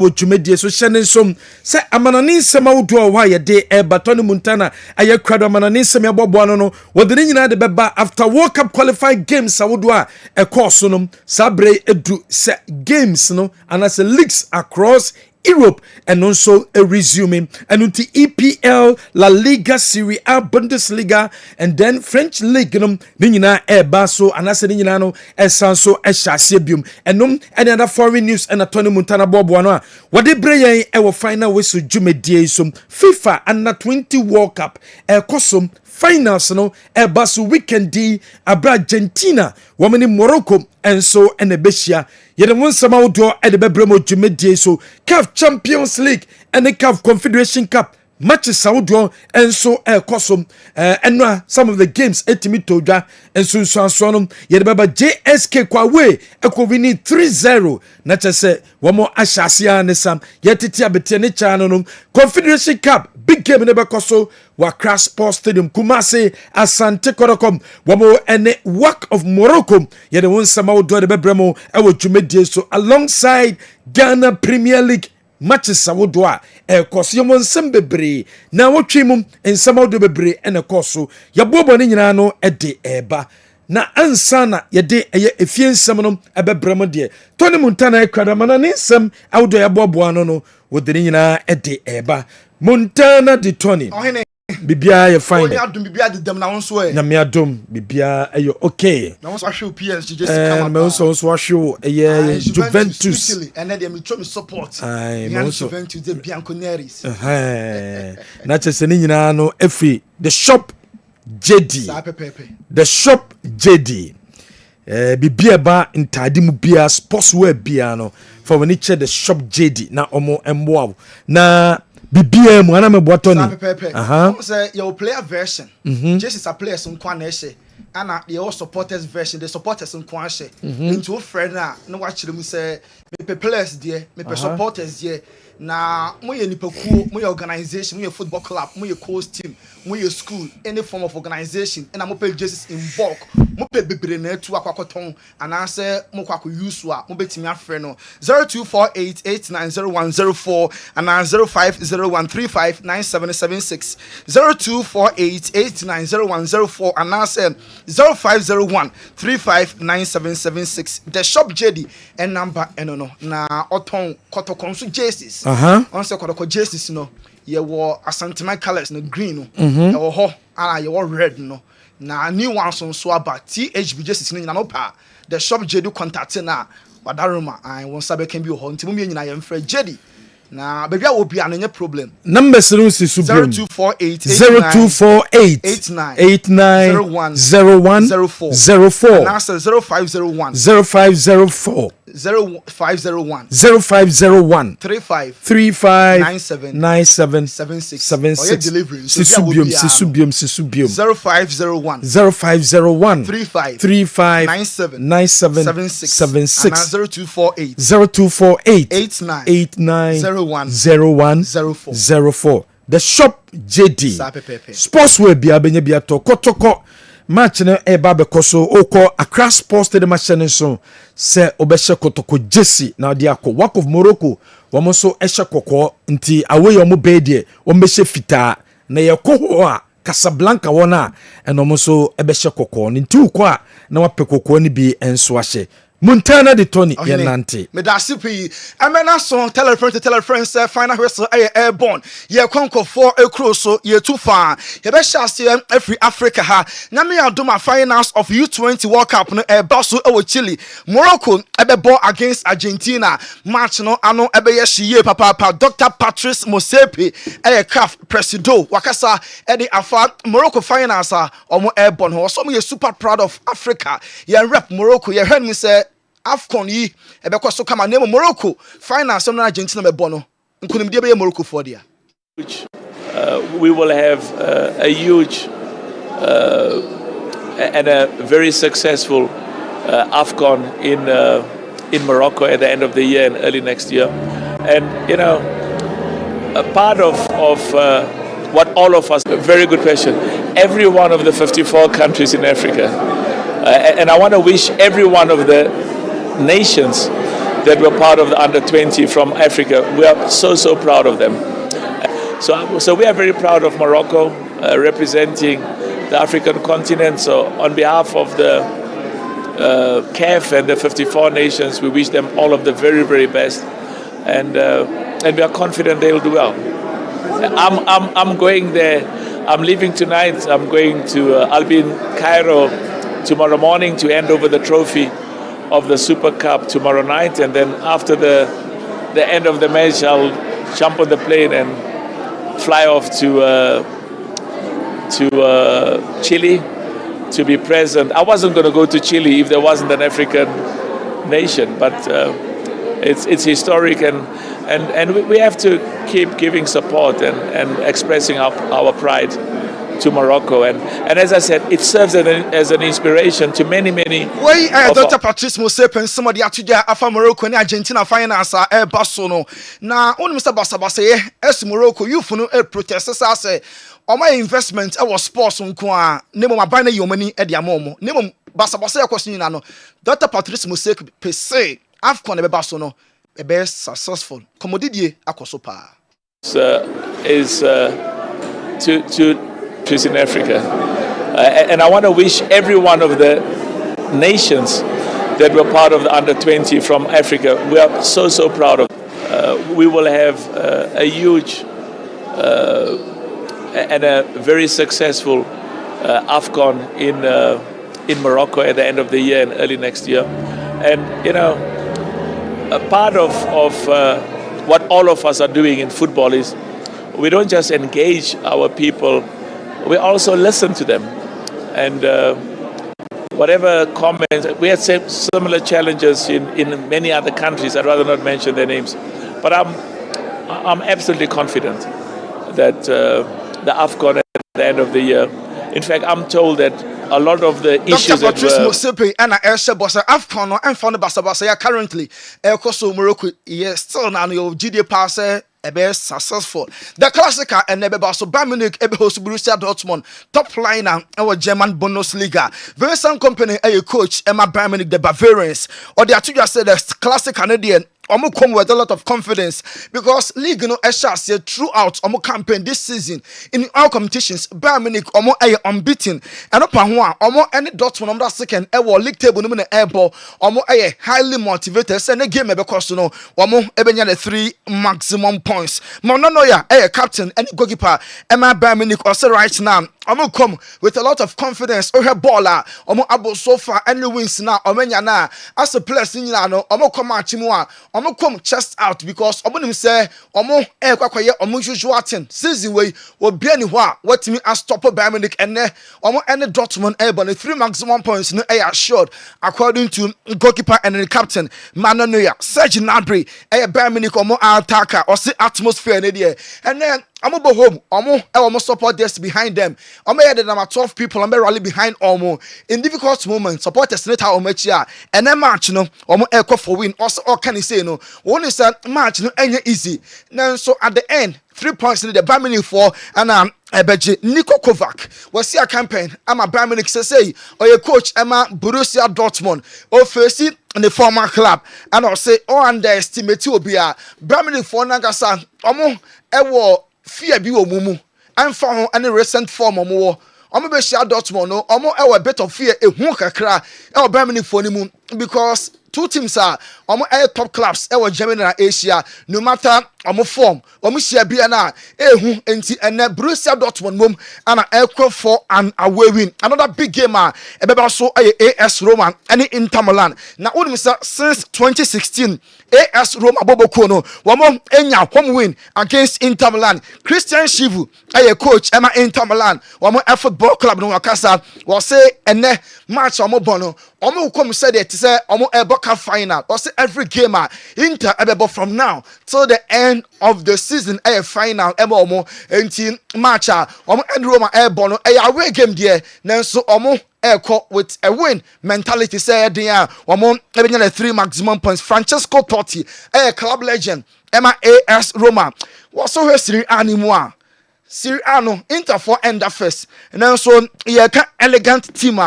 Wojumedie so hyene nsom se amanane nsem awdo wa ye de Batoni Montana aye krado amanane nsem yabobo ano no wode ne nyina de beba after World Cup qualifying games awdo a course no sabre edu se games no anase leagues across Europe and also a resuming and until EPL, La Liga, Serie A, Bundesliga, and then French League. Nina baso and as a no esanso eshasebium and any other foreign news and Tony Montana Bobuana. What they bring our final way so Jumedie some FIFA and U20 World Cup cosum finals no baso weekend D abra Argentina woman in Morocco and so and a Beshia. Yet one summer door at the Bebremo Jumedie so CAF Champions League and the CAF Confederation Cup matches Saudi and so cosum and some of the games etimitoja and so sonum yet baba JSK kwawe ekovini 3-0 na chese wamo ashasia ne sam yet tia betene channel Confederation Cup big game never koso wa Crash Sports Stadium Kumasi Asante Korokom wamo ene work of Morocco yet one sama do the bebremo ewo Jumedie so alongside Ghana Premier League matches awodo a koso yemo nsem bebre na wotwem nsem awodo bebre ene koso yabobo ne nyina no de eba na ansana yede eye efie nsem no ebebrem de Tony Montana ekradamana ne nsem awodo yabobo ano no wode ne nyina de eba Montana de Tony bibia ye fine only adum bibia de dem na wonso e na me adum bibia ayo okay na wonso ahwe PSG just come up me wonso ahwe Juventus and then me try support Juventus de Bianconeris na chese ni nyina no efi the shop JD the shop JD bibia ba ntade mu bia sportswear bia no for when it the shop JD na omo emboa na bibia mu ana me boatoni say your player version just is a player some kwa na ehye ana your supporters version the supporters some kwa ehye into friend na watch them say me players there me supporters there na moye nipakuo moye organization moye football club moye coach team moye school any form of organization and am pay jerseys in bulk mo pay bebre na atu akwakoton and answer mo kwako use wa mo betimi afre no 0248890104 and 0501359776 0248890104 and answer 0501359776 the shop JD and number no na oton kotokonso jerseys on se kodoko jerseys no ye wo asantema colors no green no ye wo ho ana ye wo red no na new one so about THB jerseys no na pa the shop JD contact na wadaroma I won sabe can be ho ntimo me nyina ye mfra JD na baby a obi an problem numbers no si su 0248890104 and answer 0501 35 9776 Sisubium 0501 35 9776 and 0248 890104 the shop JD sportswear bia benya bia to kotoko match na eba bekoso oko Accra Sports Stadium machine so se obehye kotoko jersey na odi akọ work of Morocco womo so ehye kokọ nti away omo be de omehye fita na yekoho a Casablanca wona enomo so ebehye kokọ nti ukọ a na wape kokọ ni bi enso ahye Montana de Tony Yenante. Me da sipi. Amena son tell a friend say final whistle airborne. Ye konko for a cross so ye too far. Ye be shall every Africa ha. Nyame adoma finals of U20 World Cup no baso e Chile. Morocco ebe ball against Argentina. Match no ano ebe ye shiye papa Dr. Patrice Mosepe CAF presido wakasa e di afa Morocco finals omo airborne ho. So me super proud of Africa. Ye rep Morocco. Ye heard me say Afcon yi ebekwa so kama name Morocco finals na Argentina be bono nkunimde be Morocco for dia we will have a huge and a very successful Afcon in Morocco at the end of the year and early next year, and you know a part of what all of us, a very good question, every one of the 54 countries in Africa and I want to wish every one of the nations that were part of the under-20 from Africa. We are so proud of them. So we are very proud of Morocco representing the African continent. So on behalf of the CAF and the 54 nations, we wish them all of the very best, and we are confident they will do well. I'm going there. I'm leaving tonight. I'll be in Cairo tomorrow morning to hand over the trophy of the Super Cup tomorrow night, and then after the end of the match, I'll jump on the plane and fly off to Chile to be present. I wasn't going to go to Chile if there wasn't an African nation, but it's historic, and we have to keep giving support and expressing our pride to Morocco, and as I said, it serves as an inspiration to many. Dr. Patrice Mosepen, somebody atuja afa Morocco and Argentina finance basono. Na on Mr. Basabase es Morocco youth no protest say my investment was sports nko a nemo mabana yomani e dia momo nemo Basabase akoso nyina no. Dr. Patrice Mosepen pe say AFCON e be basono e be successful komodidie akoso pa is to in Africa, and I want to wish every one of the nations that were part of the under-20 from Africa. We are so proud of. We will have a huge and a very successful AFCON in Morocco at the end of the year and early next year. And a part of what all of us are doing in football is we don't just engage our people. We also listen to them, and whatever comments, we had similar challenges in many other countries. I'd rather not mention their names, but I'm absolutely confident that the AFCON at the end of the year. In fact, I'm told that a lot of the issues Dr. Patrice Mosepe and Aisha Bossa AFCON and found Basabasa currently Koso Morocco yes still now your GD pass successful. The Classica and Nebeba so Bayern Munich host Borussia Dortmund top liner our German Bundesliga. Very some company a coach Emma Bayern Munich the Bavarians or the Atuja said the classic Canadian Omo come with a lot of confidence because league no shas throughout Omo campaign this season in all competitions. Bayern Munich Omo unbeaten and up Omo any Dortmund that second league table no airball Omo highly motivated send a game because no Omo ebenya the 3 maximum points. Mononoya captain and goalkeeper Emma Bayern Munich also right now Omo come with a lot of confidence. Oh, her baller. Omo abo so far any wins now. Omenya na as a player in no. Omo come out chimwa. Omo come chest out because omo nim say omo kwakwaye omo usual thing. Season way obi ani ho a what me as stop Bayern Munich and omo any Dortmund but 3 maximum points no assured according to goalkeeper and the captain Manonoya Serge Gnabry Bayern Munich omo attacker or see atmosphere in there and then I'm go home. Omo support this behind them. Omo had the number 12 people. Omo rally behind Omo in difficult moments. Support the senator Omo and then match no. Omo echo for win. Also, all can you say no? One is that match no any easy. Now so at the end 3 points in the Bayern Munich for and Ebeji Niko Kovac was a campaign. I'm a Bayern Munich say or your coach Emma Borussia Dortmund or first in the former club and I'll say underestimate will be a Bayern Munich for Nagasa Omo ewo fear bi wo mumu amfa ho any recent form omo be share Dortmund no omo a bit of fear ehu kakra Bayern Munich for ni mu because two teams are top clubs Germany and Asia no matter form share bia na ehu enti ene Borussia Dortmund mom ana ekwo for an away win. Another big game ebeba so AS Roma and Inter Milan. Na won since 2016 AS Roma Boboko no womo enya home win against Inter Milan. Christian Chivu coach Emma Inter Milan womo football club no wakasa was say ene match bono come said it say Eboka final or say every game Inter ebebo from now till the end of the season final omo enti match and Roma bono away game there nanso with a win mentality say there the 3 maximum points. Francesco Totti club legend Emma AS Roma was so Serie A anymore. Serie A no Inter for end first and so elegant team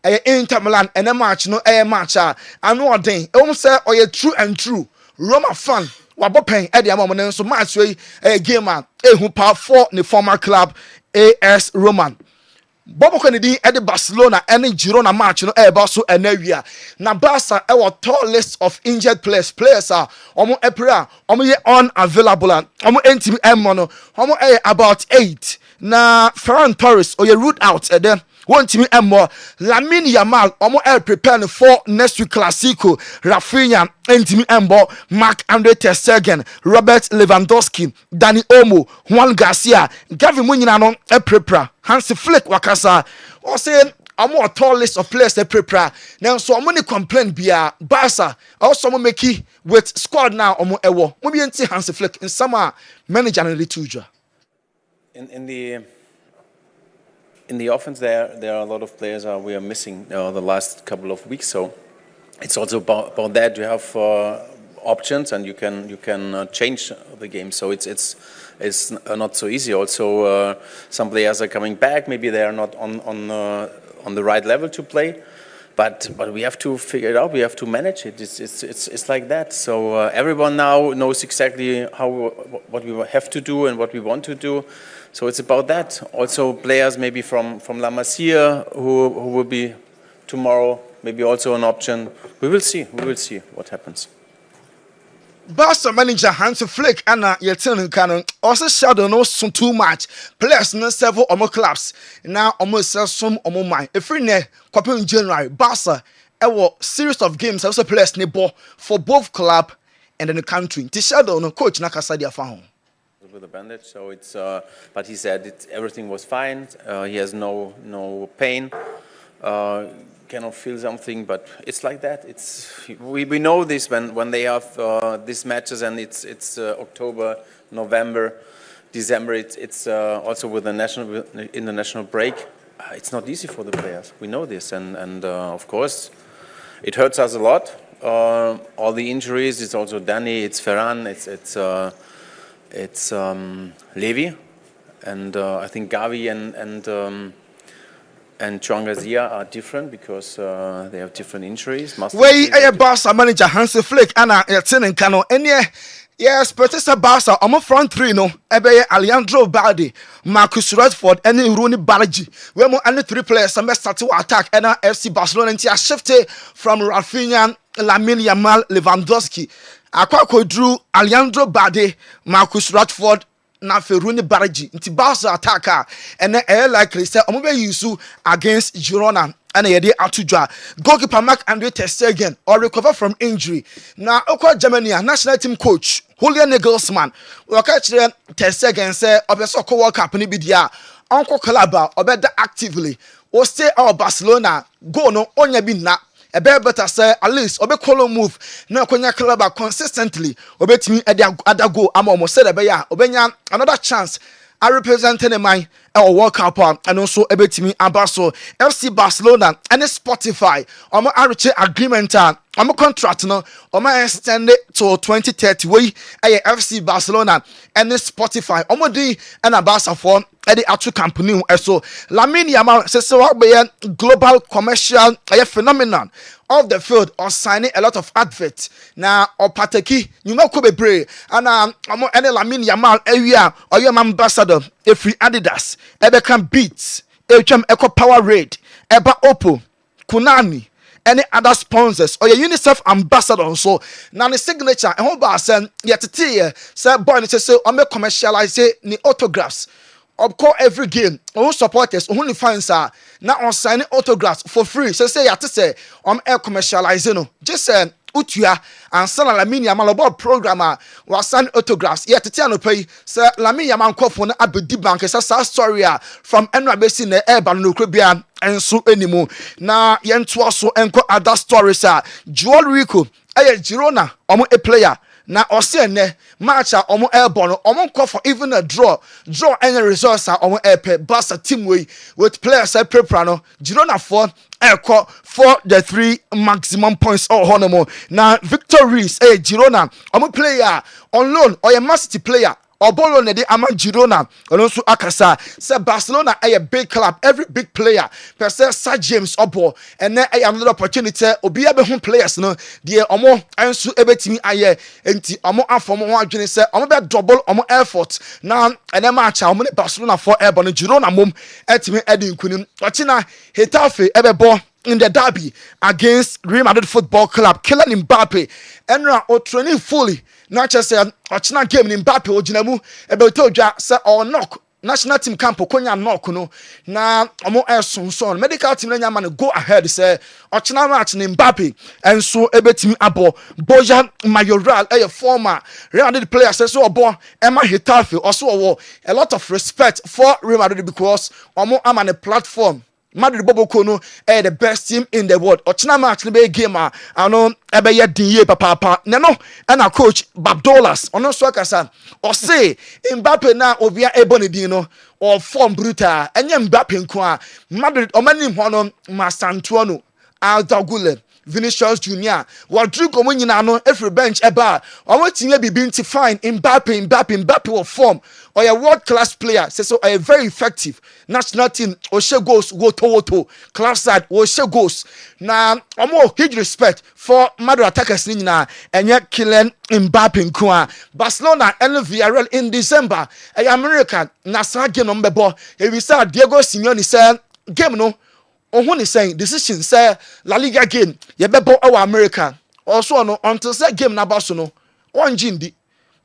Inter Milan and a match no match ano den say true and true Roma fan wabopen e de amamon so match we game who power for the former club AS Roman Bobo Kennedy at the Barcelona and Girona match no so enawia na Barca tall list of injured players are omo epra omo ye unavailable and omo entimi emono omo about 8 na Ferran Torres ruled out then one team more Lamine Yamal prepare for next week Clasico Rafinha team Marc-Andre ter Stegen Robert Lewandowski Dani Olmo Juan Garcia Gavin Munyina prepare Hansi Flick wakasa or saying a more tall list of players prepare now so many complain bia Barca also make it with squad now ewo maybe Hansi Flick in summer manager and the in the offense, there are a lot of players we are missing the last couple of weeks. So it's also about that you have options and you can change the game. So it's not so easy. Also, some players are coming back. Maybe they are not on the right level to play. But we have to figure it out. We have to manage it. It's like that. So everyone now knows exactly what we have to do and what we want to do. So it's about that. Also players maybe from La Masia who will be tomorrow, maybe also an option. We will see what happens. Barca manager Hansi Flick and Yetin Canon also shadow no some too much. Players no several clubs. Now almost some mine. If we ne copy in January, Barca series of games also players ne ball for both club and in the country. The shadow no coach Nakasadia found. With a bandage, so it's. But he said everything was fine. He has no pain. Cannot feel something, but it's like that. We know this when they have these matches and it's October, November, December. It's also with the international break. It's not easy for the players. We know this, and of course, it hurts us a lot. All the injuries. It's also Danny. It's Ferran. It's Levi, and I think Gavi and Juan Garcia are different because they have different injuries. Barca manager Hansi Flick and Yetin Canon yes, Professor Barca front three no Alejandro Balde, Marcus Rashford and Rooney Balaji. We have only 3 players some start to attack and FC Barcelona and shifted from Rafinha, Lamine Yamal, Lewandowski. Akwako drew Alejandro Balde, Marcus Rashford, na Rooney Balaji. Nti Barca attacker and likely say omobe use against Girona and yede atudwa. Goalkeeper Marc-Andre ter Stegen or recover from injury. Na okwa Germany national team coach Julian Nagelsmann waka kire ter Stegen say obeso ko World Cup ni bi dia onko club obeda actively o stay out Barcelona go no onya bi na better say at least obe colo move na konya club consistently obetimi ada go ama omo say obenya another chance I represent my World Cup and also ebetimi abaso FC Barcelona and Spotify omo reach agreement omo contract no omo extend it to 2030 we FC Barcelona and Spotify omo di and abasa for the actual company so Lamine Yamal says what be global commercial phenomenon of the field or signing a lot of adverts na opateki nyuma ko bebre and omo any Lamine Yamal area or your ambassador if we Adidas ebe can beats ewam eco power raid eba Oppo Kunani any other sponsors or your UNICEF ambassador so na the signature e ho ba say yetete say boy say o me commercialize ni autographs of course every game all supporters only fans are now on signing autographs for free so say yate say air commercializing no just utua and sell Lamine Yamal about programmer was sign autographs yet tete anopai say Lamine Yamal nkofo na abedi bank say story from Enra Besi na eba no krobia enso anymore na yentoa so enko other stories Joel Rico Girona omo a player na ose ne match omo airborne omo call for even a draw any results omo airpay Barca team with players prepare no Girona for the 3 maximum points or honomo na victories Girona omo player on loan or a Man City player Obolo ne de ama Girona ono nso akasa say Barcelona a big club, every big player per se Sir James Obo and then another opportunity obi be home players no de omo enso ebetimi aye enti omo afomo ho adwene say omo be double omo effort na ene match omo ne Barcelona for ebo no Girona mom etimi edi nkunim ochina Getafe ebebo in the derby against Real Madrid Football Club. Kylian Mbappe enra o training fully. Not just say ochina game in Mbappe ojinamu ebetodwa say or knock national team camp konya knock no na omo esonson medical team na nyama no go ahead say ochina match ni Mbappe enso ebetimi abo Bojan Mayoral a former Real Madrid player say so obo Emma Getafe also owo a lot of respect for Real Madrid because omo am on a platform Madrid Boboko no the best team in the world. Ochina match no be game ano ebe ye dinye papa. Neno na coach Babdolas ono so akasa. O say Mbappe na obia ebone din no or form brutal. Enye Mbappe nko a Madrid o mani ho no Masantuano Aldagule Vinicius Junior Rodrigo mo nyina no every bench eba o watinye bibi nti fine Mbappe will form or a world class player say so a very effective national team o she goals woto class side o she goals na omo huge respect for Madrid attackers ni nyina enye Kylian Mbappe nko a Barcelona and Villarreal in December a American na sa game no mbebo e wi sa Diego Simeone say game no Ohun is saying decision say La Liga game ye bebo our America also no until say game na baso no on jindi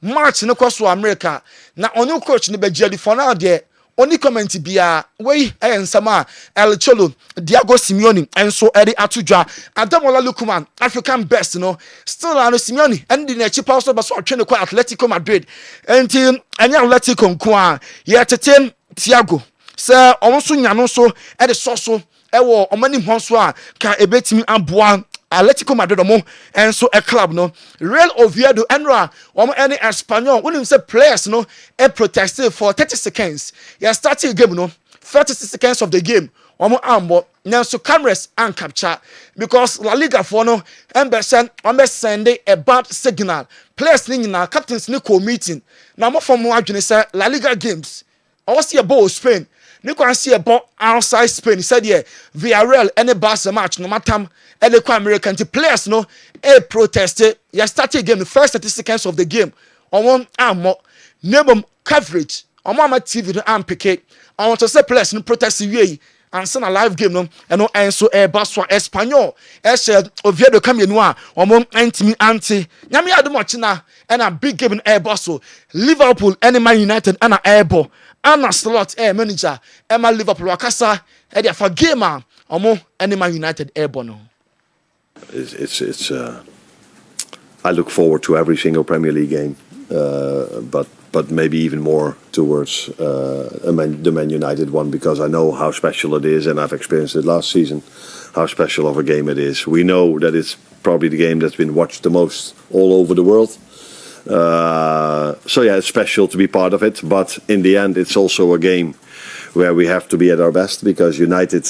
March no kwaso America na onu coach ni bejiadi for now there oni comment bia we ensama El Cholo Diego Simeone enso eri atudwa Adamola Lukman African best no still no Simeone and the cheap also but so twene kwa Atletico Madrid enti anya Atletico nko a ye tetem Thiago say onso nya no so e de so ewo omani honso a ka ebetimi aboa Atletico Madrid mo enso a club no Real Oviedo enra omo any Espanyol when say players no e protested for 30 seconds you starting game no 30 seconds of the game omo ambo nanso cameras and capture because La Liga for no embessen omo send a bad signal players ni na captains ni co meeting na mo from adwene say La Liga games I see a ball Spain you can see a ball outside Spain. He said, yeah, Villarreal, any Barca match, no matter any American players, no, a protested. You started game, the first 30 seconds of the game. On one arm, neighbor coverage, on my TV, and picket. I want to say, players, no protest, and send a live game, no, and no answer a Baswa Espanyol. I said, Oviedo come in one, or one anti. Nyame Adumochina, and a big game in Air Basso. Liverpool, and Man United, and an airball. Anna slot manager Emma Liverpool akasa e dia for game omo Man United airborne. It's I look forward to every single Premier League game, but maybe even more towards the Man United one because I know how special it is and I've experienced it last season how special of a game it is. We know that it's probably the game that's been watched the most all over the world. So yeah, it's special to be part of it, but in the end it's also a game where we have to be at our best because United,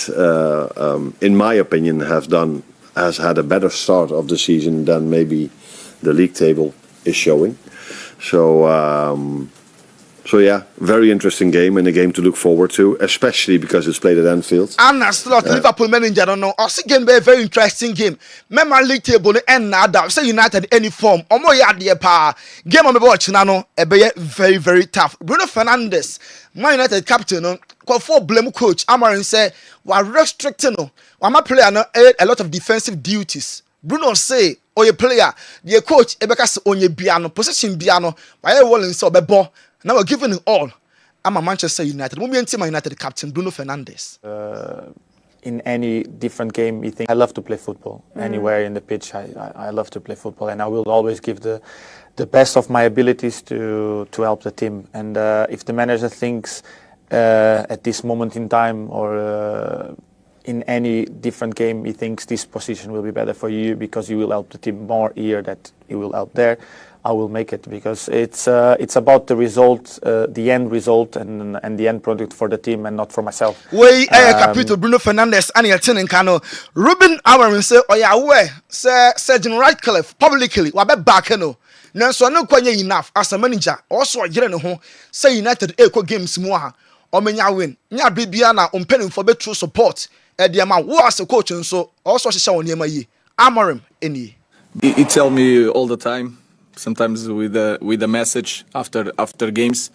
in my opinion, has had a better start of the season than maybe the league table is showing. So yeah, very interesting game and a game to look forward to, especially because it's played at Anfield. Anna slot Liverpool manager don't know. Also game be a very interesting game. Member league table and nada. Say United any form. Omo ya de pa. Game on me watch na no e be very very tough. Bruno Fernandes, Man United captain no, call for blame coach Amarin say we restricting no. Wa player no a lot of defensive duties. Bruno say oye player, the coach ebeka se onye bia no, position bia no. Why well in so be ball. Now we're giving it all. I'm a Manchester United. Man United captain Bruno Fernandes. In any different game, you think I love to play football. Anywhere in the pitch, I love to play football, and I will always give the best of my abilities to help the team. And if the manager thinks at this moment in time or in any different game, he thinks this position will be better for you because you will help the team more here that you will help there, I will make it because it's about the result, the end result, and the end product for the team and not for myself. We Capito Bruno Fernandes and your in Kano. Ruben Amorim say, "Oh yeah, we say Sergeant Radcliffe publicly. We be back no. nanso no kwanye enough as a manager also yire ne ho say United eco games mu ha omenya win nya bibia na ompanimfo betru support e de ma wo as a coach nso also hye won niam yi Amorim eni he tell me all the time, sometimes with a message after games.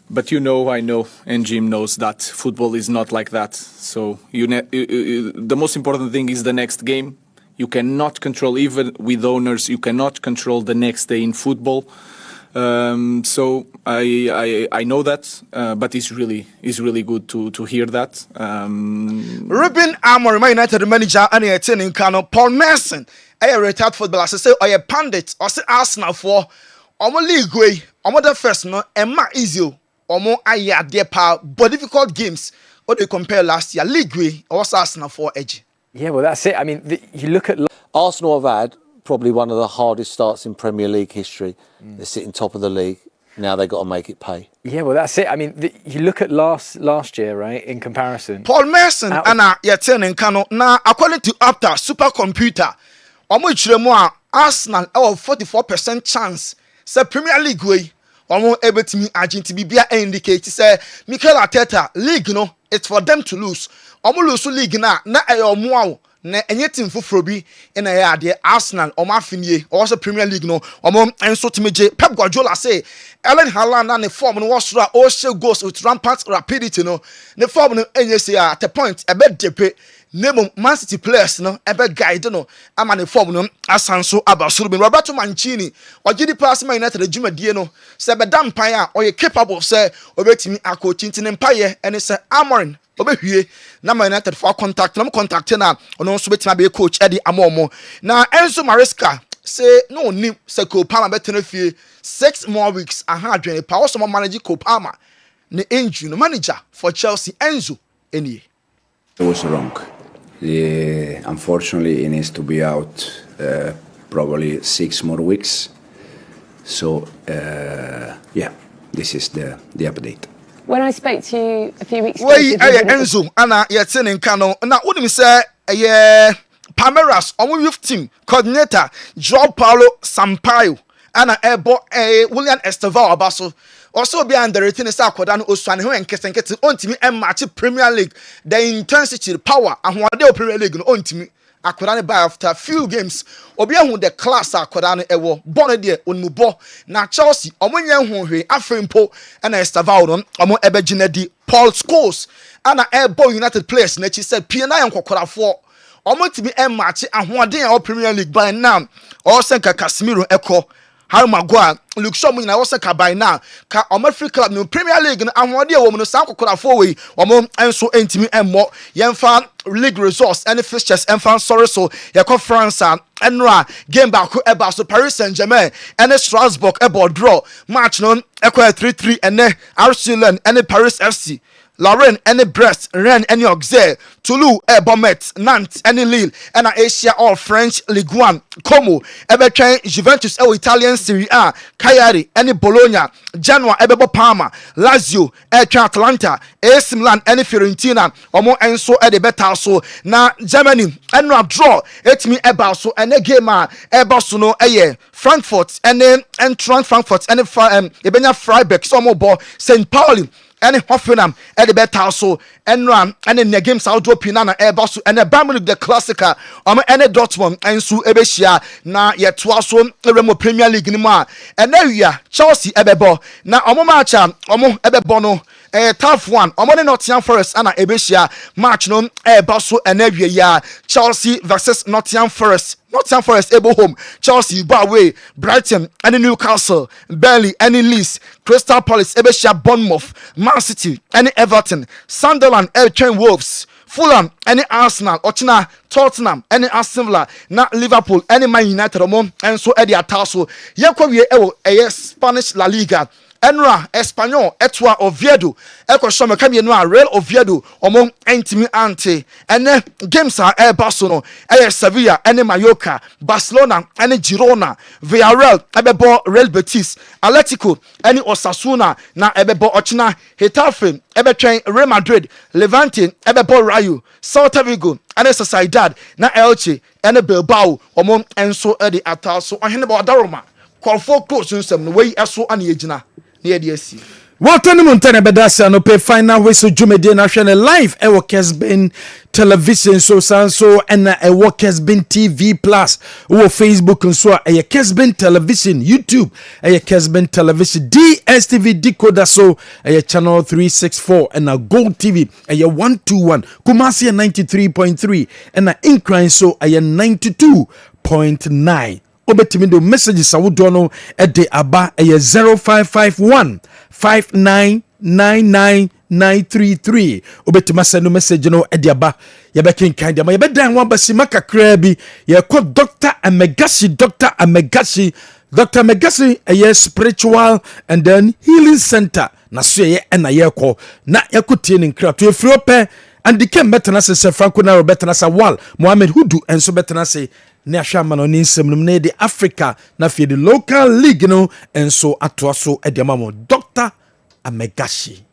But I know, and Jim knows that football is not like that. So the most important thing is the next game. You cannot control, even with owners, you cannot control the next day in football. So I know that, but it's really good to hear that. Ruben Amorim, United manager, and a in Kano, Paul Merson, a retired footballer, say, or a pundit, or say Arsenal for Omo League way, Omo the first no, and ma easy, Omo aya dear power, but difficult games. What they compare last year, League way, or Arsenal for edge. Yeah, well, that's it. I mean, you look at Arsenal have had probably one of the hardest starts in Premier League history. They're sitting top of the league. Now they've got to make it pay. Yeah, well, that's it. I mean, you look at last year, right, in comparison. Paul Merson, Anna, in Kano. Now, according to Opta Supercomputer, Omo Chiremo, Arsenal, 44% chance. Say Premier League way, Omo able to me Argentina be indicate. Say Mikel Arteta, league, it's for them to lose. Omo lose league na ayo na enye team foforo bi na ya ade Arsenal omo afinie also Premier League no omo enso timeje Pep Guardiola say Erling Haaland na ne form no was ra all show goals with rampant rapidity no ne form no enye say at a point e be depe name Man City players no e be guide no ama ne form no asanso abasuru bi Roberto Mancini ogidi pass Man United adwumadie no say be dampan a oye capable say obetimi akochi ntine mpaye ene say Amorim obehwie na Man United for contact na contact na ono nso betima be coach Eddie Amomo na Enzo Maresca say no nim say Kopama betena fie 6 more weeks aha adwen pa also manage Kopama ne injury no manager for Chelsea Enzo eni it was wrong. Unfortunately he needs to be out probably 6 more weeks, so yeah, this is the update. When I spoke to you a few weeks ago, Enzo, Anna, you're in Kano. Now, what do you say? Palmeiras, our youth team coordinator, João Paulo Sampaio, Anna Ebo, William Estevao Abaso. Also, behind the return is Akwadano Oswan, who and Kessben on to me and match Premier League. The intensity, the power, and what they Premier League on to me. Akwadane by after a few games obiahu the class akwadane ewo bonede onubo na Chelsea omonye hu hwe afempo na Estevao no omo ebeginedi Paul Scholes ana Ebo United players na chi said pie na yankokorafo omo timi match ahoden a Premier League by now o senka Casemiro eko Harry Maguire, Luke Shaw, I was a by now. Ka Free Club no Premier League and one dear woman, Sam Kokorafoe, or and so intimate and more. Yenfan league resource, any fixtures, and fan sorry so, Yako France and game back about so Paris Saint-Germain, and Strasbourg about draw. Match non, Echo 3-3, and then Arsenal and Paris FC. Lorraine, any Brest, Rennes, any Auxerre, Toulouse, Beaumet, Nantes, any Lille, and Asia, all French Ligue 1, Como, Everton, Juventus, Italian Serie A, Cagliari, any Bologna, Genoa, Ebebo Parma, Lazio, Atlanta, AC Milan, any Fiorentina, or more and so at the better so. Now, Germany, and now draw, it's me about so, and a game, Ebasuno, Frankfurt, and then Frankfurt, and Ebenya Freiburg, some more ball, St. Pauli. Any Hoffenheim, any better so, and run, and in the games out to Pinana, Airbus, and a Bamil the Classica, any Dortmund, and Su Ebesia, na yet was one Remo Premier League in Ma, and there we are, Chelsea Ebebo, now Omo Macha, Omo Ebebono, a tough one, Omo Nottingham Forest, and Ebesia, match non Airbus, and every year, Chelsea versus Nottingham Forest. Nottingham Forest able home, Chelsea, Barway, Brighton, any Newcastle, Burnley, any Leeds, Crystal Palace, Ebesia, Bournemouth, Man City, any Everton, Sunderland, Everton Wolves, Fulham, any Arsenal, Ochina, Tottenham, any Aston Villa, not Liverpool, any Man United, and so Eddie Ataso, Yanko Spanish La Liga. Enra Espanyol Etwa Oviedo Eko Shome Kamye no Real Oviedo omon entimi ante ene games are Barcelona Sevilla ene Mallorca Barcelona ene Girona Villarreal ebebo Real Betis Atletico ene Osasuna na ebebo Ochina Getafe ebetwen Real Madrid Levante ebebo Rayo Celta Vigo ene Sociedad na Elche ene Bilbao omon enso edi ataso Oheneba Daroma Kwafo close nsem no wey eso ana yegina na ye de asi. Watani Montana Bedasa no pay final whistle Jumede National Live ewo Kessben television so sanso and ewo Kessben TV Plus wo Facebook nso a Kessben television YouTube a Kessben television DSTV decoder so a channel 364 and a Gold TV a 121 Kumasi 93.3 and a Incline so a 92.9 obetimi do messages awodo no e de aba e 0551 5999933 obetimi send no message no e de aba ye be kinkan de ma ye be dan wan basima kakra bi ye ko Dr. Amegashi a spiritual and then healing center na so ye na ye ko na ye ko tie ni nkra to efri ope and the kem betena se Franco na betena sa wal Mohammed Hudu enso betena se ne ahwama no ni nsem no ne de Africa na fi the local league no enso atoaso e de mamo Dr. Amegashi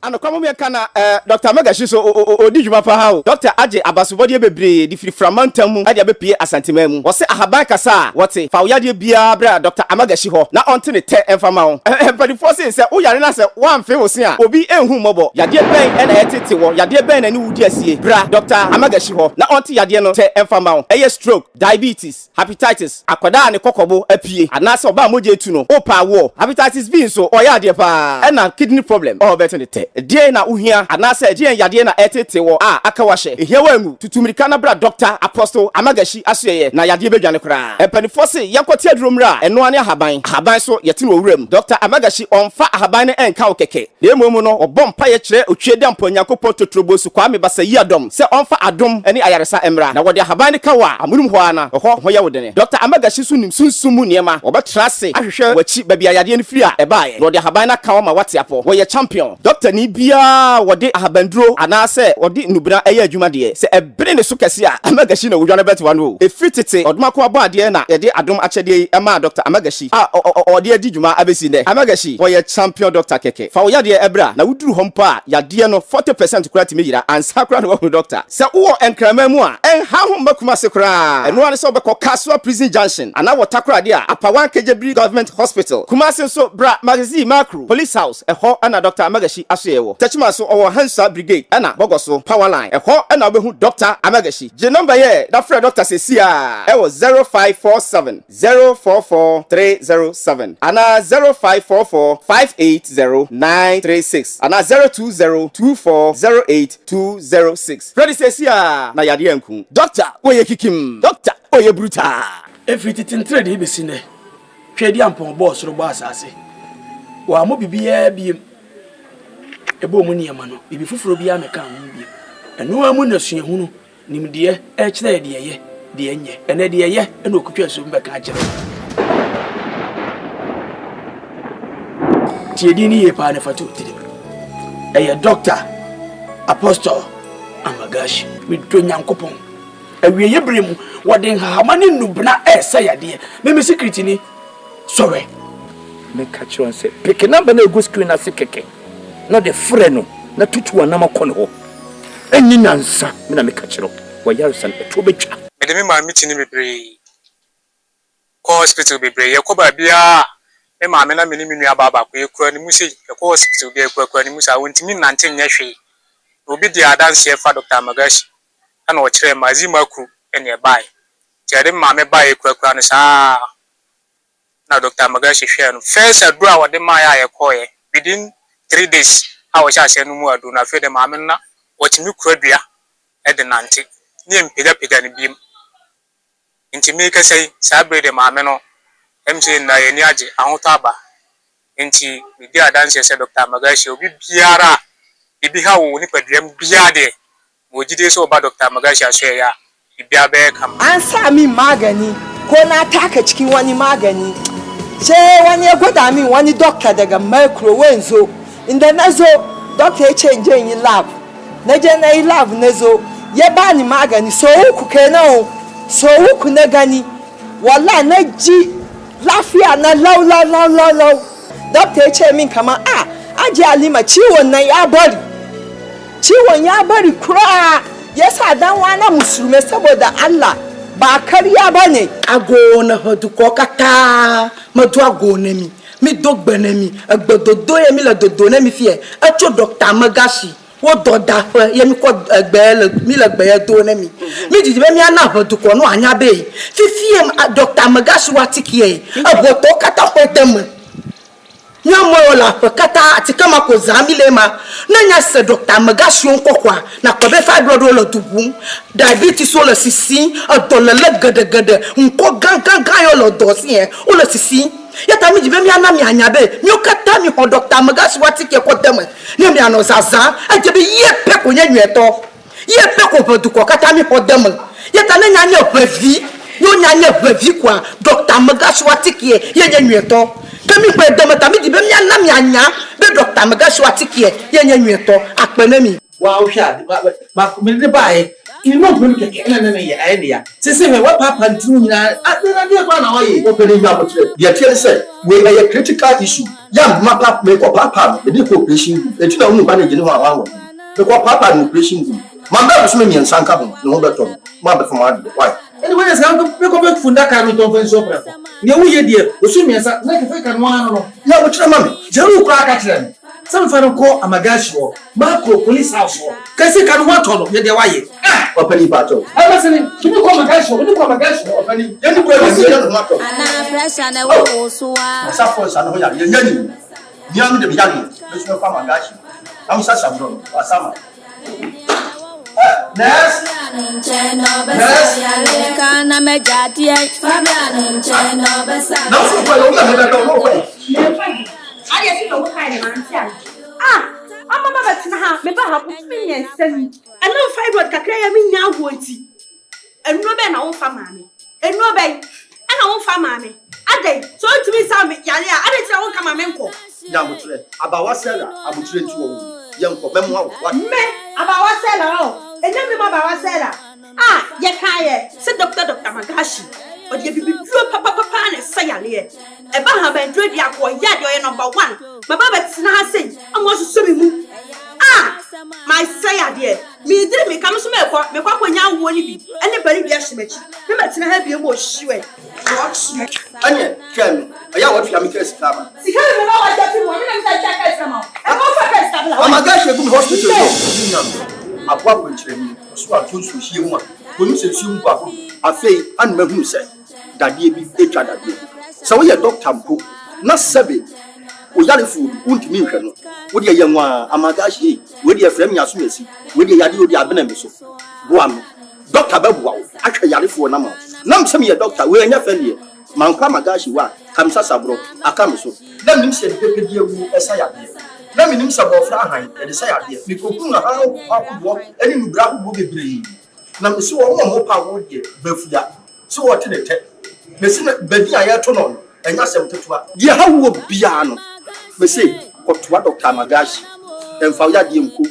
ano kwa mu kana Dr. Amegashi so odi djuma pa ha o Dr. Aje abasobode bebre di firi framantam mu ade abepie asantema mu wo se ahaban kasa wote fa wo yade bia bra Dr. Amegashi ho na onte ne te emfama wo empadi force se wo yare na se wan fe wo se a obi enhu mobo yade ben e na etete wo yade ben na ni wudi asie bra Dr. Amegashi ho na onte yade no te emfama wo eye stroke diabetes hepatitis akwada ne kokobo apie anase oba moje etu no opa wo hepatitis B so oyade pa e na kidney problem o beto ne te die na uhia anase die yade na etete wo aka wahye ehia wangu tutumirika na bra Dr. Apostle Amegashi asoye na yade bedwane kra empanifo se yakote adromra eno ane ahaban so yete no wuram Dr. Amegashi onfa ahaban ne enka okeke na emomu no obompa ye kire otwede amponyankopɔ totrobosu kwa me basa yi adom se onfa adom ene ayaresa emra na wode ahaban ne kawa amunum ho ana ho ya wodene Dr. Amegashi so nim sunsumu niema obetrase ahwehwe wachi babia yade ne firi a ebaye wode ahaban na kawa ma wate apo wo ye champion Dr. ni bia wode ahabandro anase wode nubra eye adwuma de se ebre ne so kese a Amegashi na wodwane betwa no efitete odumako abo ade na yede adom achede ema Dr. Amegashi ode adi dwuma abesi ne Amegashi wo ye champion Dr. keke fa wo yade ebra na wuduru hompo a yade no 40% kura timi yira ansa kura no wo doctor se wo enkrama mu a enha ho makuma se kura eno ane se obekọ Kaswa prison junction ana wo takura de a apawan Kejebri government hospital Kumasi so bra magazine macro police house eho ana Dr. Amegashi asoyewo Techima so owo Hansa brigade ana bogoso power line eho ana obehu Dr. Amegashi je number ye da frɛ Dr. Sesia ewo 0547 044 307 ana 0544 580936 ana 020 24 08206 Freddy Sesia na yade anku Dr. Oye kikim Dr. Oye bruta everything trade be sine twedi ampon boss ro boss ase wa mo bibia biem ebo mu niema no bibi fufuro bia meka ho biem eno amu na suahunu nimde e kire de ye de enye ene de ye ena okutwa so mbeka kire tiedi ni ye pa ne fatu tiri eye Dr. Apostle Amegashi mi do nyankopon awie ye bremu wode hahamane nubna ese yade me secret ni sorry me catch you and say pick number na go screen na keke na de freno na tutu anama kono ho enyi nansa me na me catch you wa yarsan eto betwa me de me ma meeting ni bebre ko hospital bebre ye ko ba bia me ma me na me ni minu aba ba ko ye kura ni musi ye ko hospital bia kura ni musa wontimi nante nya hwe obi di adanse ye fa Dr. Amegashi ana o kire mazi maku ene bai tiade ma me bai kura no sa na Dr. Amegashi hwe no first adura wode ma ya ko ye within 3 days I was just no more do na fe de ma me na watimi kura dua e de nante ni empega ni biem nti me ka sei sa bre de ma me no MC na ye ni age ahotaba nti me di adanse se Dr. Amegashi obi biara bibi ha wo ni padriam bia de wo jide so ba Dr. Amegashi aso ya bibia be kam ansa mi magani ko na taka cikin wani magani ce wani ya gwada min wani doctor daga micro wenzo inda nazo doctor ya change yin lab na je na yi lab nazo ya bani magani so uku kenan so uku na gani wallahi na ji lafiya na law doctor ya ce min kaman aji Halima ciwon nan ya bari kura yasa dan wana musulmi saboda Allah ba kariya bane ago na hoduko kata madu ago na mi dogbe na mi agbododo ye mi la dodo na mi fie acho Dr. Magashi wo doda fa ye mi ko egbe mi la gbe do na mi didi be mi ana hoduko no anya be fifie Dr. Magashi wa tikie aboto kata ko dem nyamo la kata atikama ko zamile ma na nya se Dr. Magashi nkokwa na ko be fibroid lo dubu diabetes lo sisi adolele gede nko gangan yo lo dosi e o lo sisi yata mi jibe mi ana mi anya be mi o kata mi ho Dr. Magashi watike ko dem ni mi ano zaza ajebe ye pe ko nya nyeto ye pe ko bodu ko kata mi ho dem yata na nya nya bavi yo nya nya bavi kwa Dr. Magashi watike ye nya nyeto kami pe dem ta mi jibe mi ana mi anya be Dr. Magashi watike ye nya nyeto apene mi wa o hwa ba me de bae ino bun ke na ye ai ne ya sese me wa papa ntinu nyina adena de kwa na wa ye o pele nya botre ye tie se we a critical issue ya mapa me ko papa me di cooperation e tuna unu ba na gine ho awa me ko papa no cooperation ma ba so me nyen sanka ho no beto ma be fama de why anyway is how me ko be funda ka no ton fen so prefo ne wo ye die o so me sa na ke fe ka no ano no ya wo tira ma me jeru kra ka tira me some faro ko Amagashi wo macro police house wo kasi kan wa tono ye de wa ye opani bato aba sene kini ko Amagashi wo ni ko Amagashi wo opani ye ni ko ye no ma to ana pressure na wo so wa sa force na ho ya ye nyani ni am de bi ya ni be so fa Amagashi am sa sabro asama Nes kana mejati Fabian cheno besa no so ko lo na do no ko I just know what kind of man. I'm a mother. Me ba ha me nsem. I know fibroid kakra ya me nya agwonti. Enu be na wo fa maame. Enu be na wo fa maame. Adai so ntumi sa me yale a adai tira wo kama me nko. Ya mutre. Abawa sela abutre nti wo. Ye nko memo wa. Me abawa sela o. Enye me abawa sela. Ye kaye. Se Dr. Magashi. O de bibi papa na sayale. Eba ha ben dread ya ko ya de number 1 baba betina ha sei amo so mi mu my say ade mi dire mi kam so me kwa nya wo ni bi ene bari bi ahyemechi me betina ha bi mo hyiwe anye kem aya what you am case kama sikale me na wa jati mo me na me ta case kama e mo fa case kama Amagashi go hospital go akwa ko nchire mi so atonso hie mu a konu se hie mu kwa afei an mahu se dadie bi etwa dadie so we doctor mpo na sebe o yare fu untimi hwe no wo de ye nwa Amagashi we de frem nya so mesi we de yade o de abena me so bo am doctor babuwa ahwe yare fu na ma na msem ye doctor we anya fa ne mankwa Amagashi wa kamsa sabro aka me so na nim se de de ewu esa yade na minim se bo fra han de sa yade mi kokun na ha akwo eni nubra ko bebre na me se wo mo pa wo de bafua so wo te de te mesina badi aya to no enya sem tetua ye hawo bia no me say kotoa Dr. Amagashi emfa ya de nko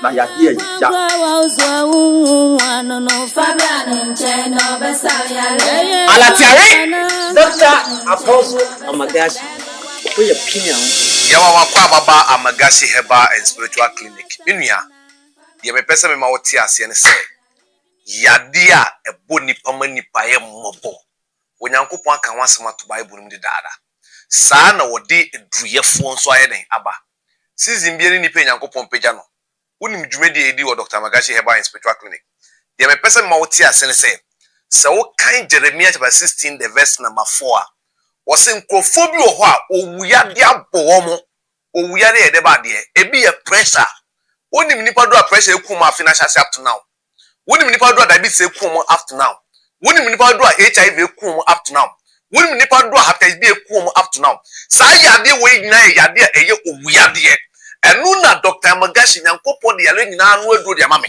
na ya de ya alatiare Dr. Apostle Amagashi we opinion yawa wakwa baba Amagashi Herbal and Spiritual Clinic inua ye me pese me ma wote ase ne se yade a ebo nipa manipa ye mmobo Onyankopon aka wansema to Bible nim de daada saa na wode eduyefo nso aye den aba season bi ni nipa Onyankopon pagya no wonim dwumedi edi wo Dr. Amagashi Herbal and Spiritual Clinic ye me pese me ma wote ase ne se wo kan Jeremiah chapter 16 the verse number 4 wose nkrofo bi wo ho a owuyade abo mo owuyade ye de ba de ebi ye pressure wonim nipa do a pressure ekum financial up to now wonim nipa do a diabetes ekum up to now wonim nipa do a HIV ekum up to now wonim nipa do a hepatitis B ekum up to now saa yade we nyina yade a eye owuyade enu na Dr. Amagashi Nyankopon de yale nyina anu aduro de amame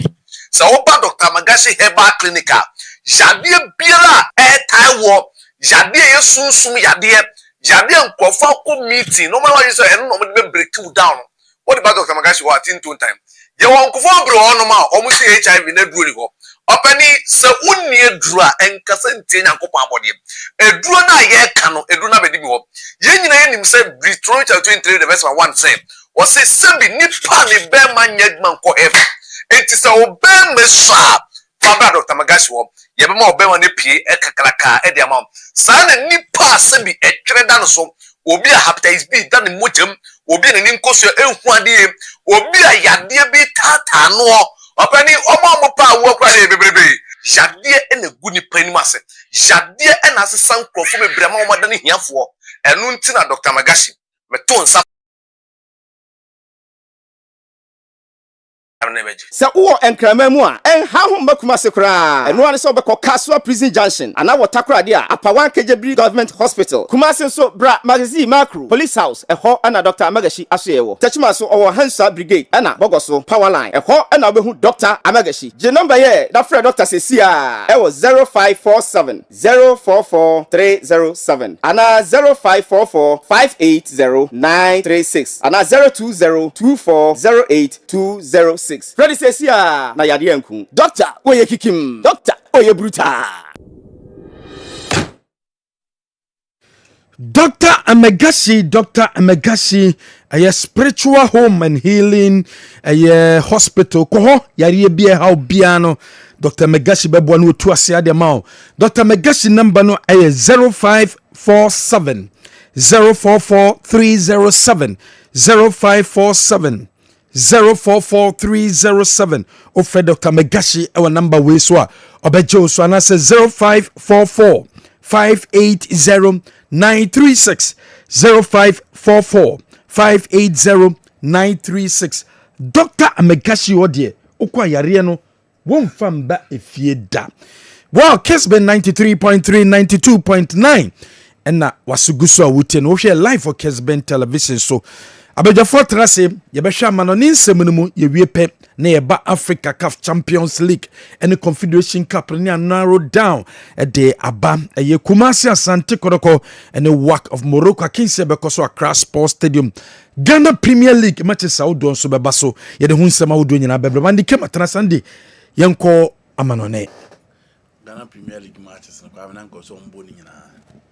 sa wo ba Dr. Amagashi Herbal Clinic yade biara taiwo yade ye sunsum yade nkofa ko meeting no man say enu no me break you down what about Dr. Amagashi what in time ye won kofo bro ono ma omo say HIV na duro ni go opani se unni eduru a enkasa ntie Nyankopon abode eduru na ye ka no eduru na bedi bi ho ye nyina ye nim say Deuteronomy 23 the verse 1 say o say sebi nipa ni be man nyegman ko ef enti se o be me sha Father Dr. Amagashi wo yɛbɛma ɔbɛma ne pie ɛkakraka ɛde ama saa na nipa asɛ bi ɛtwere da no so obi a hepatitis B da ne mogyam obi a ne nkosua ɛnhu adeɛ obi a yadeɛ bi taataa no ɔpɛni ɔmo pa awo kora ne bebrebe yadeɛ ɛna gu nipa nim ase yadeɛ ɛna asesa nkurɔfo bebree ma ɔmo da ne hiafoɔ ɛno nti na Dr. Magashi meto nsa sɛ wowɔ nkrama mu a ɛnha ho mbakuma se koraa ɛno ane sɛ wobɛkɔ Kaswa Prison Junction anaa wɔta korade a Apawan Kejebri Government Hospital Kumasi nso bra Magazi Macro Police House ɛhɔ ɛna Dr. Amagashi asoyɛwɔ Tachima so ɔwɔ Hansa Brigade ɛna Bogoso Power Line ɛhɔ ɛna wobɛhu Dr. Amagashi gye number yɛ da frɛ Dr. Sesi a ɛwɔ 0547 044 307 anaa 0544 580 936 anaa 020 24 08 206 Freddy says ya na yade yanku. Doctor, oye kikim. Doctor, oye bruta. Dr. Amagashi, a spiritual home and healing, a hospital. Koho, yari bia how biano. Dr. Amagashi bebwanu tu asia de mao. Dr. Amagashi number no a 0547 044 307 0547 044307 offer Dr. Amagashi our number we so obejo so na say 0544 580 936 0544 580 936 Dr. Amagashi odie okwa yare no won famba efie da wow Kessben 93.3 92.9 enna wasuguso awutie no hwe live for Kessben television so abejafo trase yebehwa amano ni nsemunumu yewie pe na yeba Africa CAF Champions League and the Confederation Cup ni narrow down de aba ye Kumasi Asante Kodoko and the work of Morocco Kinse bekoso Accra Sports Stadium Ghana Premier League matches Saudi so beba so ye de hunsema wodo nyina bebre mandi kema transande yenko amano ne Ghana Premier League matches no kwa nanko so mboni nyina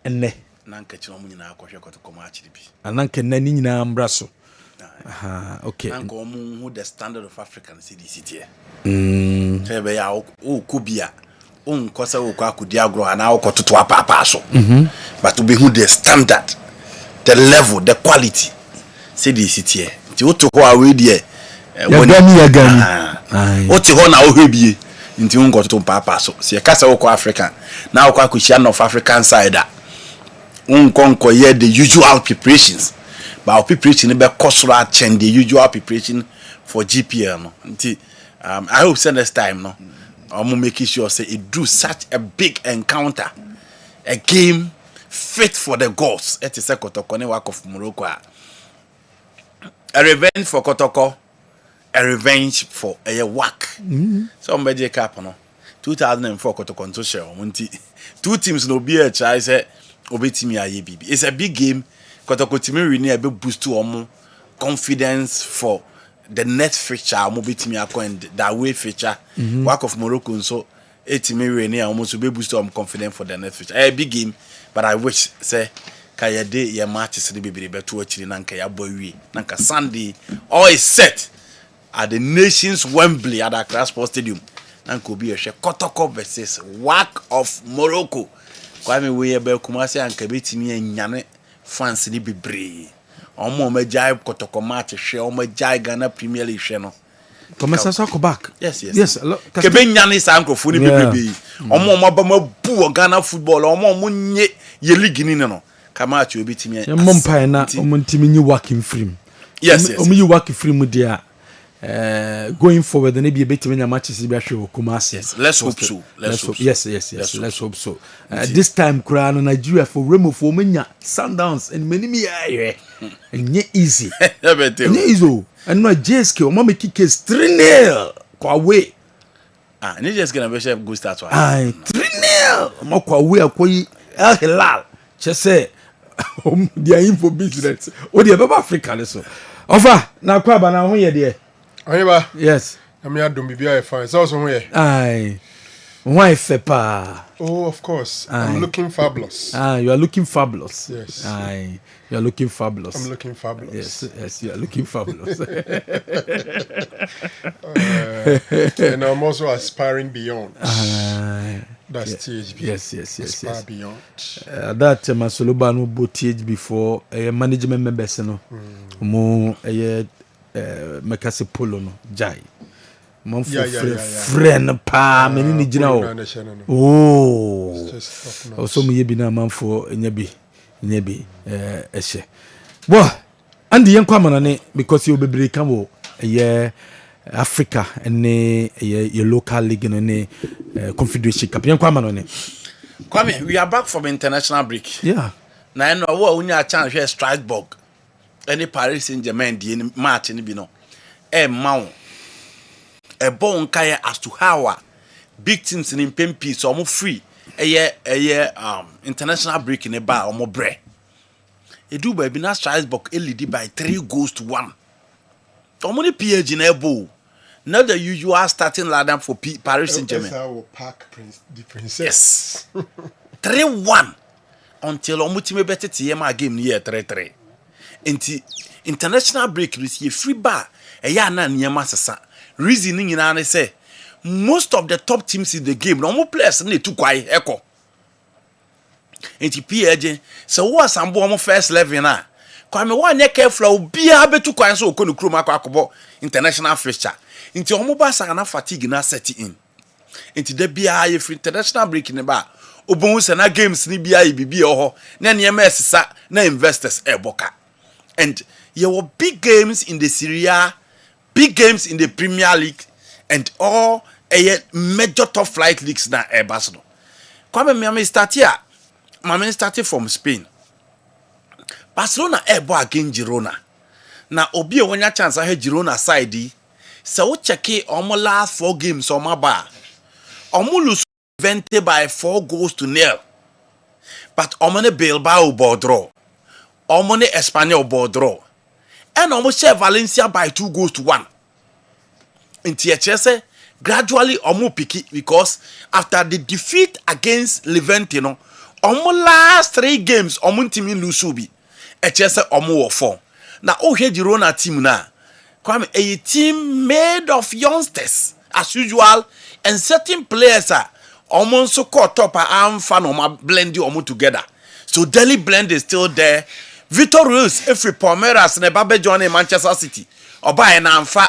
enne nanka chino mu nyina akohwe kotoko match bi ananka nani nyina ambra so aha okay nanka omu who the standard of African CDC tebe ya o kubia unkosa wo kwa kudi agro ana wo kototo apapa so but be who the standard the level the quality CDC ti woto ho awe die woni ya gani oti ho na ohwebie nti unkototo papa so se kasa wo kwa African na wo kwa kushia North African side unkonko ye the usual preparations but our preparation be cosura change the usual preparation for GPL no nti I hope say next time no I'm making sure say it do such a big encounter a game fit for the gods it is a Kotoko ne work of Morocco a revenge for Kotoko a revenge for a work so mbege cap no 2004 Kotoko to share nti two teams no be a try say obetimi aye bibi it's a big game Kotoko timi win a be boost to omo confidence for the next fixture omo betimi akon that way fixture work of Morocco so etimi win a omo so be boost to omo confidence for the next fixture a big game but I wish say kayade ye matches the bibiri beto akiri nanka ya boy nanka Sunday all is set at the nation's Wembley at Accra Sports Stadium nanka obi ehwe Kotoko versus work of Morocco kwame we be Kumasi anka betimi anyane fans ni bebre omo majai Kotoko match hwe omo majai Ghana Premier League hwe no Komesa so ko back yes kebe nyane sa ankrofo ni bebre omo ba mabu Ghana football omo nye ye league ni no kama acho betimi mo mpa na omo ntimi nyi working free yes omo yi working free mu dia going forward the maybe betimi nya matches be hwe Kumasi yes let's hope so yes let's hope so this time kura no Nigeria for Remo for menya Sundowns and many me aye enye easy enye easy and no JSK o make case 3-0 kwa away ni JSK na be chef go start wa 3-0 mo kwa away akoyi El Hilal che say dia info business o dia baba Africa so ofa na kwa ba na ho ye de Oheneba. Yes. I'm adom bibia fine. So so here. Aye. Why fepa? Oh, of course. I'm looking fabulous. You are looking fabulous. Yes. Aye. You are looking fabulous. I'm looking fabulous. Yes, you are looking fabulous. And I'm also aspiring beyond. That's THB. Yes. Far beyond. That Masoloba no bo THB for management members no. Mo Mekasi Polo no Jai. Man for friend pa meni ni gina o. Also me bi na man for nyabi ehye. Bo and yen kwa manane because you be break am wo Africa and your local league and Confederation Cup. Yen kwa manane. Kwame, we are back from international break. Yeah. Now I know what we need a chance here Strasbourg. Any Paris Saint-Germain di match ni bi no. Mount a bon kaya as to how big teams in Pempi so mo free international break in a bar or more bre. E do by Bina Strasbourg lead by 3-1. Omoni PH in ebo. Not the usual starting lineup for Paris Saint-Germain. The princess. Yes. 3-1 until omutime better TMA game near 3-3. International break is a free bar. Na niyama sasa reasoning ina ne say most of the top teams in the game no more players na too kwai eko enti PAJ so what sambo mo first 11 na kwa me one ye careful obi a betu kwai so okonu krom akwakobo international fixture enti omo ba sa na fatigue na set in enti da bia ye free international break ne ba obon se na games ni bia ye bibi ho na niyama esesa na investors eboka and there were big games in the Serie A, big games in the Premier League, and all major top flight leagues na Barcelona. Kwame Miami started from Spain. Barcelona ebo against Girona. Na obi wonya chance ahe Girona side. So check omo last 4 games omo ba. Omo lose 20 by 4-0. But omo ne Bilbao ball draw. Omo ne Espanyol ball draw. And almost share Valencia by 2-1. In THS, gradually almost picky because after the defeat against Levante, almost last 3 games, almost team in Lusubi, HS almost 4. Now, Girona team now, come a team made of youngsters as usual, and certain players are almost so caught top and fan or blend you almost together. So Delhi blend is still there. Vitor Ruiz, every Palmeiras, and Babe John in Manchester City. Oba and Amfa,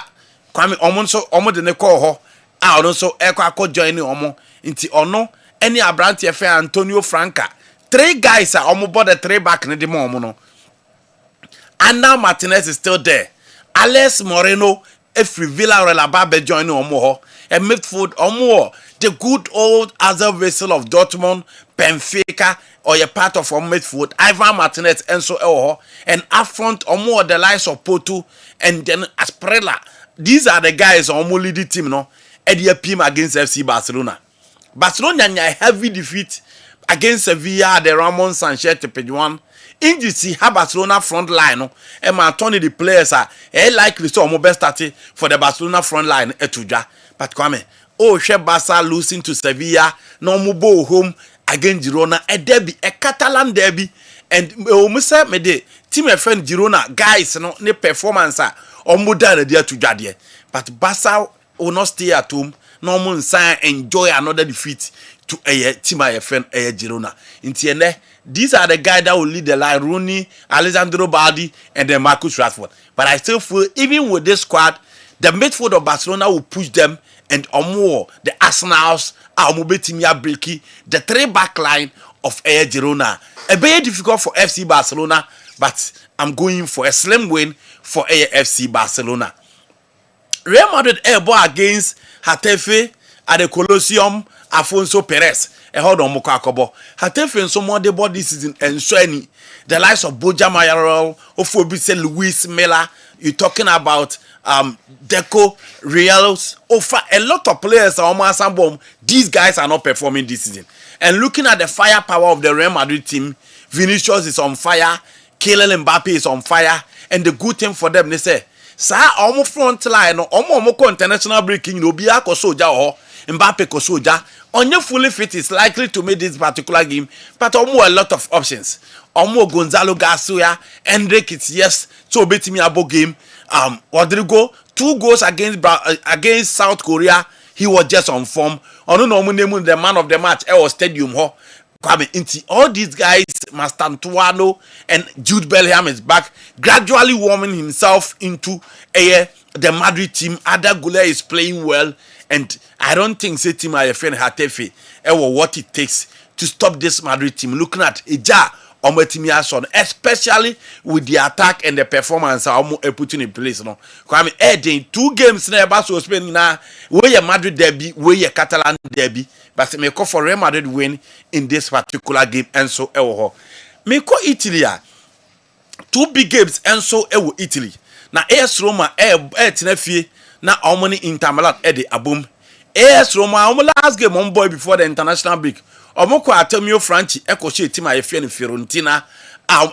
Kwame Omo de Neko ho, also Eko joining Omo, into Ono, any Abranti affair Antonio Franca. 3 guys are almost board the 3 back in the moment. And now Martinez is still there. Alex Moreno, every Villarreal Babe joining Omo ho, and midfield Omo, the good old other vessel of Dortmund, Benfica, or a part of our midfield, Ivan Martinez, Enzo Elho, and up front or more the likes of Porto, and then Asprella. These are the guys on only the team, no? Eddie Pim against FC Barcelona. Barcelona a heavy defeat against Sevilla, the Ramon Sanchez to page 1. In the see how Barcelona front line, no? And my Tony the players are likely so almost best starting for the Barcelona front line etuja. But Kwame, She Barca losing to Sevilla, no mubo home against Girona, a derby, a Catalan derby, and Musa Mede, team a friend Girona, guys, no, ne performance or modern dear to Jadie. But Barca will not stay at home, no more sign enjoy another defeat to a team a friend a Girona. In TNA, these are the guys that will lead the line, Rooney, Alessandro Baldi, and then Marcus Rashford. But I still feel, even with this squad, the midfield of Barcelona will push them, and more the Arsenals are breaking the 3-back line of Air Girona. A very difficult for FC Barcelona, but I'm going for a slim win for AFC Barcelona. Real Madrid airborne against Hatafe at the Colosseum. Afonso Perez. Hold on, Mokakobo. Hatafe and some more the body season and Shani. The likes of Boja Mayoral, Ofobise Luis Mela. You're talking about Deco, Reals, offer a lot of players are almost bomb. These guys are not performing this season. And looking at the firepower of the Real Madrid team, Vinicius is on fire, Kylian Mbappe is on fire, and the good thing for them, they say, "Sir, almost front line, almost international breaking, no be a soja or Mbappe soja. On your fully fit is likely to make this particular game, but almost a lot of options. Almost Gonzalo Garcia, Hendrik, it's yes, so beat me about game. Rodrigo, 2 goals against South Korea. he was just on form. Ono no mu name the man of the match was stadium ho. Kwame inti all these guys, Mastantuano and Jude Bellingham is back, gradually warming himself into the Madrid team. Ada Gule is playing well, and I don't think say team IFN Hatefe what it takes to stop this Madrid team. Looking at Ija Ometimiason, especially with the attack and the performance putting in place. No, Kwame Eden 2 games na so Spain na where Madrid derby, where Catalan derby, but me call for Real Madrid win in this particular game and so me call Italy 2 big games and so Italy. Na AS Roma tenefie na omoni Inter Milan the abum. AS Roma last game on boy before the international break. Omoko Atemio Franchi she team IFN Fiorentina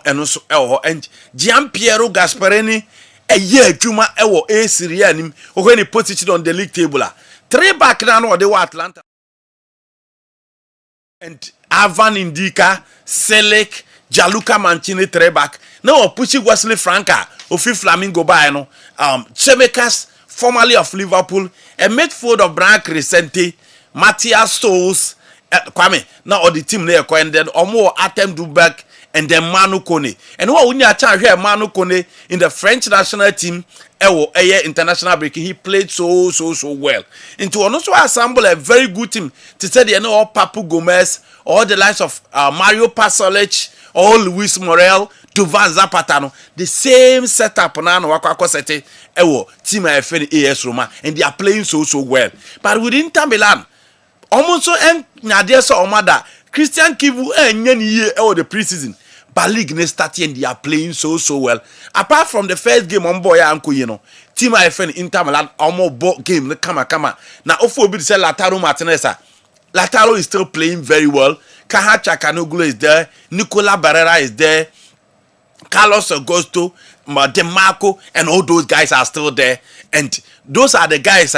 eno so and Gianpiero Gasperini juma Serie A nim when he puts it on the league table. 3 back now they were Atlanta and Avan Indica, Selek, Gianluca Mancini 3 back. Now pushing Wesley Franca Ofi Flamingo by no Chemekas, formerly of Liverpool, a midfield of Brian Crescente, Matthias Stoles, Kwame, now all the team there and then more Atem Dubak and then Manu Kone. And what we need to chance here Manu Kone in the French national team international break. He played so well. Into also assemble a very good team to say they know all Papu Gomez, all the likes of Mario Pasolic, all Luis Morel, Duvan Zapata, the same setup now Wakako Sete team IFN AS Roma, and they are playing so well. But within Inter Milan, almost so and Nadia so Omada, Christian Kivu and Yenny the preseason. But league ne start and they are playing so well. Apart from the first game on boy Anko, team IFN Inter Milan almost game the kama. Now Ofo be say Lautaro Martinez. Lautaro is still playing very well. Kahacha Kanoglu is there. Nicola Barrera is there. Carlos Augusto, DeMarco, and all those guys are still there. And those are the guys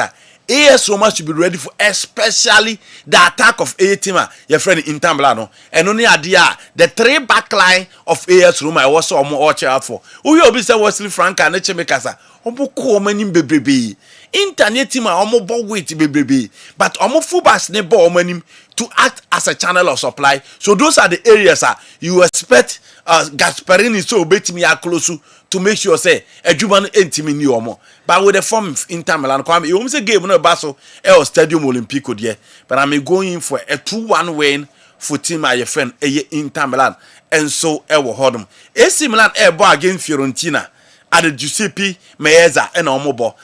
AS Roma should be ready for, especially the attack of A team. Your friend Inter Milan, and only idea the 3 back line of AS Roma I was so more watch out for. Who you be say Wesley Franca and Chemekasa. Omo ko many bebrebe. Internet team omo ball weight bebrebe. But omo fullbacks ne ball many to act as a channel of supply. So those are the areas you expect Gasperini so bet me close to make sure say Ejuban entimi ni omo. But with the form of Inter Milan, you almost a game no Basso El Stadium Olimpico there. But I'm going for a 2-1 win for team IFN Inter Milan. And so will hold them. AC Milan ball against Fiorentina at the Giuseppe Meazza and Omobo.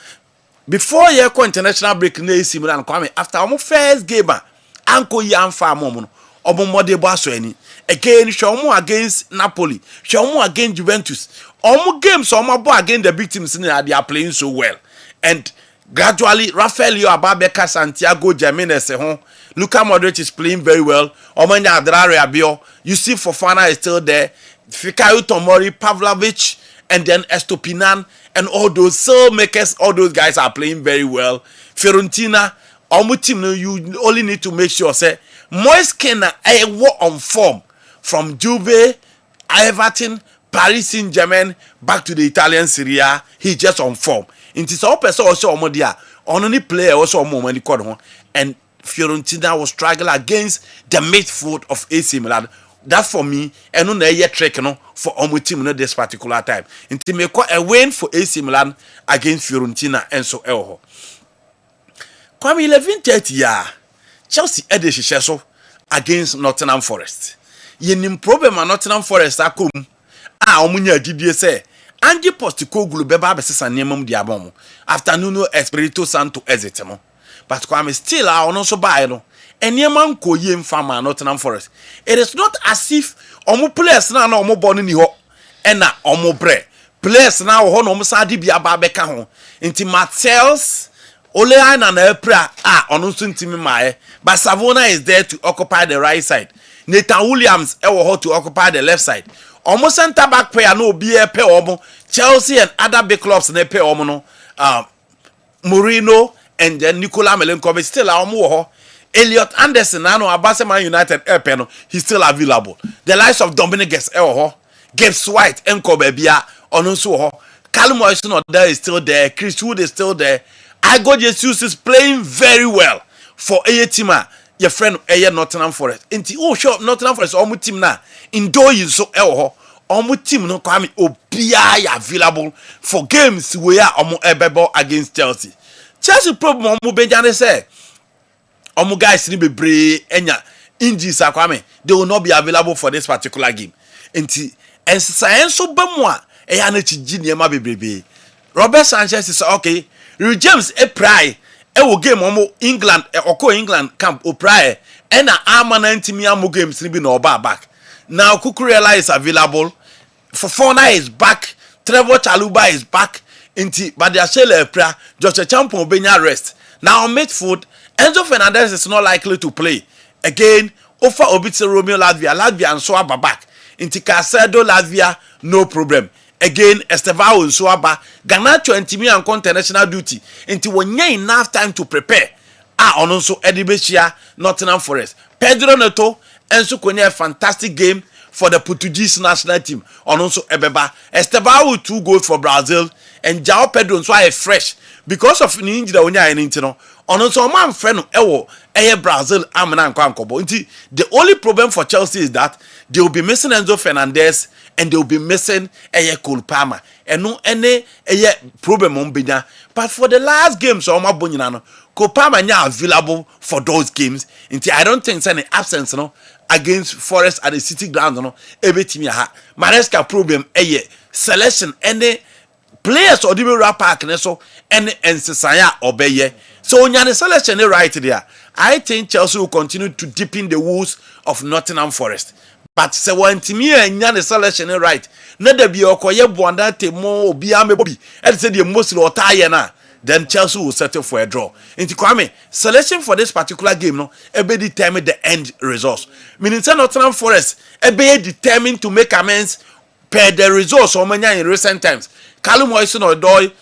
Before you go international break, AC Milan come after almost first game. Anko Yan Farm Obomode Basweni. Again, Shomo against Napoli. Shomo against Juventus. Almost games, Omo against the big teams they are playing so well. And gradually, Rafael Ababeka, Santiago Jimenez, Luka Modric is playing very well. Omanya Adrare Abio. You see Fofana is still there. Fikayo Tomori, Pavlovic, and then Estopinan, and all those soul makers, all those guys are playing very well. Fiorentina, Omo team, you only need to make sure, say, Moiskena on form from Juve, Everton, Paris Saint-Germain, back to the Italian Serie A. He just on form. It is all person also omodia. Only player also money called and Fiorentina will struggle against the midfield of AC Milan. That for me, and no yet trick for Omo team at this particular time. Until me call a win for AC Milan against Fiorentina and so elho. Kwame 11:30 Chelsea edeshiso against Nottingham Forest. Yenim problem at Nottingham Forest akum. Omunya didie say Andy Postecoglou beba besesa niemam diabom after Nuno Espirito Santo exit no. But Kwame still ono so buy no. Eniemam koye mfama Nottingham Forest. It is not as if omo players na omo bonu ni ho ena omo bre. Players na ho no omo sa di bia ba beka ho. Inti Martels Ole Aina na Epra ono so ntimi mae. But Savona is there to occupy the right side. Nathan Williams ewo ho to occupy the left side. Almost center back player no be a pay omo. Chelsea and other big clubs ne pay omo no. Mourinho and then Nicola Milenkovic still omo ho. Elliot Anderson na no Abasema United no he's still available. The likes of Dominic ho. Gibbs White Enko Bebia ono so ho. Callum Wilson there is still there. Chris Wood is still there. I got Jesus is playing very well for a team. Your friend Nottingham Forest. Inti sure Nottingham Forest omu team na indo yin so omu team no kwame obia available for games where omu ebebo against Chelsea. Chelsea problem omu benjane say omu guys ni bebre enya injuries akwame they will not be available for this particular game. Inti ensayenso bemu a eya na chiji niema bebrebe. Robert Sanchez is okay. James pry wo game omo England England camp o pry na amana ntimi amu games ni bi na oba back. Now Kukurela is available. Fofana is back. Trevor Chaluba is back. Inti Badiashile pra Joshua Champon benya rest. Now midfield Enzo Fernandez is not likely to play. Again, Ofa Obitse Romeo Latvia and Swaba back. Inti Casedo Latvia no problem. Again, Estevao and Swaba, Ghana 20 million international duty until when you enough time to prepare. Also Edibeshia, Nottingham Forest. Pedro Neto, Enzo Kwenye, fantastic game for the Portuguese national team. Also Ebeba, Estevao 2 goals for Brazil, and João Pedro so I fresh because of the injury when you are in Intino. Also, man friend Ewo, Brazil, Amana and Kwankobo. The only problem for Chelsea is that they will be missing Enzo Fernandez. And they will be missing Cole Palmer. And no any problem on Bina. But for the last games, so my bonino, Cole Palmer now available for those games. Until I don't think any absence no against Forest at the City Ground no every team ha. Maresca problem selection any players or the rap park so any ensaya obey. So when you selection right there, I think Chelsea will continue to deepen the woes of Nottingham Forest. But se wantimi anya the selection right na da bi okoye buanda temo obi amebobi and say the most otaye na then Chelsea will settle for a draw. Inti Kwame selection for this particular game no ebe determine the end results. Meaning say Nottingham Forest ebe determined to make amends per the results o manya in recent times. Callum Wilson-Odoi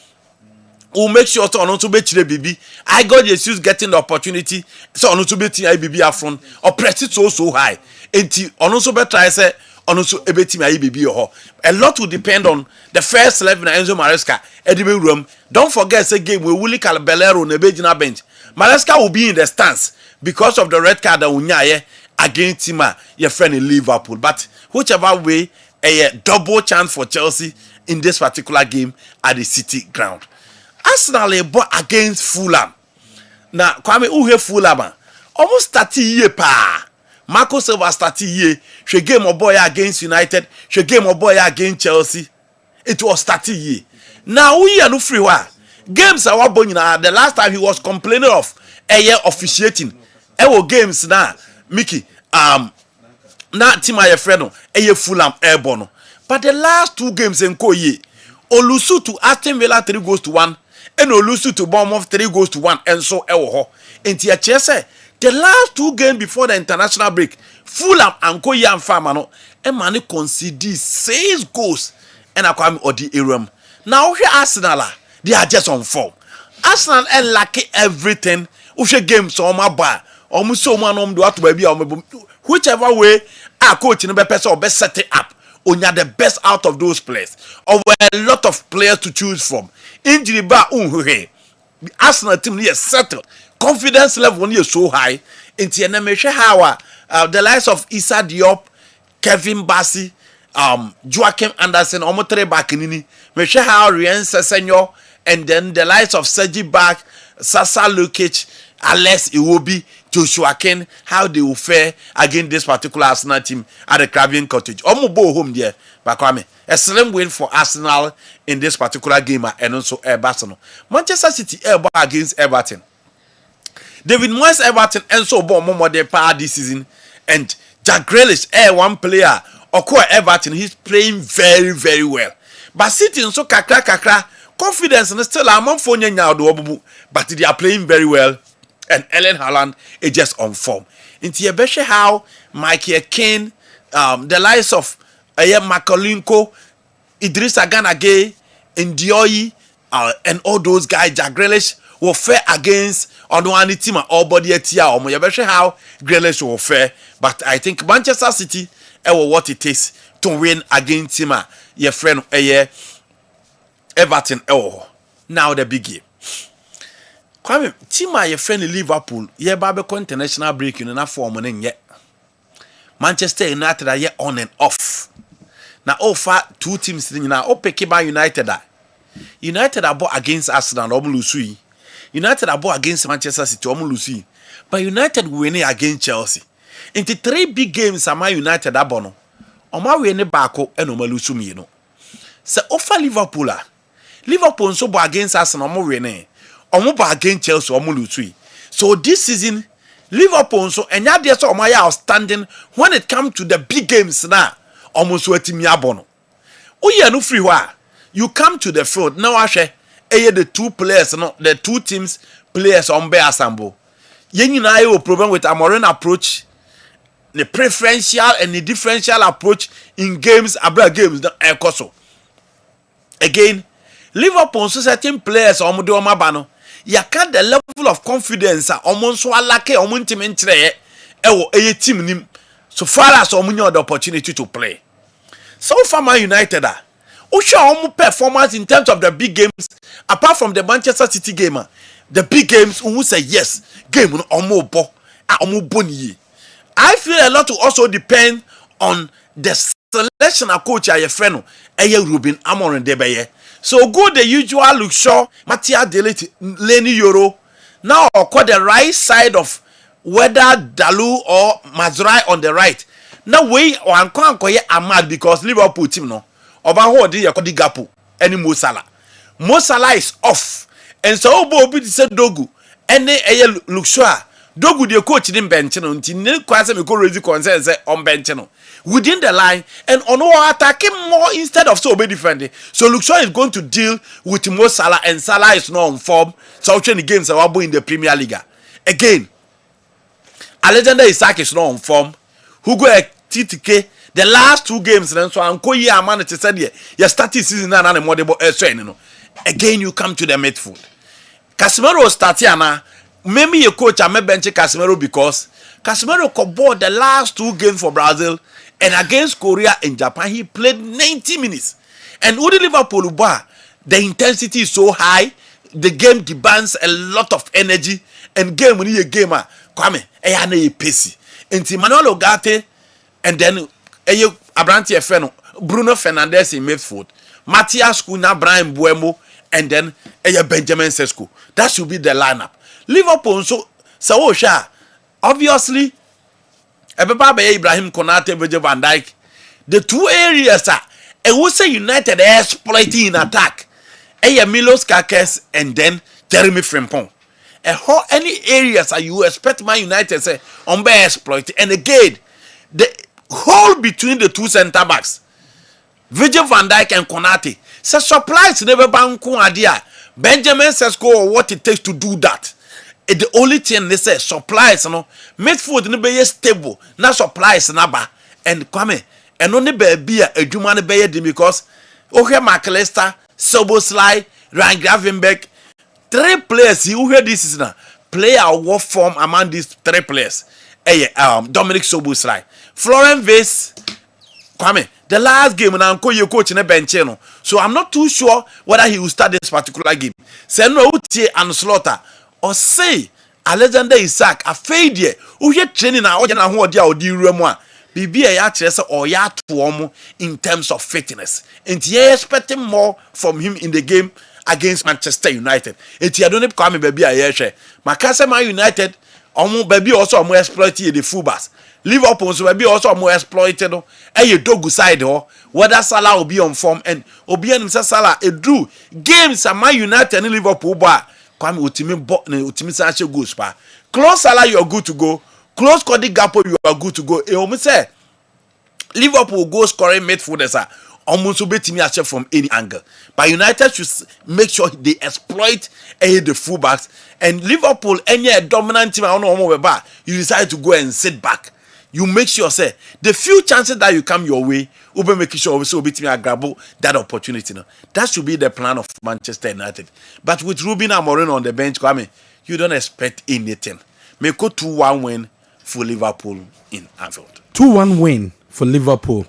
will make sure to on to be BB. I got Jesus getting the opportunity so on to be IBB afront or press it so high. Enti also better I say also ebe team IBB or a lot will depend on the first 11 Enzo Maresca Edibe room. Don't forget say game we Willie Calabelero on the bench. Maresca will be in the stance because of the red card that unyaye against him your friend in Liverpool. But whichever way a double chance for Chelsea in this particular game at the City Ground. Arsenal against Fulham. Now, Kwame uhe Fulham almost 30 years pa. Marco Silva 30 years. She game of boy against United. She game of boy against Chelsea. It was 30 years. Now we are no free wa. Games are what the last time he was complaining of officiating. Ewo games na Mickey na team aye friend Fulham airborne. But the last 2 games in Koye Olusu to Aston Villa 3-1 and Olusu to Bournemouth 3-1 and so ewo. Enti a chese the last 2 games before the international break Fulham and Koye and Famano and Mane conceded 6 goals and Akwame Odi Iram. Now here Arsenal they are just on form. Arsenal are lucky everything. Ushe games on my bar. Almost so man do to baby whichever way our coach in the best or best set it up. Only the best out of those players. Or a lot of players to choose from. Injury bar the Arsenal team is settled. Confidence level is so high. Into how the likes of Issa Diop, Kevin Bassi, Joachim Anderson, Omotre Bakinini, Michel how Rien Sesenyo, and then the likes of Sergi Bak, Sasa Lukic, Alex Iwobi, Joshua Ken, how they will fare against this particular Arsenal team at the Craven Cottage. Omobo home there, Bakwame. A slim win for Arsenal in this particular game and also Everton. Manchester City against Everton. David Moyes Everton and so more their power this season. And Jack Grealish, one player, Okoa Everton, he's playing very, very well. But City so kakra, confidence and still among phone now, but they are playing very well. And Ellen Haaland is just on form. Into your best how Mikey Kane, the likes of Makalinko, Idrissa Ganagay, Ndioyi, and all those guys, Jack Grealish, will fare against on one team or body at here. Or your best how Grealish will fare. But I think Manchester City what it takes to win against him, your friend Everton. Now the big game. Kwame, team a your friend Liverpool, ye babe international break you na form nen ye. Manchester United are ye on and off. Na offer two teams na o pick by United da. United are bought against Arsenal or lose. United are bought against Manchester City or lose. But United winning against Chelsea. Into 3 big games am United abono. Oma winning bako and oma lose me no. So offer Liverpool. Liverpool so bought against Arsenal or winning. Omo ba against Chelsea omo lose. So this season Liverpool so enya dey so omo ya outstanding when it comes to the big games na omo so atimi abono. Oye no free wa you come to the field now ahwe the two players no the two teams players on be assemble. Yen nyina ye problem with Amorim approach the preferential and the differential approach in games abra games the ekoso. Again Liverpool so certain players omo do omo ba no ya can the level of confidence omo so alake omo ntimi nkyere e team nim so far as omo nya the opportunity to play. So far Man United omo performance in terms of the big games apart from the Manchester City game the big games who say yes game no omo boni. I feel a lot to also depend on the selection of coach a friend Ruben Amorim Debeye. So go the usual look sure Matia Delete Lenny Euro now call the right side of whether Dalu or Mazrai on the right. Now we or Anko Ahmad because Liverpool team no Oba ho de yakodi Gapo any Mo Salah. Mo Salah is off. And so Obo be said Dogu any look sure Dogu the coach in bench no nti ne kwase me ko raise concern say on bench no within the line and on attacking more instead of so be different. So Luxor is going to deal with Mo Salah and Salah is not on form. So the games are in the Premier League. Again, Alexander Isak is not on form. Hugo TTK the last 2 games then so anko ye amane te said ye start season na na more no. Again you come to the midfield. Casemiro start na maybe your coach am bench Casemiro because Casemiro could board the last 2 games for Brazil and against Korea and Japan he played 90 minutes. And Udi Liverpool the intensity is so high, the game demands a lot of energy and game when you game kwame na pacey. Enti Manuel Ugarte and then Abrante Feno, Bruno Fernandes in midfield, Matias Cunha, Brian Buemo, and then Benjamin Sesko. That should be the lineup. Liverpool so obviously Ibrahim Konate, Virgil van Dijk. The 2 areas are would say United exploiting in attack. Milos Kakes and then Jeremy Frimpong. Any areas are you expect Man United say on be exploit. And again, the hole between the 2 center backs, Virgil van Dijk and Konate, so supplies never banku idea. Benjamin Sesko or what it takes to do that. The only thing they say supplies no midfield no be stable na supplies na ba and kwame and only be a adwuma no be because McAllister, Szoboszlai, Ryan Gravenberch 3 players who hear this is now player what form among these 3 players Dominic Szoboszlai, Florian Wirtz, kwame the last game na anko your coach na bench no so I'm not too sure whether he will start this particular game. Say no utie and slaughter or say Alexander Isak a failure who yet training na oja na ho odi a odi remu a bibia ya kire se o ya to omo in terms of fitness and he expecting more from him in the game against Manchester United. Eti adone kwame baby a ye hwe makase Man United omo baby also omo exploit the fullbacks. Liverpool so baby also omo exploited no Dogu side ho whether Salah will be on form and obi anim say Salah drew games at Man United and Liverpool ba kwame utimi sa che goals pa close Salah you are good to go, close Cody Gakpo you are good to go. Omo say Liverpool goal scoring midfielders are almost betimi ache from any angle, but United should make sure they exploit the fullbacks and Liverpool any dominant team you decide to go and sit back. You make sure say the few chances that you come your way, you be making sure also betimi grab that opportunity. No, that should be the plan of Manchester United. But with Ruben Amorim on the bench, Kwame, you don't expect anything. Make go 2-1 win for Liverpool in Anfield. 2-1 win for Liverpool.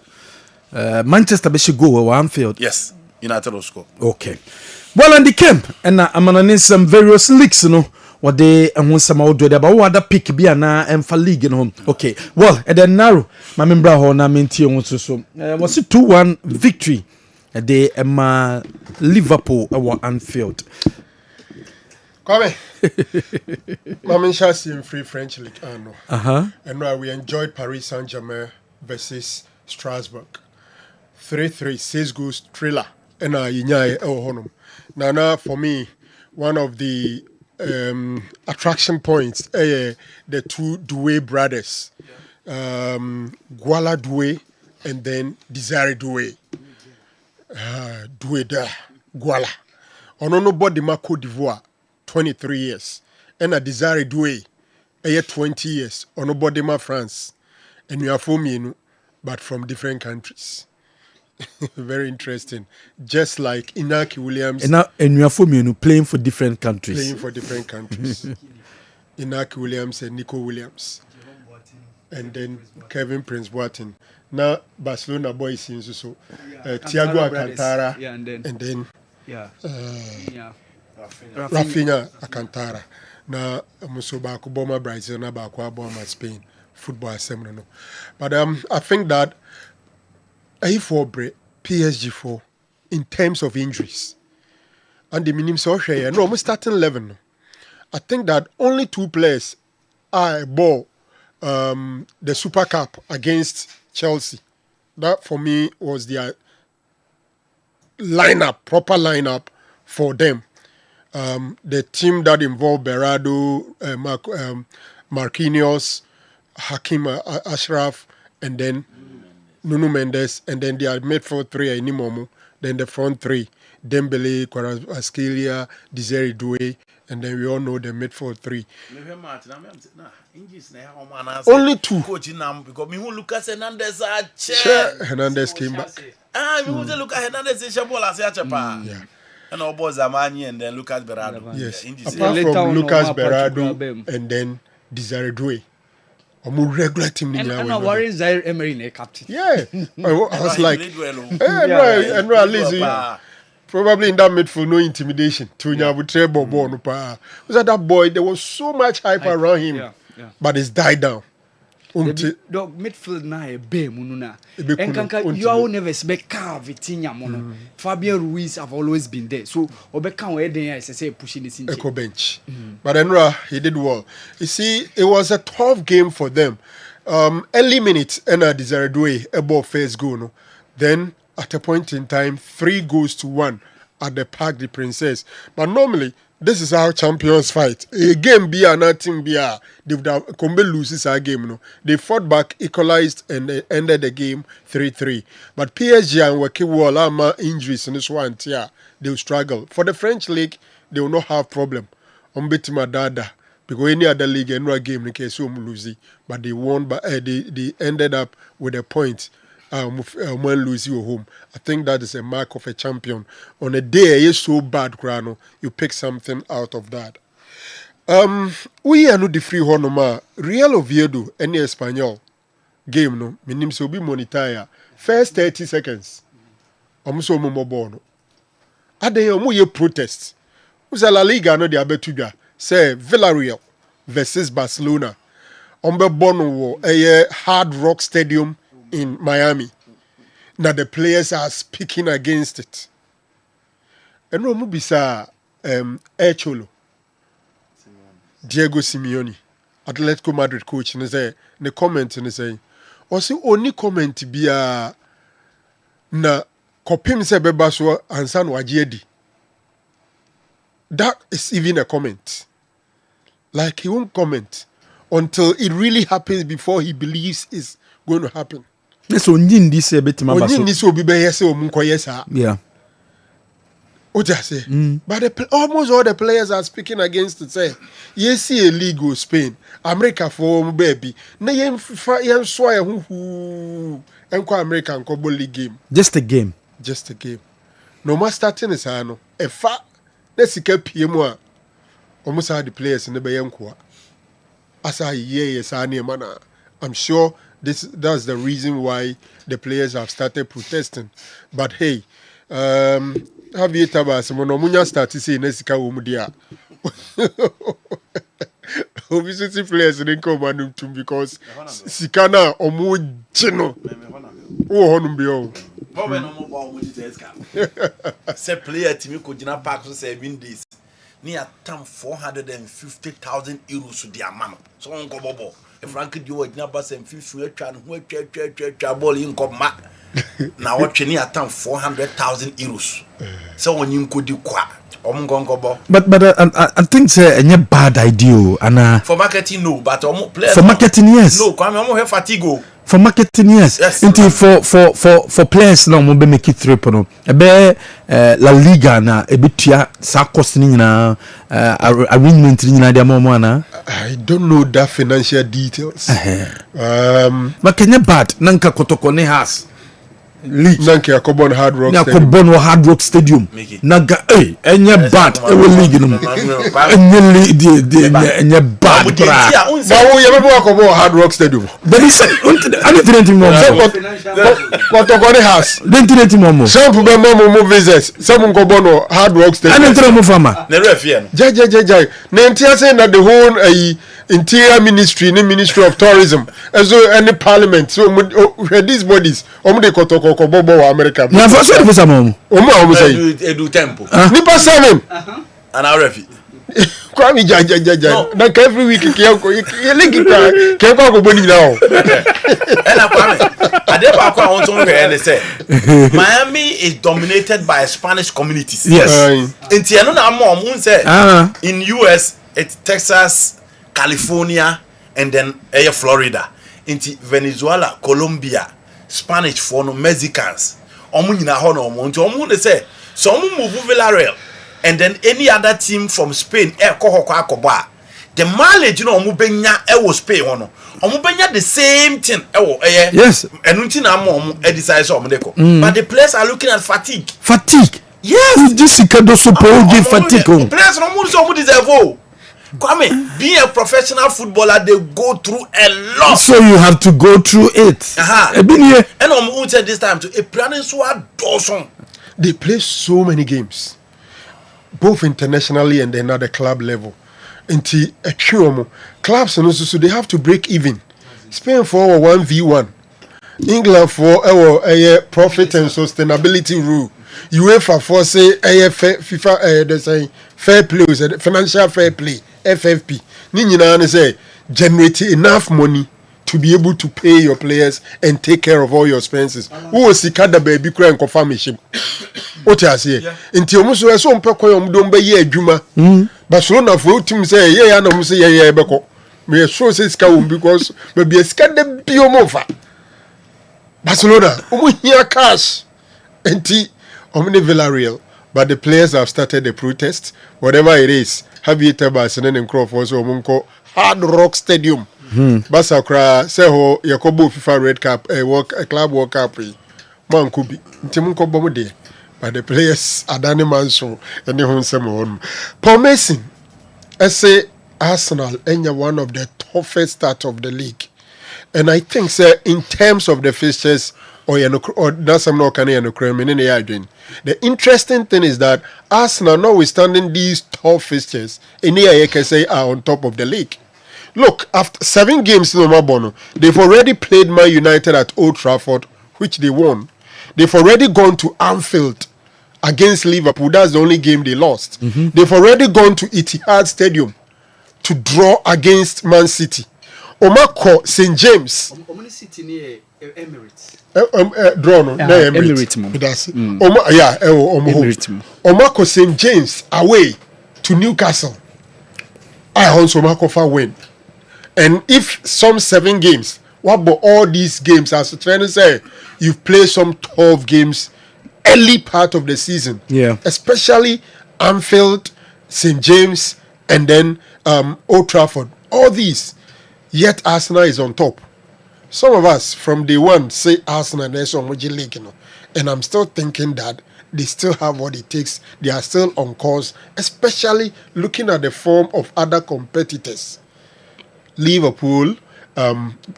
Manchester be should go at Anfield. Yes, United will score. Okay. Well, on the camp and I'm on some various leagues, what they and some out there about what other pick be na emfa league in home. Okay, well, and then narrow my member ho na menti so was it 2-1 victory they Liverpool at Anfield. Come Mamin Chelsea in free French league. No. And we enjoyed Paris Saint-Germain versus Strasbourg. 3-3, 6 goals thriller. And Nana, for me, one of the attraction points, the two Doué brothers, Guala Doué and then Desire Doué. Doué da Guala. Ono body ma Côte d'Ivoire, 23 years. And a Desire Doué, 20 years. Ono body ma France. And we are from but from different countries. Very interesting. Just like Inaki Williams. And you are for me playing for different countries. Playing for different countries. Inaki Williams and Nico Williams. And then Kevin Prince Boateng. Now Barcelona boys in so Thiago Alcantara and then Rafinha Alcantara. Now Musoba Boma Brazil na Bakwa Boma Spain football seminar. But I think that A4 PSG4 in terms of injuries and the minimum social no almost starting 11. I think that only 2 players are ball the Super Cup against Chelsea. That for me was their proper lineup for them. The team that involved Berardo, Marquinhos, Hakim Ashraf, and then Nuno Mendes, and then they are midfield 3 Inimomu, then the front 3, Dembele, Kvaratskhelia, Desire Doué, and then we all know the midfield 3. Only 2. Lucas Hernandez Hernandez came back. We want to look at Hernandez and all boys Amani and then Lucas Berardo. Yes. Apart from Lucas Berardo and then Desire Doué. I'm a regular team. And I'm worried Zaire Emery captain. Yeah. I was like, probably in that midfield, no intimidation. Was that boy? There was so much hype around him, but it's died down. Dog midfield na ebe mununa. And you all never expect Vitinha mono. Fabian Ruiz have always been there. So Obeka where they say pushing this into Echo bench. But Enra, he did well. You see, it was a tough game for them. Early minutes, Enra Desire Doué above first goal. No? Then at a point in time, 3-1 at the Parc des Princes. But normally, this is how champions fight. A game be another team be they would have Combe loses our game. No, they fought back, equalized, and they ended the game 3-3. But PSG and Waki Wall injuries in this one tier, they will struggle. For the French league, they will not have problem. Umbetima Dada because any other league and no game in case losing, but they won. But they ended up with a point. When lose you home, I think that is a mark of a champion. On a day you're so bad, Grano, you pick something out of that. We are not the free honoma. Real Oviedo, any Espanol game no. Minim so be monetaya. First 30 seconds. So momobono. Ade omo ye protest. Uza La Liga no de abetuga. Say Villarreal versus Barcelona. Ombe bono wo a Hard Rock Stadium in Miami. Now the players are speaking against it. And no mubisa Echolo Diego Simeone, Atletico Madrid coach, and say the comment and say, also only comment be na kopim se bebaso ansan wajedi. That is even a comment. Like he won't comment until it really happens before he believes it's going to happen. So this yeah. What I say? But almost all the players are speaking against it. Say, yes, see a league of Spain, America for baby. Na yen swa who American Kobo League game. Just a game. Just a game. No more starting is ano. A fa let's see PM almost all the players in the Bayankwa. As I yes, I'm sure that's the reason why the players have started protesting. But hey, have you tabas monomunya start to say Nesika Umudia? obviously players didn't come and to because Sikana omo chino. Oh, honum bio. Say player team ko gina park so 7 days. Ni atam 450,000 euros to their man. So on go bobo. If Frank do gina ba 750 atwa no atwa ball in come ma. Na what ni atam 400,000 euros. So on yin ko di kwa. But I think say a bad idea and for marketing no, but players for marketing yes. No, kwame omo have fatigue. For marketing yes. Until for players no mo be make it through no. Ebe La Liga na ebetua sa cost ni nyina arrangement ni nyina dia mo ana. I don't know that financial details. But Kenya bad nanka kotoko ne has. League nanke akobon Hard Rock Stadium. Akobon Hard Rock Stadium. Naga enye bad e we league no. Enye enye bad bra. Ba wo ye be akobon Hard Rock Stadium. There is anything more. What to has. Anything more. Some people mo visits. Some akobon Hard Rock Stadium. Anything more farmer. Na refie no. Jai. Na ntia say na the whole interior ministry, the ministry of tourism, as well any parliament. So these bodies, they kotoko bobo America. Na for so the some omo say edu tempo. Nipa 7. And I refi. Kwami jai. Na every week you link it ke ko go boni now. And Kwami, adepa kwa won to hear say Miami is dominated by Spanish communities. Yes. Enti eno na am say in US it's Texas, California, and then Florida. Into Venezuela, Colombia, Spanish for no Mexicans. Nyina ho no mo. Nti they say so move Villarreal and then any other team from Spain akoba. The mileage no omu benya Spain ho no. Omu benya the same thing yes. Enunti na mo decide so omdeko. But the players are looking at fatigue. Yes. This is kind of suppose fatigue. Players no mo so deserve. Kwame, being a professional footballer, they go through a lot. So you have to go through it. And I'm said this time to a planning so adorson. They play so many games, both internationally and then at the club level. Until a clubs and also so they have to break even. Spain for 1v1, England for our profit and sustainability rule. UEFA for say FIFA they say fair play, financial fair play. FFP. Ninyina say generate enough money to be able to pay your players and take care of all your expenses. Who was sikada baby cry and confirmation? What you say? Until almost so mpeko yom do mbe ye adwuma. Barcelona for team say yeah na mo say yeah beko. Me so say ska because maybe ska de biomofa. Barcelona omo hia cash. Enti omne Villarreal. But the players have started the protest. Whatever it is, have you tell Barcelona and Crawford so Munko Hard Rock Stadium. Basakra say ho Yakobo FIFA Red Cup a club World Cup. Man could be Timunko Bomode. But the players are Danny Manso and the home some. Paul Mason, I say Arsenal and one of the toughest start of the league. And I think sir in terms of the fixtures or that's I'm not can the interesting thing is that Arsenal, notwithstanding these tough fixtures, I can say are on top of the league. Look, after 7 games in Omabono, they've already played Man United at Old Trafford, which they won. They've already gone to Anfield against Liverpool. That's the only game they lost. They've already gone to Etihad Stadium to draw against Man City. Omako St. James. Emirates. Draw no Emirates. Omako St. James away to Newcastle. I also Omako win. And if some 7 games, what about all these games? As trying to say, you've played some 12 games early part of the season. Yeah. Especially Anfield, St. James, and then Old Trafford. All these. Yet Arsenal is on top. Some of us from day one say Arsenal is on League, and I'm still thinking that they still have what it takes. They are still on course, especially looking at the form of other competitors. Liverpool,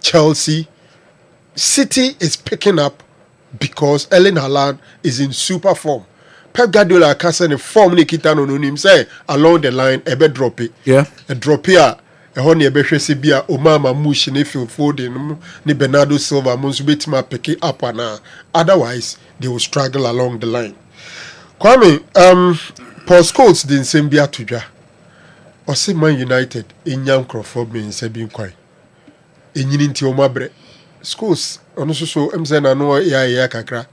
Chelsea, City is picking up because Erling Haaland is in super form. Pep Guardiola can say the form Nikita no him say along the line ebe drop it. Yeah. A drop here. ɛhɔ ne ɛbɛhwɛ sɛ bia Omama Mush ne Phil Foden ne Bernardo Silva mo nso bɛtumi pick it up ana otherwise they will struggle along the line. Kwame, Paul Scholes de nsɛm bi ato dwa ɔse Man United ɛnya nkurɔfoɔ mmiɛnsa bi nkwan ɛnyini nti ɔmo abrɛ Scholes ɔno nso so ɛmsɛ na no yɛayɛ kakra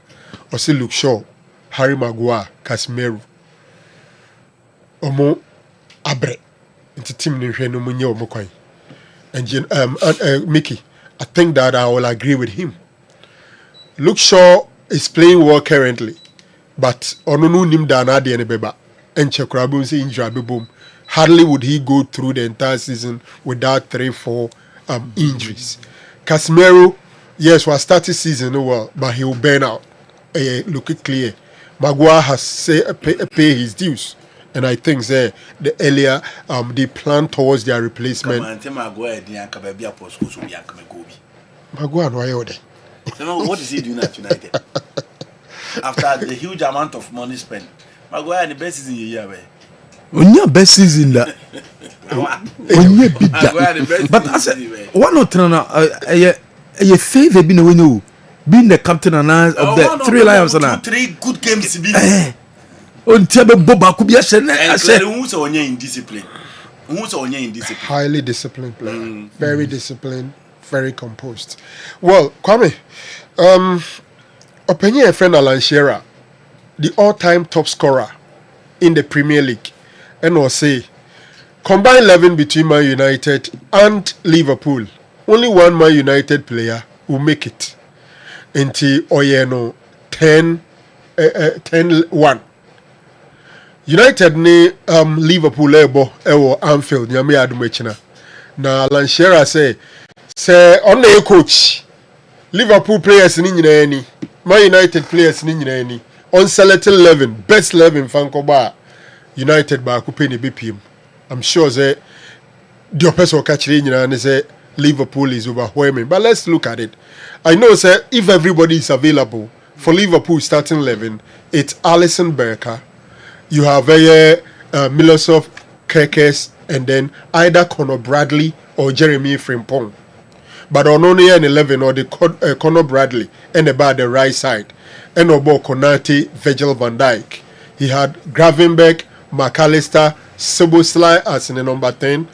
ɔse Luke Shaw, Harry Maguire, Casemiro ɔmo abrɛ nti team ne hwɛ no mo nyɛ ɔmo kwan. And Mickey, I think that I will agree with him. Luke Shaw is playing well currently, but Onunu nim dana de ne beba. And Chekrabum say injury boom. Hardly would he go through the entire season without 3-4 injuries. Casemiro, yes, was started season well, but he will burn out. Look it clear. Maguire has pay his dues. And I think the earlier they plan towards their replacement. Maguire, what is he doing at United? After the huge amount of money spent, Maguire the best season you year. Onya best season that. Onya big that. But I said, one not a favor being a being the captain and of the three lions and 3 good games. On table Boba could be a shame. I said, who's on your indiscipline? Who's on your indiscipline? Highly disciplined player. Very disciplined, very composed. Well, Kwame, opinion a friend Alan Shearer, the all-time top scorer in the Premier League, and will say, combined 11 between Man United and Liverpool, only one Man United player will make it. Until Oyeno 10-1. United ni Liverpool ewo Anfield Nyame adumechina na Alan Shearer say on the coach Liverpool players ni nyina ni Man United players ni nyina ni on selected 11 best 11 fanko ba United ba ku penny BPM. I'm sure say the person catch nyina ni say Liverpool is overwhelming, but let's look at it. I know say if everybody is available for Liverpool starting 11, it's Alisson Becker. You have Miloslav Kerkez and then either Conor Bradley or Jeremy Frimpong. But on only an 11 or the Conor Bradley and about the right side. And about Konate, Virgil van Dijk. He had Gravenberch, McAllister, Szoboszlai as in the number 10,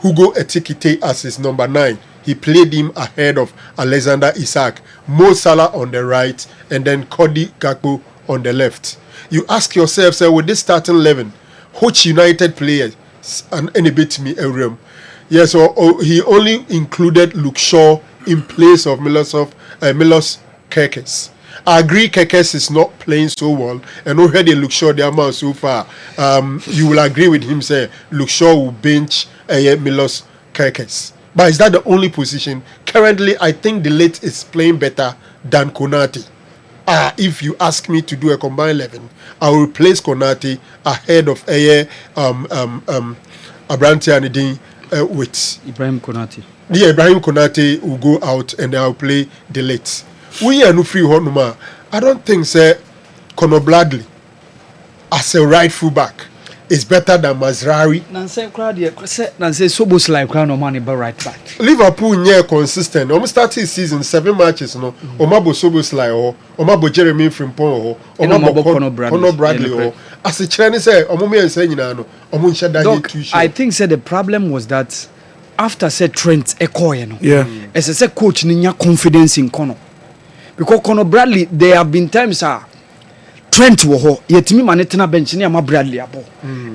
Hugo Ekitike as his number 9. He played him ahead of Alexander Isak, Mo Salah on the right, and then Cody Gakpo on the left. You ask yourself, sir, with this starting 11, which United players and any bit me a room? Yes, he only included Luke Shaw in place of Milos Kerkez. I agree Kerkez is not playing so well, and already Luke Shaw the amount so far. You will agree with him, sir. Luke Shaw will bench Milos Kerkez. But is that the only position? Currently, I think the late is playing better than Konate. If you ask me to do a combined 11, I will replace Konate ahead of Abrante Anidin with Ibrahim Konate. Yeah, Ibrahim Konate will go out and I will play the late. We are no free honuma. I don't think say Conor Bradley as a right fullback is better than Mazraoui. Nanse Szoboszlai crowd no money but right back. Liverpool near consistent. Almost started season 7 matches no. Omabo Szoboszlai or Omabo Jeremy Frimpong or Omabo Conor Bradley or as a Chinese say Omomi and say no. Omuncha that I think the problem was that after said Trent Ekoye yeah. As I said coach ninya confidence in Conor. Because Conor Bradley there have been times Trent wo ho yetimi manetena bench ni ama Bradley abo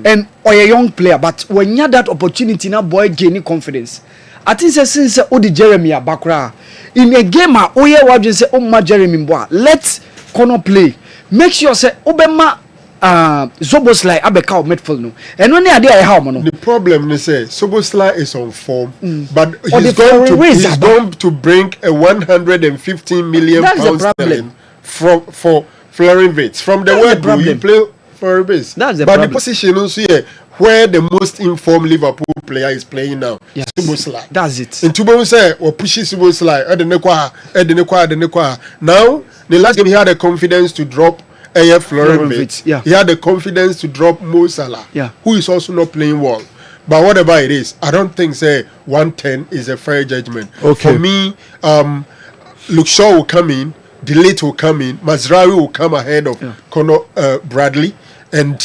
and a young player but when you had that opportunity na boy gain confidence I think since odi Jeremy abakra in a game oye wadwen say o Jeremy mbo let Conor play make sure say obema Szoboszlai abeka midfield no and only ade I how no the problem is say Szoboszlai is on form but he's going to bring a 115 million pounds sterling for Flooring Bates. From the word you play for a base. That's the but problem. The position also here where the most informed Liverpool player is playing now. Yes. Szoboszlai. That's it. And Tubo say or pushy Szoboszlai now the last game he had the confidence to drop Flooring Bates. Yeah. He had the confidence to drop Mo Salah, yeah, who is also not playing well. But whatever it is, I don't think say 110 is a fair judgment. Okay. For me, Luke Shaw will come in, Delete will come in, Mazraoui will come ahead of Conor Bradley, and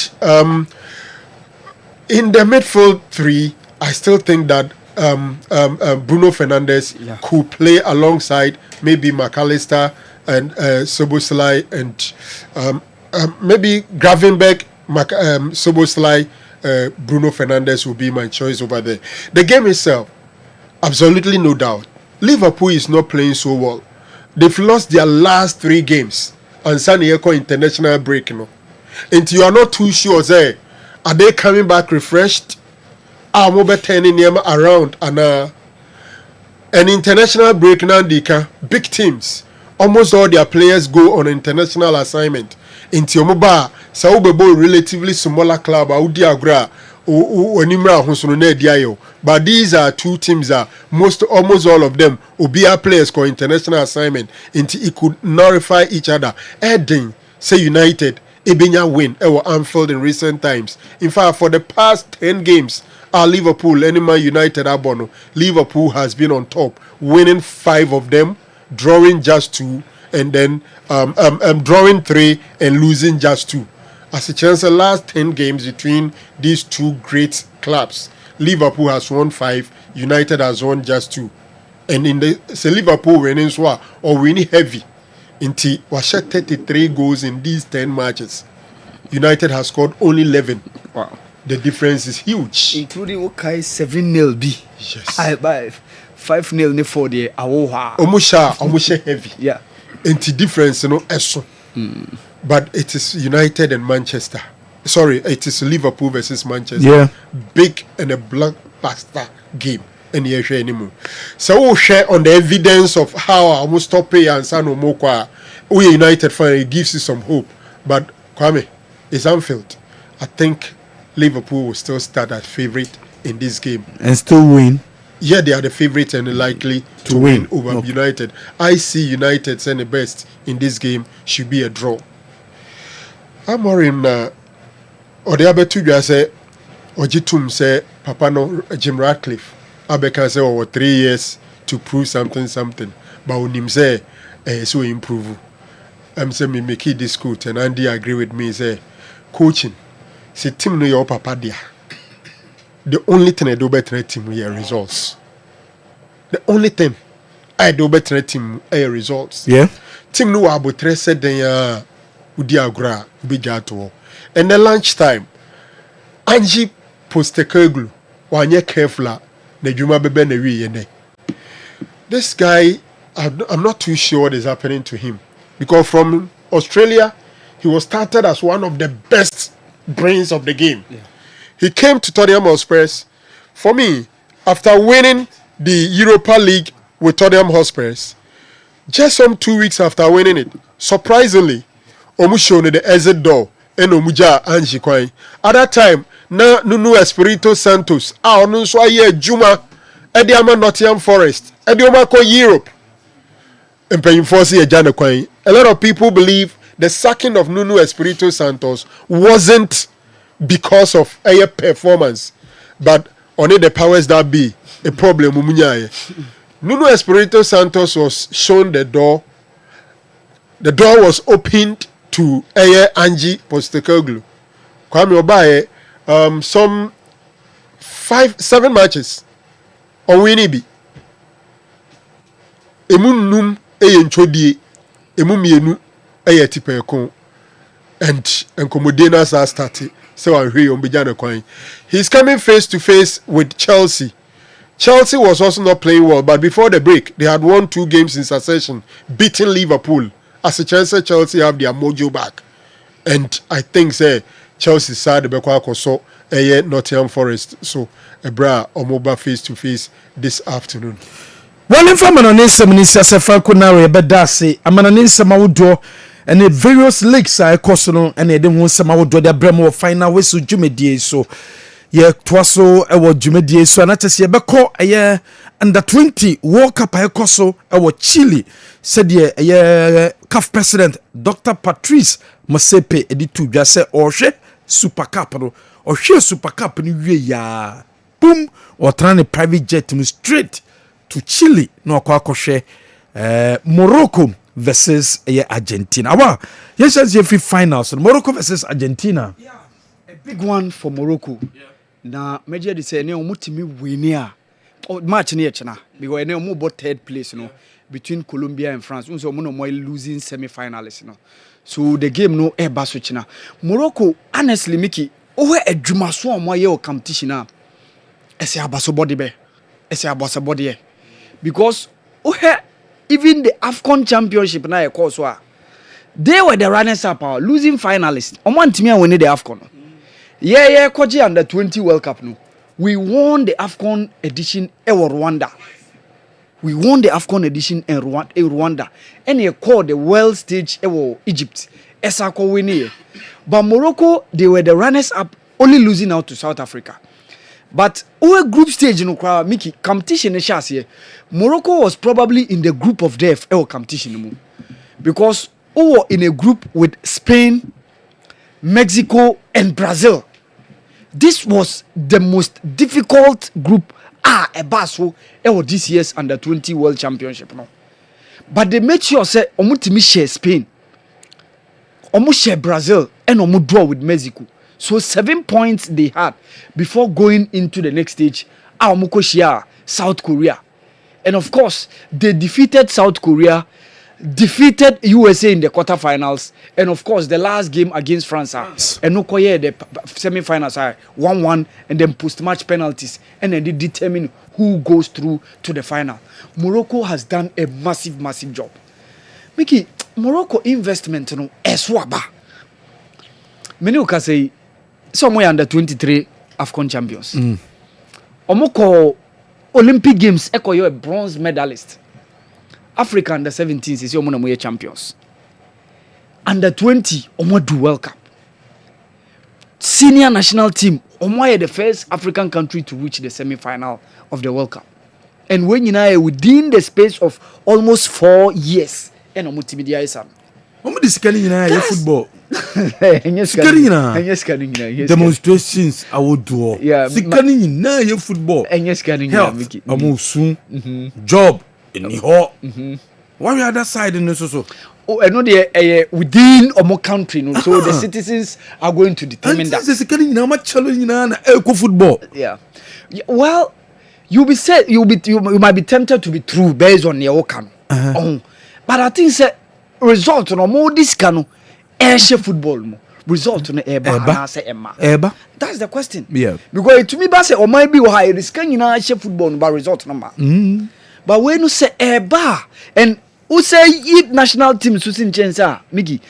in the midfield three, I still think that Bruno Fernandes could play alongside maybe McAllister and Soboslai and maybe Gravenberch, Soboslai, Bruno Fernandes will be my choice over there. The game itself, absolutely no doubt. Liverpool is not playing so well. They've lost their last 3 games and San Diego international break. And you are not too sure, say, are they coming back refreshed? Are mobile turning them around and an international break now? Big teams, almost all their players go on international assignment. Into your mobile, so relatively smaller club, but these are 2 teams that almost all of them Obia players for international assignment until it could nullify each other. Edding, say United, Ibinya win at Anfield in recent times. In fact, for the past 10 games, Liverpool, Man United, Abono, Liverpool has been on top, winning 5 of them, drawing just 2, and then drawing 3 and losing just 2. As a chance, the last 10 games between these 2 great clubs, Liverpool has won 5, United has won just 2. And in the Liverpool winning or winning heavy, until was 33 goals in these 10 matches. United has scored only 11. Wow. The difference is huge. Including Okai 7-0 B. Yes. I buy 5-0 for the Awoha. Almost heavy. Yeah. And the difference, eso. But it is United and Manchester. Sorry, it is Liverpool versus Manchester. Yeah. Big and a blockbuster game. And here anymore. So we'll share on the evidence of how I almost stop pay and Sano Mokwa. We United fan, it gives you some hope. But Kwame, it's Anfield. I think Liverpool will still start as favorite in this game. And still win. Yeah, they are the favorite and likely to win over United. I see United saying the best in this game should be a draw. I'm worrying or the other 2 guys say Ojitum say Papa no Jim Ratcliffe. Abeka say over 3 years to prove something. But when him say so improve. I'm saying me make it this coach and Andy agree with me say coaching. Say team no your papa there. The only thing I do better team here results. The only thing I do better team here results. Yeah. Team no about 3 said then udi agra bijato. And the lunchtime Angie Postecoglou wanye careful. This guy, I'm not too sure what is happening to him. Because from Australia, he was started as one of the best brains of the game. Yeah. He came to Tottenham Hotspur. For me, after winning the Europa League with Tottenham Hotspur, just some 2 weeks after winning it, surprisingly, Omushone the exit door and Omuja Anji Kwai. At that time, na Nuno Espirito Santos ono nso aye adwuma edi ama Nottingham Forest edi oma ko Europe empanyimfo se agya kwan. A lot of people believe the sacking of Nuno Espirito Santos wasn't because of a performance, but only the powers that be a problem mumunyaye. Nuno Espirito Santos was shown the door. The door was opened to Angie Postecoglou. Kwame Obaye some 5-7 matches on Oheneba. Emunum ntwodie emumienu tipeko and Comodenas are started. So I hear on Kwan. He's coming face to face with Chelsea. Chelsea was also not playing well, but before the break, they had won 2 games in succession, beating Liverpool. As a chance, Chelsea have their mojo back. And I think Chelsea side the so Nottingham Forest. So a bra or mobile face to face this afternoon. Well, in fact, I'm Nisa Franco Nari, but that's it. I'm an Nisa Maudo and the various leagues are costing and they didn't want some out their Bremo final whistle Jumedi. So, yeah, twaso our Jumedi. So, and I just say, Bako, a year under 20 World Cup, I coso our Chile, said, yeah, CAF President Dr. Patrice Mosepe, editu just say, or she Super Cup, or she Super Cup, and you ya. boom or trying a private jet to straight to Chile no akwa Morocco versus Argentina. Well, yes, as you finals Morocco versus Argentina. Yeah, a big one for Morocco. Yeah. Na major de say ne omutimi win a match ne yechna because ne omo bought third place between Colombia and France. Unso omo no more losing semi-finalists So the game no e ba so china. Morocco honestly Mickey owe adwuma so omo ye o competition a ese abaso body be. Ese abaso body because even the AFCON championship na e course so they were the runners up losing finalists. Omo ntimi a win the AFCON. Yeah, Koji under 20 World Cup no. We won the AFCON edition in Rwanda. We won the AFCON edition in Rwanda. And they called the world stage in Egypt. Esako winnie. But Morocco, they were the runners up, only losing out to South Africa. But our group stage Mickey competition here. Morocco was probably in the group of death competition because we were in a group with Spain, Mexico, and Brazil. This was the most difficult group this year's under 20 World Championship. But they made sure say omutimi share Spain, omu share Brazil, and omu draw with Mexico. So 7 points they had before going into the next stage. Omu share South Korea, and of course they defeated South Korea, defeated USA in the quarterfinals, and of course the last game against France and the semi-finals 1-1 and then post-match penalties and then they determine who goes through to the final. Morocco has done a massive job. Mickey, Morocco investment eswaba. Many can say somewhere under 23 AFCON champions. Omoko Olympic Games a bronze medalist. Africa under 17s is your champions. Under 20, omo do World Cup. Senior national team, omo the first African country to reach the semi-final of the World Cup. And when you know within the space of almost 4 years, and omo timidia isa. Omo discussing football. Demonstrations I would do. Yeah, discussing football. Health, soon. Job. In the Why the other side in so? Oh, I know they within omo country, no. So the citizens are going to determine that. This is getting now much challenging na football. Yeah. Well, you might be tempted to be true based on your can. But I think say result no more this can football mo. Result no eba. That's the question. Yeah. Because to me ba say o might be why this can football but result no But when you say eba and who say it national team Susin Chensa, Miki,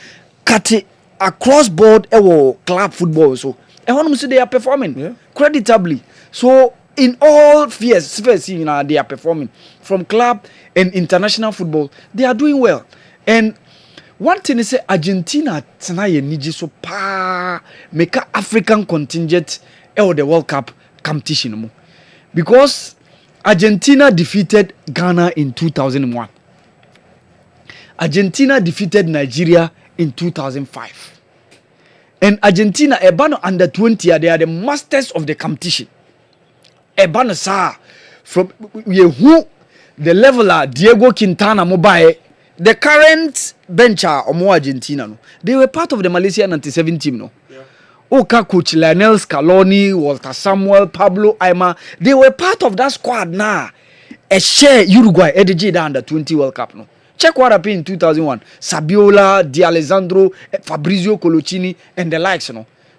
cut across board club football so they are performing creditably. So in all spheres, they are performing from club and international football. They are doing well. And one thing is Argentina tonight niji so make a African contingent the World Cup competition because Argentina defeated Ghana in 2001. Argentina defeated Nigeria in 2005. And Argentina, Ebano under 20, they are the masters of the competition. Ebano sa from who the leveler Diego Quintana Mobile, the current bencher of Argentina, they were part of the Malaysian 97 team. No. Oka coach Lionel Scaloni, Walter Samuel, Pablo Aima, they were part of that squad now. A share Uruguay, EDG under 20 World Cup. No. Check what happened in 2001. Sabiola, Di Alessandro, Fabrizio Colocini, and the likes.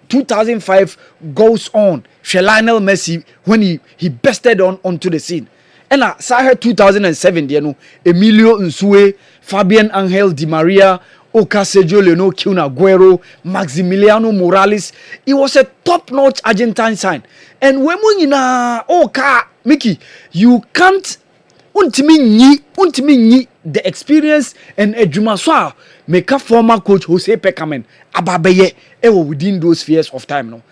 2005 goes on. Lionel Messi, when he bested onto the scene. And I saw 2007, Emilio Nsue, Fabian Angel Di Maria, Oka Sergio Leno, Kun Aguero, Maximiliano Morales. It was a top-notch Argentine side. And when we Oka, Mickey, you can't the experience and Ejuma make a former coach Jose Pekamen Ababeye within those spheres of time. No?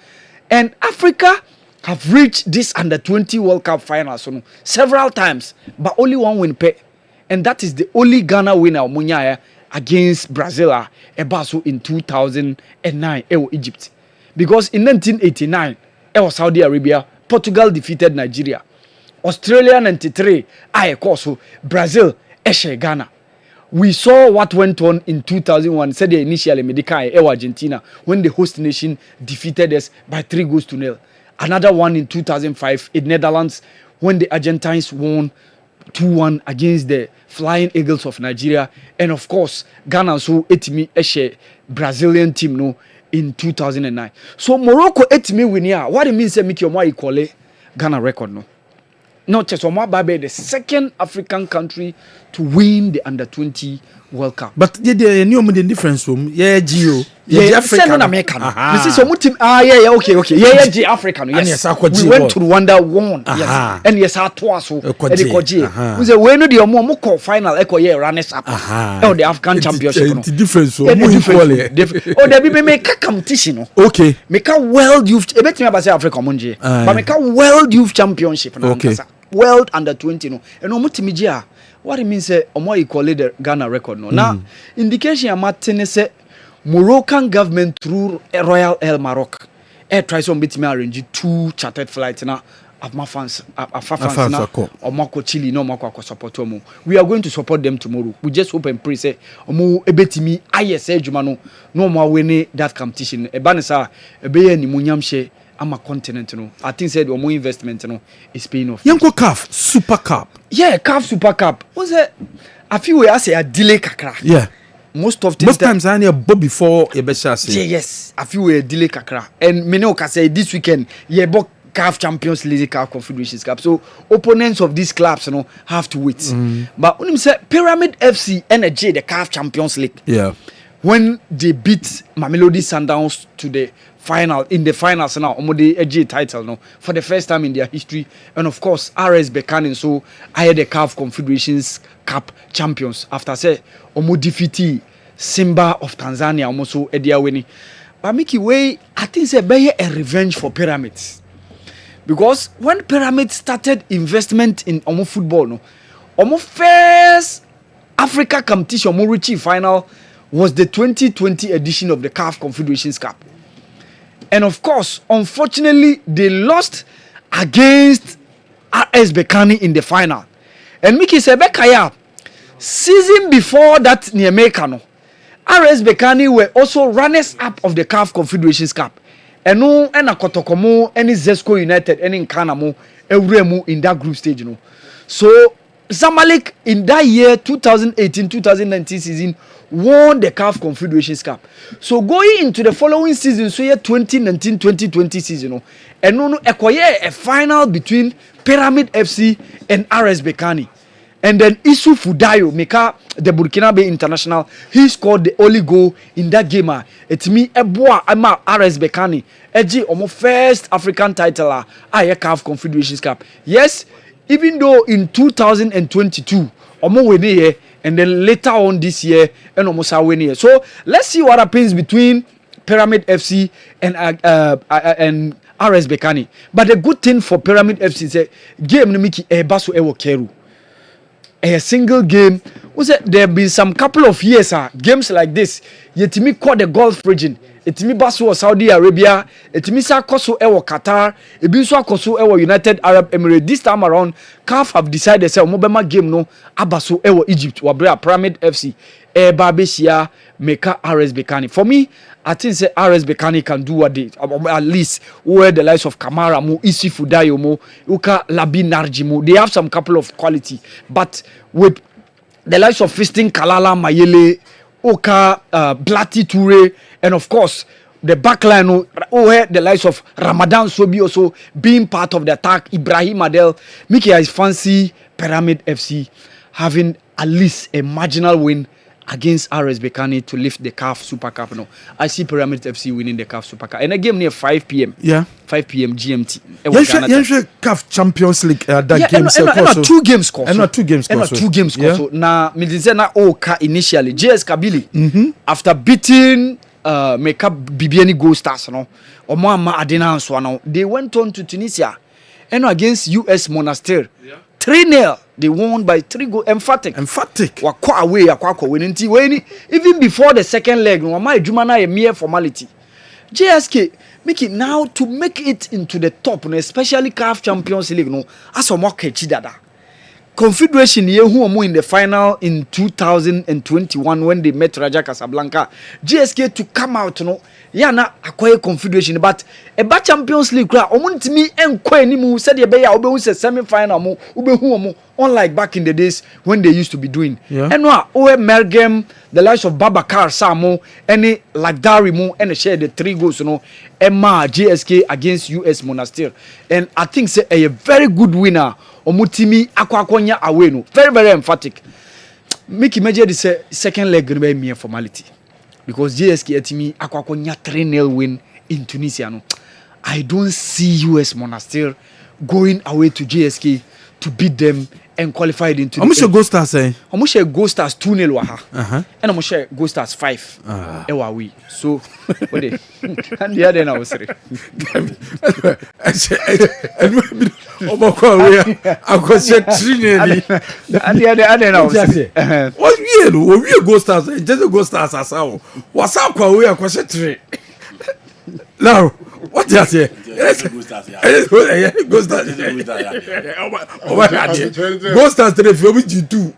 And Africa have reached this under 20 World Cup finals several times, but only one win pay. And that is the only Ghana winner Munyaya against Brazil Ebaso in 2009 Egypt. Because in 1989 Saudi Arabia Portugal defeated Nigeria. Australia 93, of course, Brazil, Eshe Ghana. We saw what went on in 2001, said initially Medica Argentina, when the host nation defeated us by 3-0. Another one in 2005 in Netherlands, when the Argentines won 2-1 against the Flying Eagles of Nigeria. And of course, Ghana so etimi Eshe Brazilian team no in 2009. So Morocco etimi win here. What it means Miki Omwa equal Ghana record no. Not just Omwa Babe, the second African country to win the under-20 World Cup. But the new difference room, Geo. African American. This is some team. Okay. Yeah, African. Yes, we went to Rwanda, won. Yes, and yes, our twice. We say we know the more final. Echo runners up. Oh, the African Championship. The difference. Oh, there be make a competition. Okay. Make a World Youth. Bet me about Africa Monje. But make a World Youth Championship. Okay. World under-20 no. And omutimijia. What it means omo equal the Ghana record no. Now indication amatene say Moroccan government through Royal Air Maroc try some bit me arrange 2 chartered flights na afma fans na omako Chile no omako support omo. We are going to support them tomorrow. We just hope and pray say omo ebetimi ayese adwuma no omo win that competition. Ebanisa ebeye ni munyamhye ama Continental no. I think said omo investment no is paying off. Yanko CAF Super Cup. Yeah, CAF Super Cup. Was it? I feel we say a delay kakra. Yeah. Most times I need bob before a besha say. Yeah, yes. I feel we a delay kakra. And Mene can say this weekend, yeah, but CAF Champions League, CAF Confederations Cup. So opponents of these clubs, have to wait. But when you say Pyramid FC NJ, the CAF Champions League. Yeah. When they beat Mamelodi Sundowns to the final, in the finals now, the AJ title no, for the first time in their history. And of course, RS Berkane, so I had the CAF Confederations Cup champions after say defeat Simba of Tanzania almost so Edia winning. But Mickey Way, I think say be a revenge for Pyramids. Because when Pyramids started investment in football, no, first Africa competition, reaching final was the 2020 edition of the CAF Confederations Cup. And of course, unfortunately, they lost against RS Berkane in the final. And Mickey Sebekaya, season before that Nyame RS Berkane were also runners-up of the CAF Confederations Cup. And no, and a Kotokomo, any Zesco United, any Nkanamo, Euremu in that group stage. So, Zamalek in that year, 2018-2019 season, won the CAF Confederations Cup. So going into the following season, so year 2019-2020 season, and no acquire a final between Pyramid FC and RS Berkane. And then Isu Fudayo, Meka, the Burkinabe international, he scored the only goal in that game. It's me, Eboa, Ama RS Berkane, Eji, Omo first African title, CAF Confederations Cup. Yes, even though in 2022, Omo win here, and then later on this year, and almost win here. So let's see what happens between Pyramid FC and RS Berkane. But the good thing for Pyramid FC is that game Miki Basu Ewo Keru. A single game. There have been some couple of years, games like this. Yetimi called the Gulf region. Etimi Basu or Saudi Arabia. Etimi Sa Koso Ewo Qatar. Ebiso Koso Ewo United Arab Emirates. This time around, CAF have decided to say Mobema game no Abaso Ewo Egypt. Wabrea Pyramid FC. Babesia Meka RS Berkane. For me, I think say RS Berkane can do what they at least where the likes of Kamara mo, Isi Fudayo mo, Uka Labi Narji mo. They have some couple of quality, but with the likes of Fisting Kalala Mayele, Uka Blati Toure, and of course the backline where the likes of Ramadan Sobi also being part of the attack. Ibrahim Adel, Mickey is fancy Pyramid FC having at least a marginal win against RS Berkane to lift the CAF Super Cup. No, I see Pyramid FC winning the CAF Super Cup. And a game near 5 p.m. Yeah. 5 p.m. GMT. Yeah, CAF Champions League that game. And 2 games course. And 2 games course. 2 games course. Now, Milizena Oka initially, JS Kabili, after beating Meka Bibiani Gold Stars, no, Omama Adena and Swano, they went on to Tunisia and against US Monastir. 3-0. They won by 3 goals. Emphatic. Wakwa away, wakwa winning. Even before the second leg, no, my Jumana a mere formality. JSK, Make it now to make it into the top, no, especially CAF Champions League, no, as a more catchy dada. Confederation ye who are in the final in 2021 when they met Raja Casablanca. GSK to come out, no, na acquire Confederation, but a bad Champions League crowd, me and Quenimu said ye be a semi-final mo, ube unlike back in the days when they used to be doing. And now, Mergem, the likes of Babakar Samo, any like Darimo, and share the 3 goals, you know, Emma GSK against US Monastir. And I think say a very good winner. Omutimi akwakonya away no very emphatic. Make imagine this second leg gonna be mere formality because JSK atimi akwakonya 3-0 win in Tunisia no. I don't see US Monastir going away to JSK to beat them and qualified into the Omushe Gold Stars say Omushe Gold Stars 2-0 waha and Omushe Gold Stars 5 ewa we so what they and the other now was and the other now what we Gold Stars just Gold Stars as how what's up we are question 3 now what you say Ghost Stars 3 for me G2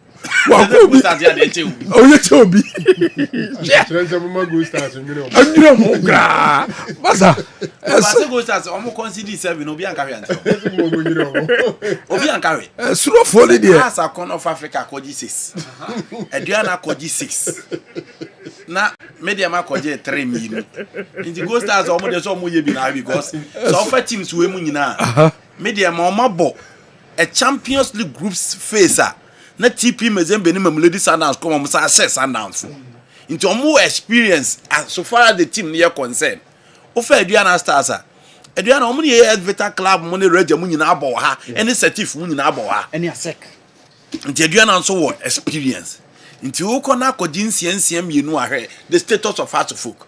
Ghost Stars ya dey chew oh you chew bi Ghost Stars andro mo gra basa Ghost Stars omo consider 7 obi an carry anto obi an carry slow for there as a corner of Africa koji 6 Eduana koji 6 na media ma koje 3 million inti Ghost Stars omo dey so omo ye bi na because so offer teams we mu nyina media ma omo bo a Champions League groups phase na TP Mazembe ni Mamelodi Sundowns come omo sa Sundowns into omo experience so far as the team near concern offer Eduana Stars Eduana omo ye Elvita club mo ne Raja mu nyina abo ha any certif mu nyina abo ha any asek into Eduana so what experience into ukona kodinsiensia mienu ahwe the status of heart folk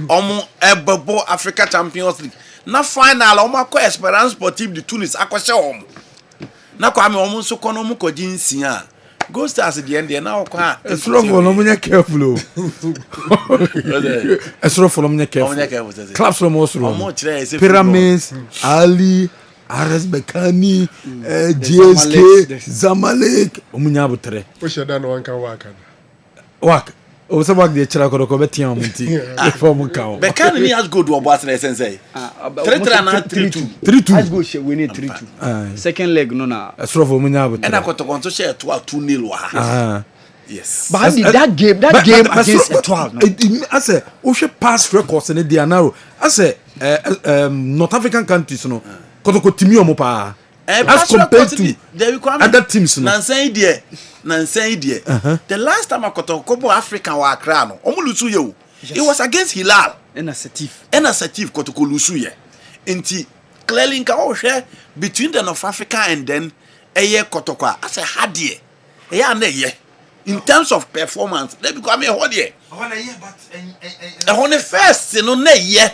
omo ebebo Africa Champions League na final omo akọ Esperance Sportive de Tunis akọhye omo na kwa me omo so kono omo kodinsia Ghost Stars the end na okwa esrofo no munya careful esrofo no munya careful clubs from Oslo Pyramids Ali RS Bekani GSK Zamalek omunya butre o sheda no wanka wak o se wak de chira ko ko betian munti form kan Bekani ni has go do obo asene sensei 3-3 na 3-2 has go she win 3-2 second leg no na esrofo omunya butre na kotokonto share 2-0 wa yes but that game against Etoile no I say o she pass records in the narrow I say North African countries no kotoko timi omo pa as compared to other teams no nansan idea the last time Kobo African wa Accra no omo lusu ye o it was against Hilal en assertive kotoko lusu ye enti clearly nka o hwe between the North Africa and then eye kotoko as a hadie na ye in terms of performance they become a hodie but first no na ye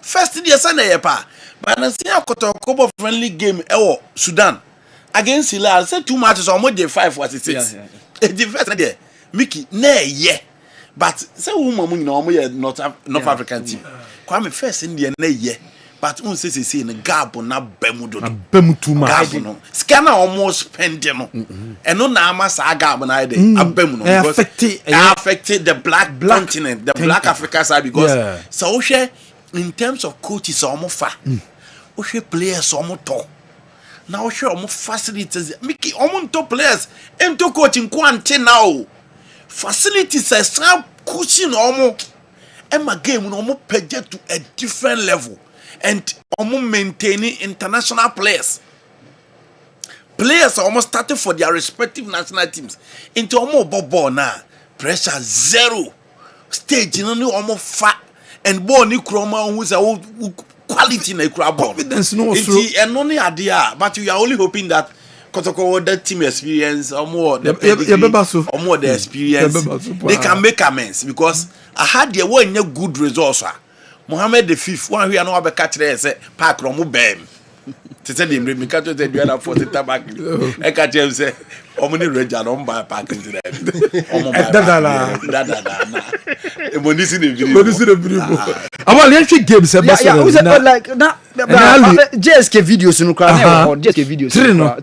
first dia sa na ye pa but na see Kobo friendly game ewo Sudan against Hilal say 2 matches almost dey 5 was 6 the first there Mickey na ye but say woman mu nyina omo ye North African team kwame first in there na ye but un say in gap na bemudo too much no scanner almost spending no eno na ama sa gap na dey abemu no because affected the black continent the black Africa side because so share in terms of coaches omo fa o hwe players omo to na o hwe omo facilities Mickey omo to players into coaching kwante now facilities are strap coaching omo and my game no omo pege to a different level and omo maintaining international players almost started for their respective national teams into omo bobo na pressure zero stage no omo fa and ball ni kroma who say quality na ikura ball confidence no so eno ni ade but you are only hoping that Kotoko that team experience or more the experience they can make amends because I had the one good results Mohammed the fifth one we are no be catch there say park ro mu bem to say them me catch the duana for the tabak e catch him say Omni Ranger don't buy package today. Money see the video. About the games like na JSK videos no kra na JSK videos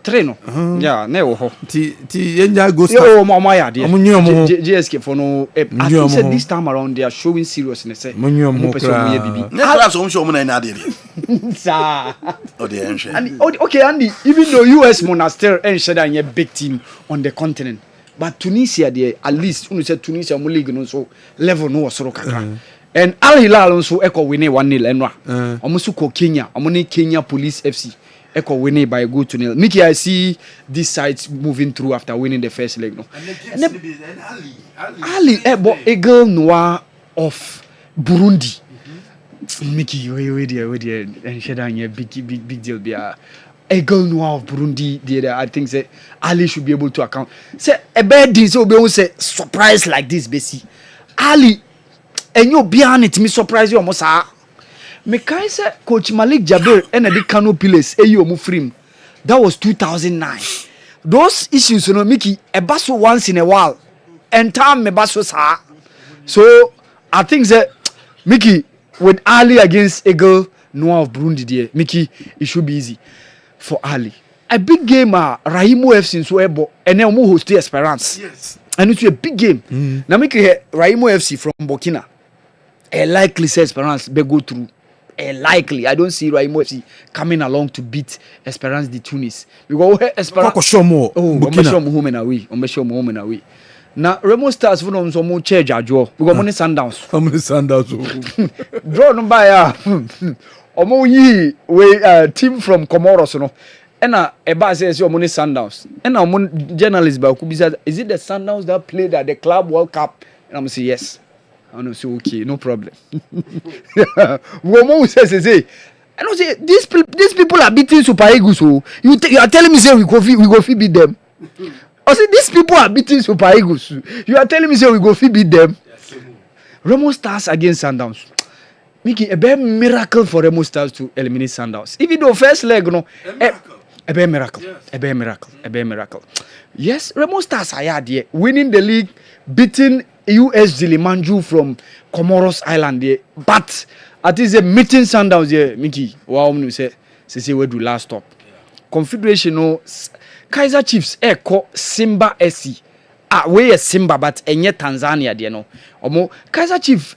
three no yeah na wo ho ti enja go start yo mo ya de JSK for no I think said this time around they are showing seriousness say mo kra bibi na class o show mo na de sa o de enhwe and okay Andy even though US Monastir enhwe that a big team on the continent but Tunisia there at least you say Tunisia mo league no so level no was so kakra and Al Hilal also echo winning 1-0 enwa omusu ko Kenya omoni Kenya Police FC echo winning by a goal to 0. Mickey, I see these sides moving through after winning the first leg no and Ali but Eagle Noir of Burundi Mickey we there and shedanya big deal be Eagle Noir of Burundi there I think say Ali should be able to account say a bad thing so be say surprise like this Bessie Ali and you behind it me surprise you almost me kai say coach Malik Jabir and the Kano Pillars mu free that was 2009 those issues you know Mickey a basso once in a while and time me basso sa so I think that Mickey with Ali against Eagle Noir of Burundi there Mickey it should be easy for Ali a big game Raimo FC so ebo and then we host Esperance yes and it's a big game now Mickey Raimo FC from Burkina a likely say Esperance be go through a likely I don't see Raimo FC coming along to beat Esperance de Tunis because Esperance show more Burkina home and away home and away now Remo Stars for them some more charge ajo because money Sundowns draw number ya omo yi we team from Comoros no and a ba say money Sundowns and omo journalist ba ku bisa is it the Sundowns that played at the Club World Cup and I'm say yes I know say okay no problem woman say I know say these people are beating Super Eagles so you are telling me say we go beat them I say these people are beating Super Eagles you are telling me say we go beat them Remo Stars against Sundowns Mickey a big miracle for Remo Stars to eliminate Sundowns even though first leg no a big miracle yes Remo Stars are there winning the league beating US Zilimanju from Comoros Island there but at least a meeting Sundowns there Mickey wow we say we do last stop confederation no Kaizer Chiefs call Simba SC we a Simba but enye Tanzania there no omo Kaizer Chiefs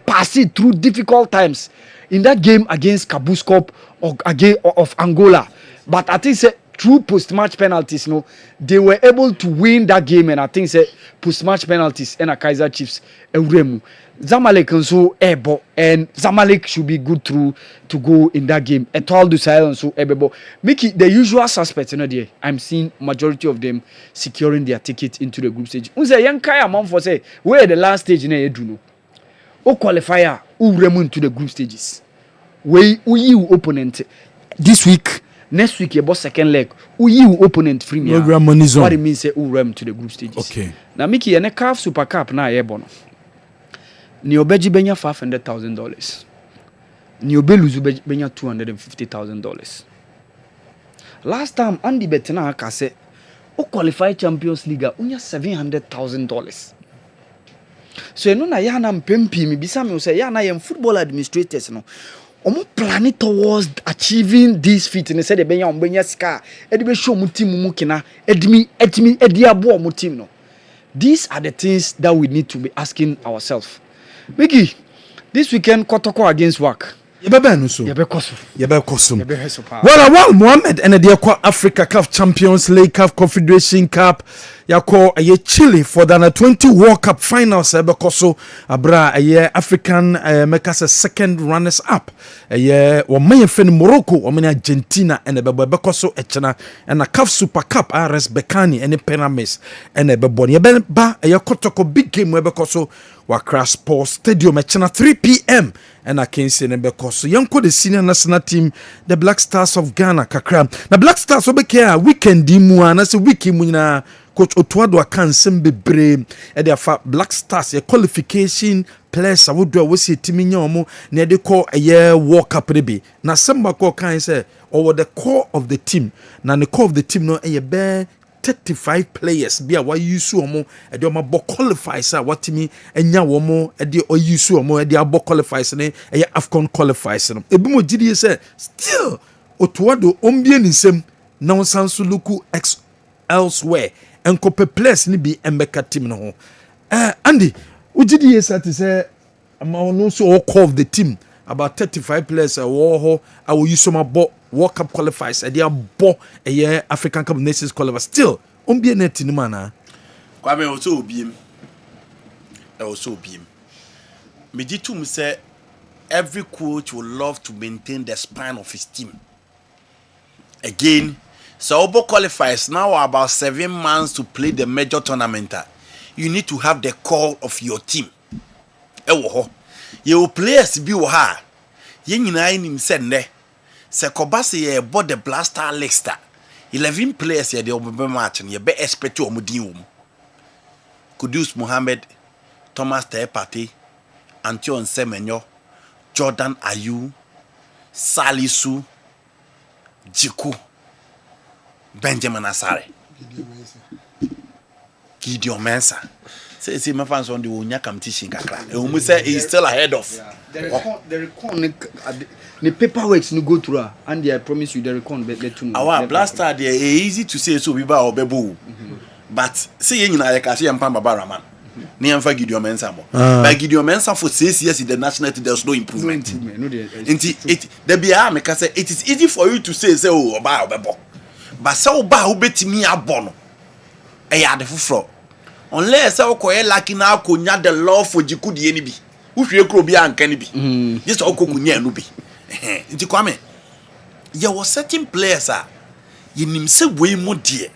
pass it through difficult times in that game against Kabuskop of Angola but I think say through post-match penalties, no, they were able to win that game, and I think say post-match penalties and a Kaizer Chiefs Euremu. Zamalek also ebo and Zamalek should be good through to go in that game. Etoile silence so ebebo. Mickey, the usual suspects, you know, there. I'm seeing majority of them securing their ticket into the group stage. Unse young Kaya mom for say where the last stage in Eduno. O qualifier Uremu into the group stages. We you opponent this week. Next week, your boss second leg. You opponent free me. What it means say rem to the group stages. Okay. Now Mickey and a calf super cup na ebono. Ni obeji benya $500,000. Ni obeluzu benya $250,000. Last time Andy Betena aka say o qualify Champions League unya $700,000. So you know na ya na mpempi mi bisa me say ya na yem football administrators no. Omo planning towards achieving this feat and said the benya ombenya sika edi be show mu team mu kina edi abo mu team no. These are the things that we need to be asking ourselves. Mickey, this weekend Kotoko against work. Well, Mohammed and the Africa Cup Champions League Cup Confederation Cup yako aye Chile for the U20 World Cup finals bekoso abra aye African makers second runners up aye wo mayen fen Morocco wo men Argentina and bekoso echena and a CAF Super Cup RS Bekani and Pyramids and bebon ye ba aye Kotoko big game we bekoso Wakra Sports Stadium echena 3 p.m. and I can say bekoso yanko the senior national team the Black Stars of Ghana kakra na Black Stars obekea weekend mu ana se wiki mu nyina Coach Otuado akansem bebre e dey fa Black Stars ye qualification players awodo we see timi nya omo na dey call a World Cup rebe na semba ko kan say over the core of the team na the core of the team no e be 35 players bi a wa use omo e de omo qualifiers a watimi enya womo e de use omo e de abo qualifiers ne e AFCON qualifiers no ebi mo gidie say still otoado ombie nsem na onsanso luku elsewhere enkope players ni bi embeka team no ho Andy ugidie say to say no so all call of the team about 35 players I will use some World Cup qualifiers they are bo a year African Cup of Nations qualifiers still be net in mana Kwame also biem Mejitum say every coach will love to maintain the spine of his team again. So Obo qualifiers now are about 7 months to play the major tournament. You need to have the core of your team. You players be ha. Ye nyina nim sende. Se kobase ye bo the blaster lister. 11 players ye de obo match ye be expect o mudin wo. Kudus Mohammed, Thomas Tepate, Antion Semenyo, Jordan Ayew, Salisu, Jiku, Benjamin Asare, Gideon Mensah. Say my fans on the Unya competition kakra. We say he's still ahead of. The recon the paperwork no go through and I promise you the recon be let you know. Our blaster they easy to say so we ba obebo. But say you na ka say Mpamba Baraman. Ni amfa Gideon Mensah mo. But Gideon Mensah for 6 years in the national team there's no improvement. It there be am ka say it is easy for you to say oh oba obebo. But say oba obetimi abono. E ya de fufro. Unless I call lucky now, kunya the law for Jikudi any be. If you could be uncanny be. Just all kunya no be. Into come. There was certain players, you nim say way more dear.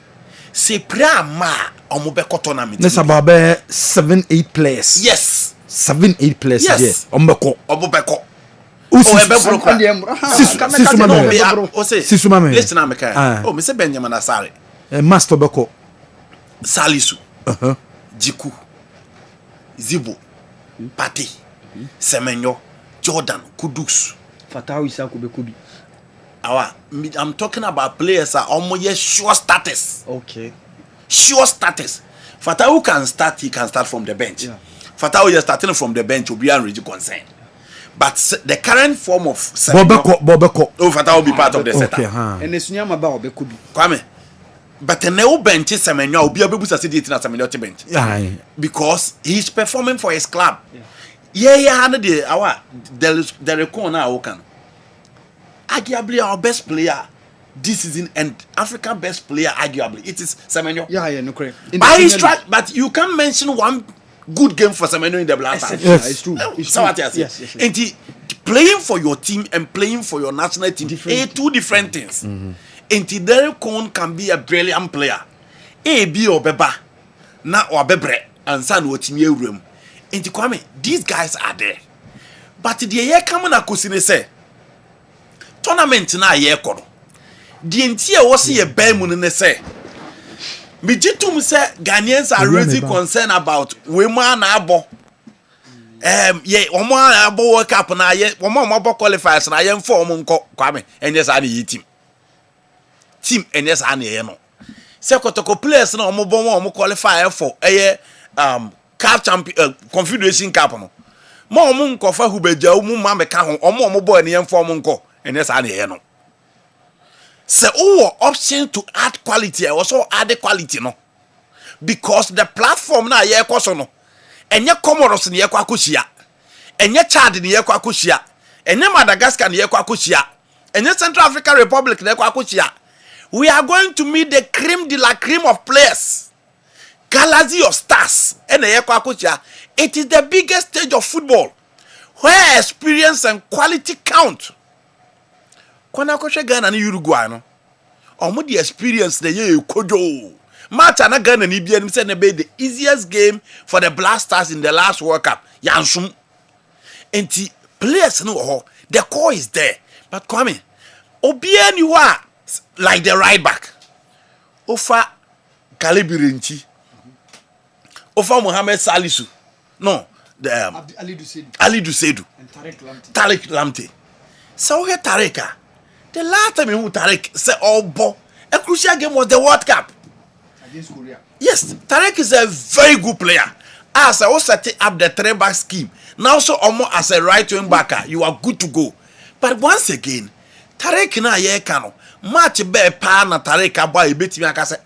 Say Prama or Mobeko tournament. That's about 7-8 players. Yes. 7-8 players. Yes. Ombeko. Obobeko. Listen, I'm oh, Mr. Benjamin Asare. Master Beko. Salisu. Jiku, Zibo, Pati, Semenyo, Jordan, Kudus. Fatau Isaku Bekubi. I'm talking about players are almost sure status. Okay. Sure status. Fatau can start, he can start from the bench. Yeah. Fatau is starting from the bench will be already concerned. But the current form of Bobeko. Oh, Fatau will be part of the setup. And the Sunyama Bao Bekubi. Kwame. But the new bench is Semenyo will be able to sit in a Semenyo bench. Because he's performing for his club. Yeah, the record now can. Arguably our best player this season and African best player arguably it is Semenyo. Yeah, no correct. But you can't mention one good game for Semenyo in the Blaster. Yes, it's true. Yes. And playing for your team and playing for your national team are two different things. Inti Derek Cohn can be a brilliant player. A B or Beba, na or Bebre, and San Watime room. Inti Kwame, these guys are there. But the year coming a kusine say tournament na year kono. The entire was a bemun ne say. Mijitum say Ghanaians are really concerned about women abo. Yeah, one more abo World Cup na ye, one more qualifiers na ye form nko Kwame, and yes, I need team. Team and yes ane no se kotoko players na omo qualify for cup champion confederation cup no mo omo nkofa hubeja mu ma meka ho omo boy ne yem form nko and yes ane no se option to add quality also add quality no because the platform na ye koso no enye Comoros ne ye kwa akohia enye Chad ne ye kwa akohia enye Madagascar ne ye kwa akohia enye Central African Republic ne ye kwa akohia. We are going to meet the cream de la cream of players. Galaxy of stars. It is the biggest stage of football where experience and quality count. Kwana koshe Ghana ni Uruguay no. Omo the experience the ye kojo. Match na Ghana ni bia say na be the easiest game for the Blasters in the last World Cup. Yansum. Enti players no the core is there. But Kwame, obia ni wa like the right back. Ofa Kalibirinchi. Ofa Mohamed Salisu. No, the Ali Dusedu. And Tariq Lamte. So here Tarika. The last time Tariq said, "Oh, bo, a crucial game was the World Cup." against Korea. Yes, Tarek is a very good player. As I was setting up the 3-back scheme, now so almost as a right wing backer, you are good to go. But once again, Tarek na ye kano match be pa na Tarek aba ebetimi aka say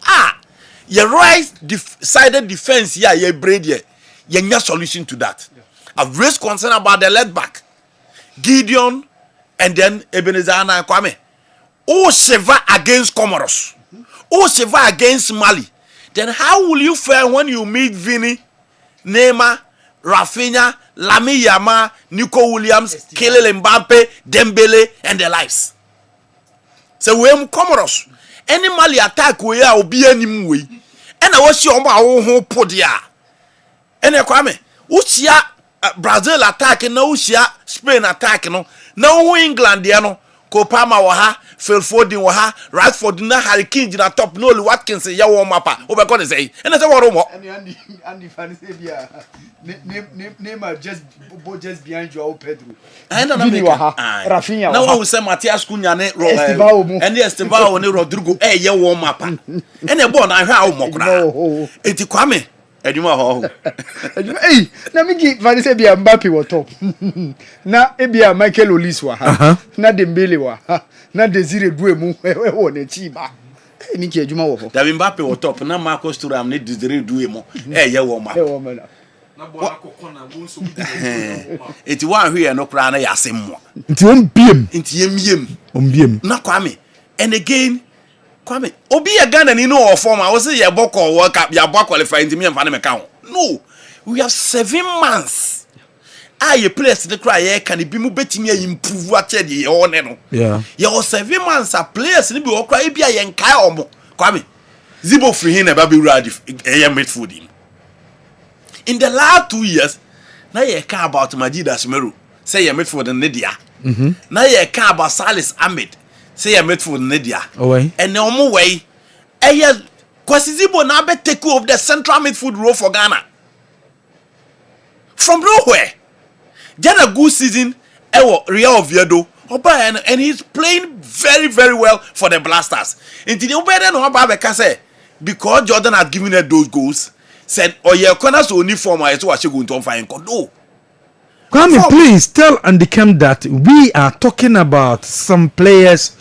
your right-sided defense here, ye braid ye nya solution to that. I've raised concern about the left back, Gideon, and then Ebenezer and Kwame. Oh, Sheva against Comoros. Oh, Sheva against Mali. Then how will you fare when you meet Vinny, Neymar, Rafinha, Lami Yama, Nico Williams, Kylian Mbappe, Dembele, and the likes? So we am Comoros. Any Mali attack we are be any way. And I was your own podia. And I come. Usia Brazil attack no Usia Spain attack no England no Kopama waha Felfordin waha Radford na Harry King na top no Watkins ya wo mapa. Obekon say. And I say what mo. And fancy bia Neymar just behind Joao Pedro. I don't know Rafinha. Now we say Matias Cunha ne and Estevao ne Rodrigo ye wo mapa. And e ball na hwa wo mokra. Enti Kwame Eduma ho. Hey, na me give fancy bia Mbappe wo top. Na e bia Michael Olise wa ha. Na Dembele wa ha. Na Desire Doué wo ne chiba. Ni ki adwuma wo ho. Da Mbappe wo top na Marcus Thuram ne Desire Doué mo. Ye wo mapa. Na boa kokona mo so eti wan hwe no kra na yasem mo nti ombiem na Kwame. And again Kwame obi ya Ghana ni no form I was say ye boko World Cup ya bo qualify nti me mfa na meka ho. No, we have 7 months ye players the cry ye can be mu betimi improve ache de ye one no. Yeah, ye 7 months a players ni bi wo cry bi ye nkai omo. Kwame Zibo free hin na ba be ready midfield him. In the last 2 years, now you care about Majid Asmeru, say you midfield in Nidia. Now you care about Salis Ahmed, say you midfield in Nidia. And no more way, Kwasizibo now be take over the central midfield role for Ghana. From nowhere. Then a good season, Rio Oviedo, and he's playing very, very well for the Blasters. Until you better know about say because Jordan had given her those goals. Said, oh yeah, corners only form I so going to find no. Kwame, please tell Andikem that we are talking about some players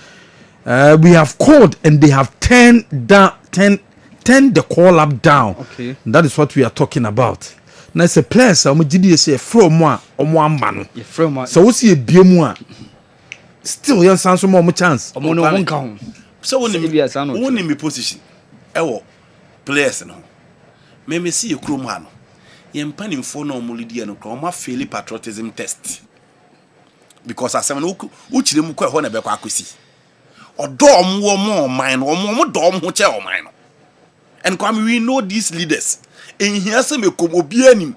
we have called and they have turned the call up down. Okay. That is what we are talking about. Now it's a player so we did say from one man. So we see a biemu still yan sans more chance. So when me position players no. Me see you crew man. Yem panim for no mulidi no kro fail patriotism test. Because asem no uchire mu kwa ho na be kwa akosi. Odom wo mo man mo dom ho che o man no. And come we know these leaders. In here say me kom obi anim.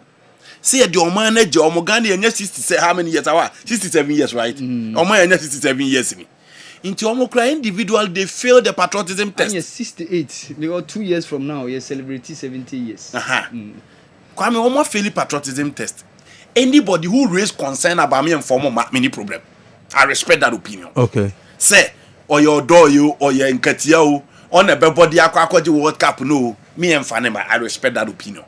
Say the oman na je o Ghana enya 67 how many years awa? 67 years right? Oman enya 67 years ni. Into Omokra individual, they fail the patriotism test. Yes, 68. They got 2 years from now. Yes, celebrity 70 years. Kwame Omo fail the patriotism test. Anybody who raise concern about me and form many problem. I respect that opinion. Okay. Say, or your door you or your inkatia on a body aqua World Cup no. Me and Fanema, I respect that opinion.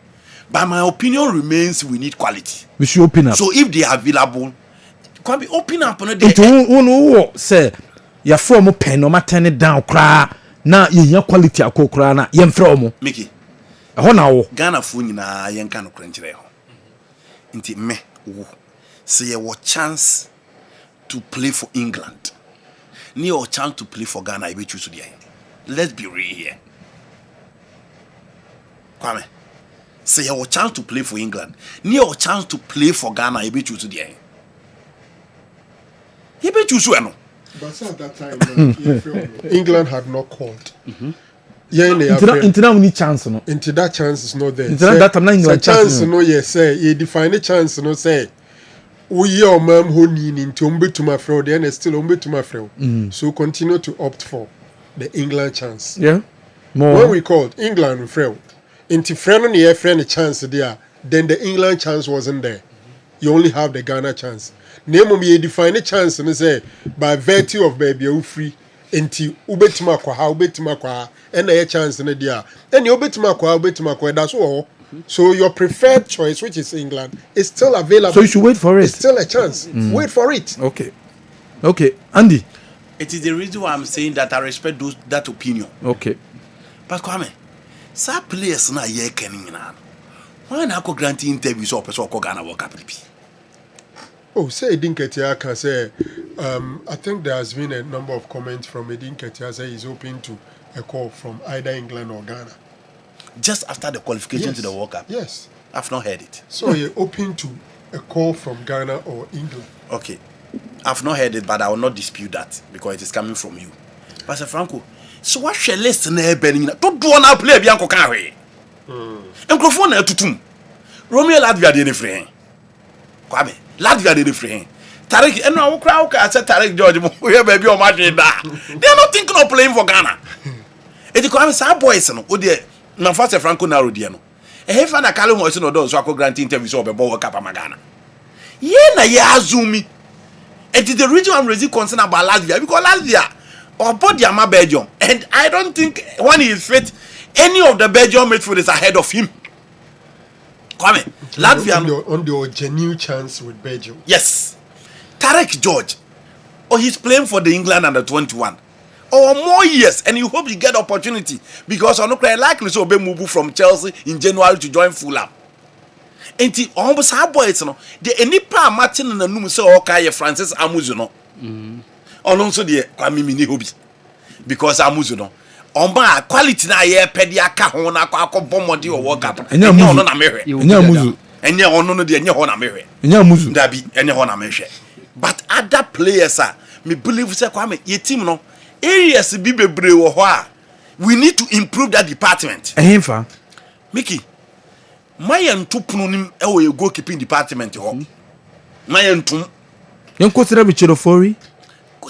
But my opinion remains we need quality. We should open up. So if they are available, Kwame open up on a day. It say. Ya from pen no turn it down cry na ye quality akokra na ye mfra mo Mickey ho na wo Ghana fu nyina ye nka no kranchire ho nti me wo say ye wo chance to play for England ni your chance to play for Ghana you be choose there. Let's be real here. Kwame say your chance to play for England ni your chance to play for Ghana you be choose there. You be choose no. But at that time, England had not called. Into we need chance no. Into that chance is not there. Into that time no chance no yes say you define a chance no say we your mom who need into to my friend then still to my friend. So continue to opt for the England chance. Yeah. More. When we called England friend into friend on the friend a chance there then the England chance wasn't there. You only have the Ghana chance. Name me define a chance and say by virtue of baby you free enti ubetima kwa and a chance in the dia then you ubetima that's all. So your preferred choice, which is England, is still available. So you should wait for it. It's still a chance. Wait for it. Okay, Andy. It is the reason why I'm saying that I respect that opinion. Okay. But Kwame, some players na ye kening na. Why na ko grant interviews or person ko Ghana World Cup? Oh, say Edin Ketia can say, I think there has been a number of comments from Edin Ketia say he's open to a call from either England or Ghana. Just after the qualification to the World Cup? Yes. I've not heard it. So you're open to a call from Ghana or England? Okay. I've not heard it, but I will not dispute that because it is coming from you. Pastor Franco, so what shall listen to don't do one play Bianco Carry? And Crofona tutum. Romeo Latvia did free. Kwame, Latvia did free. Tarek, and now crowd, I said Tarek George, we have baby on my day. They are not thinking of playing for Ghana. It is Kwame, some boys, oh dear. Na Pastor Franco na rodie no e fa na kale mo no do so akọ grant interview so be World Cup amagana ye na ye azumi it is the reason I'm raising concern about Latvia because Latvia or body ama Belgium and I don't think when he is fit any of the Belgium midfielders ahead of him. Come Latvia on the genuine chance with Belgium. Yes. Tarek George he's playing for the England under 21 or more years, and you hope you get opportunity because I'm not quite likely so be move from Chelsea in January to join Fulham. And the almost hard boys, no, the any pa Martin and the num so okay Francis Amuzuno. Also the Kwame Mini hobby because Amuzuno. Omba quality na ye pedia ka ho na akọ bomodi o World Cup. Enya ono na mehwe. Enya muzu. Enya ono no de enya ho na mehwe. Enya muzu. Dabi enya ho na mehwe. But other players me believe say Kwame ye team no areas be bebre wo ho we need to improve that department. Ehemfa. Mickey, my ntupunu nim e wo goalkeeping department ho. My ntum. Yen consider be Chedofori.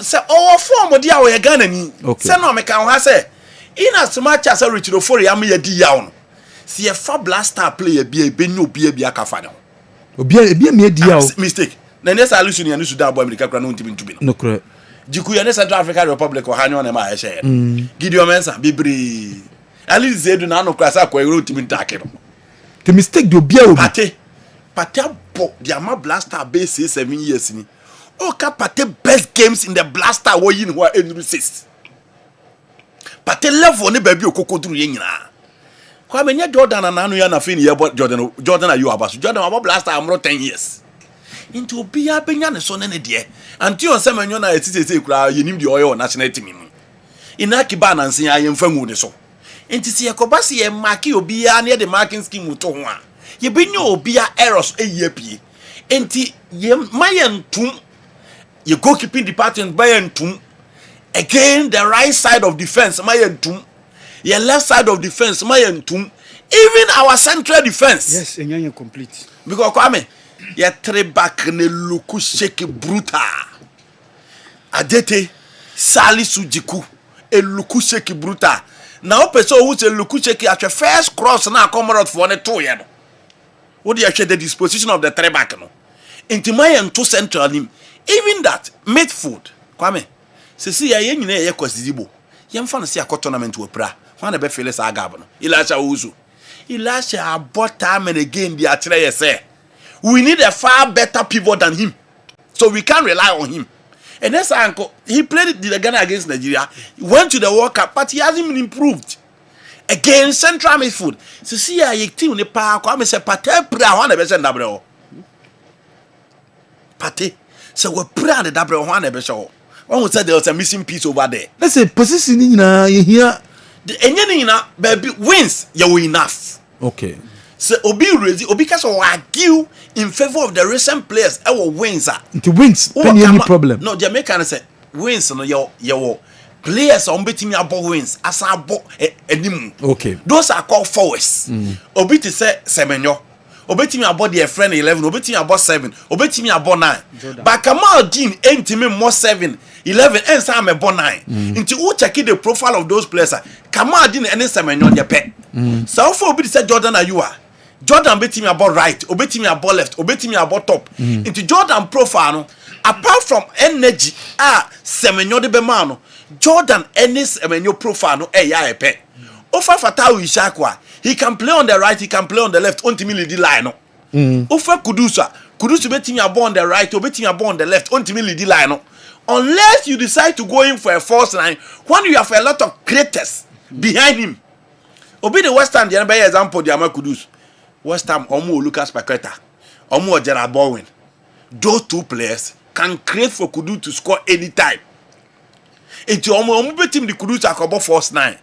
Say our form dia wo ye Ghana ni. Say no me kan ho say in as much as Richard Ofori am ye di yaw no. See a fa blaster player bi e be no bi akafa no. Obi me di yaw. Mistake. Na nesa alusu ni anu Sudan boy America kra no ntimi ntumi no. No correct. Jiku ya Central African Republic or hanyo na ma ehye. Gideon Mensah bibiri. Ali zedu na no kwasa kwa euro ntimi ntake no. The mistake do bia obi. Pate bo dia ma blaster base 7 years ni. Oka Pate best games in the blaster wo yin ho enuru 6. Pate level ne ba bi okokoduru ye nyina. Kwa menye Jordan na anu ya na fe ni ye Jordan ayu abaso. Jordan abo blaster amro 10 years. Into obia benya ne so ne de anti on semanyo na etitete kura yenim de oyo national team mu inaki ba na nsen aye mfamu ne so enti se yakoba se ye mark obia na de marking scheme to ho a ye benya obia errors eyapie enti ye mayentum ye goalkeeping department bayentum again the right side of defense mayentum ye left side of defense mayentum even our central defense yes enyanyo complete because Kwame ya three back ne luku shake brutal adete Salisu Jiku e luku shake brutal na o person who say luku shake at first cross na come out for ne two ye no what dey share the disposition of the three back no intimate and two central him even that midfield Kwame se ya ye nyina ye kwasidibo ye mfa no se akọ tournament we pra fa na be fele sa agab no Ilasha Uzu Ilasha about time and again the atre ye say we need a far better pivot than him. So we can't rely on him. And that's uncle. He played the Ghana against Nigeria. He went to the World Cup, but he hasn't been improved. Again, central midfield. So see a team ne pa ko am say Pate pra ho na be say ndabre. Pate. So we pra the ndabre ho na be say. One say there was a missing piece over there. Let's say position ni na ye here. The enye na baby wins you were enough. Okay. So Obi case argue in favor of the recent players our wins are the wins any problem no Jamaican say wins no your players on betting about wins as abo enim okay those are called forwards Obi to say Semenyo obetimi about their friend 11 obetimi about 7 obetimi about 9 but Kamal Dean entimi more 7 11 and some about 9 into who check the profile of those players Kamal Dean and Semenyo dey pay so for Obi say Jordan Ayua Jordan betimi about right, obetimi about left, obetimi about top. Into Jordan profile no, apart from energy, Semenyo de Bemano, Jordan Ennis Emenyo profile no ya epe. Ofa Fatawu Ishakwa, he can play on the right, he can play on the left, ultimately the line no. Ofa Kudusu betting your ball on the right or betting your ball on the left, ultimately the line no. Unless you decide to go in for a false line, when you have a lot of creators behind him. Obi the West Ham, the example, the Ama Kudus. West Ham, Omu Lucas Paqueta, Omu Gerard Bowen. Those two players can create for Kudu to score anytime. It's Omu bet him the Kudu to Akobo force 9.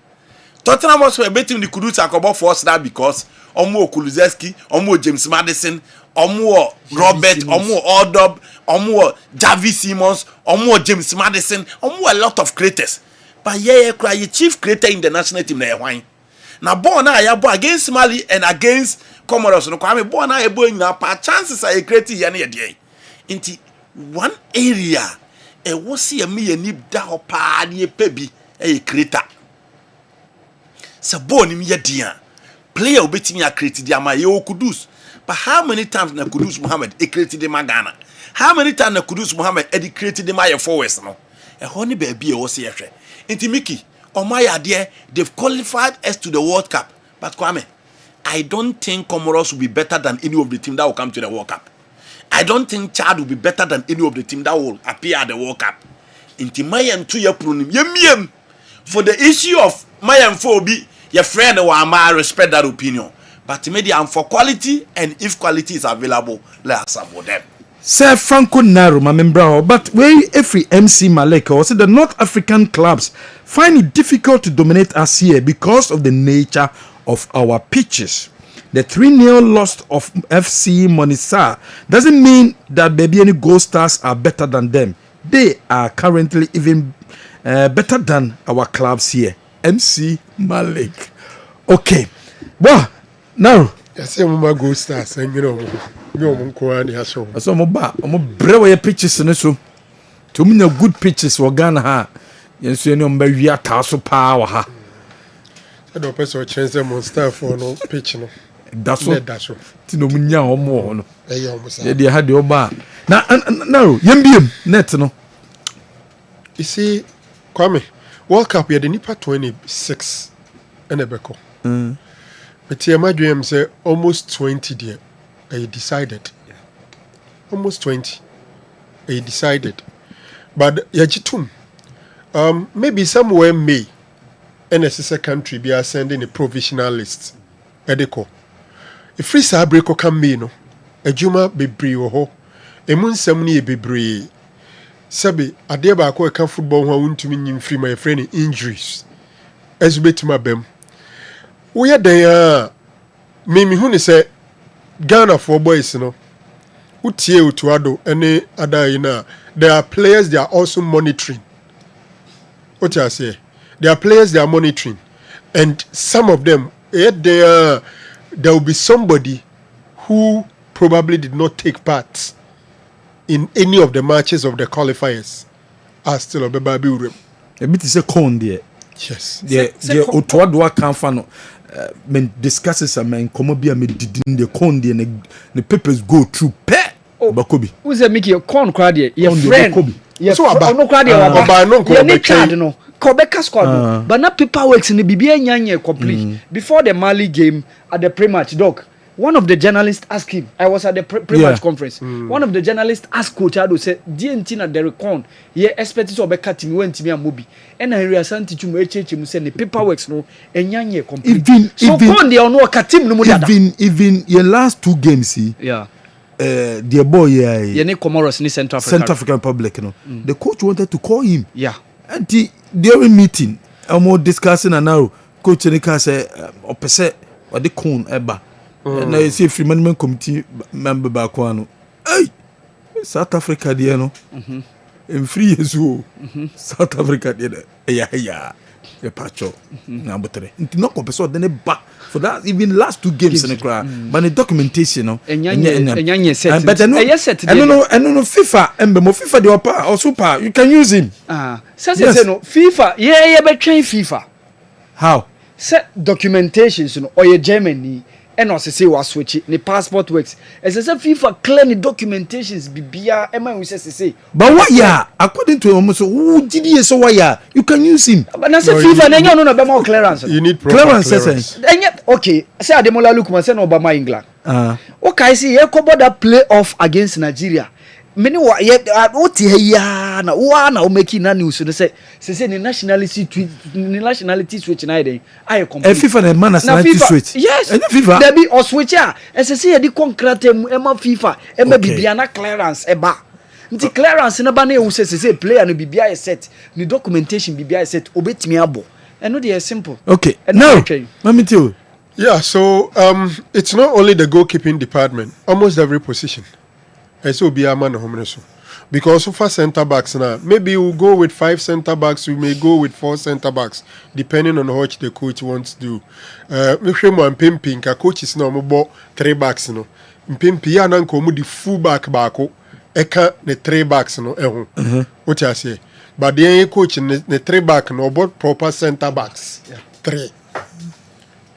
Tottenham was bet him the Kudu to Akobo force 9 because Omu Kulusevski, Omu James Madison, Omu Robert, Omu Odob, Omu Javi Simmons, Omu James Madison, Omu a lot of creators. But yeah, cry chief creator in the national team na wine. Now born I bo against Mali and against Comoros no kwame born I bo nyina pa chances are creating here na dey. Inti one area e wo se me ani da ho pa ne pebi e creator. Se born mi ye dia. Player obetimi a create dia ma ye Kudus. But how many times na Kudus Muhammad e create the Magana? How many times na Kudus Muhammad e create the my forwards no? E ho ni ba bi e wo se ye hwe. Inti Mickey on my idea, they've qualified us to the World Cup. But Kwame, I don't think Comoros will be better than any of the team that will come to the World Cup. I don't think Chad will be better than any of the team that will appear at the World Cup. Inti Mayan 2 year prunim. Yem. For the issue of Mayan 4B, your friend I respect that opinion. But maybe I'm for quality, and if quality is available, let's support them. Sir Franco Naro, my member, but where every MC Maleka or say the North African clubs find it difficult to dominate us here because of the nature of our pitches. The 3-0 loss of FC Monissa doesn't mean that maybe any Gold Stars are better than them. They are currently even better than our clubs here. MC Malik. Okay. Well, now. Yes, I'm Gold Stars, and you know. So mo brewe ye pitches ne so to me good pitches for Ghana ha yenso ene mba wi ata so pa wa ha so do person chance monster for no pitch no that's so ti no munya omo no ye de ha de oba na yembiem net no you see Kwame World Cup ye de nipa 26 ene beko but ye madwem say almost 20 there. I decided. Almost 20. I decided. But yajitum. Maybe somewhere May. NSS country be are sending a provisional list. Edeko. A free sabreko come me no. A juma be bri ho. A moon semni be bri. Sabi adeba ko e football ho untumi nyim free my friend injuries. Ezbetuma bem. We are there. Me hu ne say Ghana for boys, you know. Utie utuado any other there are players they are also monitoring. What I say? There are players they are monitoring, and some of them, there will be somebody who probably did not take part in any of the matches of the qualifiers. Are still a baby room. A bit is a con there. Yes. The utuado can fan. Men discusses a man come be a me didn't the con the papers go through pet Bakobi. Who's a Mickey corn crowd here? Your friend Bakobi. Yeah, so no crowd here. You card no. Quebec squad, but not paper works in the BBA Nyanye complete. Before the Mali game at the pre-match, dog. One of the journalists asked him. I was at the pre-match conference. One of the journalists asked Coach Ado, said, "DNT the recon. Ye expected to be cutting went to me and Mobi. And I reassanted to me to send the paperwork no and Nyanye complete. So con they no katim no even your last 2 games, see. Yeah. Dear boy, yeah. Comoros in Central African Republic, you know. The coach wanted to call him. Yeah. And during meeting, I'm more discussing and now Coach Nika say, "Opposite or the con eba." And I see free management committee member back one. Hey, South Africa, dear no. In 3 years old, South Africa, dear. Yeah. The patcho. Number 3. No compensation. Then back for that. Even last 2 games in the crowd. But the documentation, no. And set. But I know FIFA. And more FIFA the upper or super. You can use him. So no FIFA. Yeah, but train FIFA. How? Set documentations, no. Or your Germany. ɛna ɔsɛ sɛ wa switch ne passport works ɛsɛ sɛ FIFA clear ne documentations bibia ɛma hu sɛ sɛ but what ya according to him so who did you so what ya you can use him but na sɛ FIFA na nya no na bɛma clearance you need clearance ɛnyɛ okay sɛ Ademola Lookman sɛ na Obama England okay see ye ko border play off against Nigeria many wa ye oti ya na wa na o make na news no say ni nationality switch na dey I complete FIFA na man nationality switch yes FIFA there be or switch ah say ye di concrete ema FIFA ema bibia na clearance eba nti clearance na ba na e say player no bibia is set ni documentation bibia is set obetimi abo and no dey simple okay now mami too yeah so it's not only the goalkeeping department almost every position so be a man home so because so far center backs now maybe we'll go with 5 center backs, we may go with 4 center backs depending on what the coach wants to do me hwe mo ampempi nka coach is na mo 3 backs no mpempi ya na nko mo di full back baako eka ne 3 backs no eho what you say but the coach ne 3 back no about proper center backs 3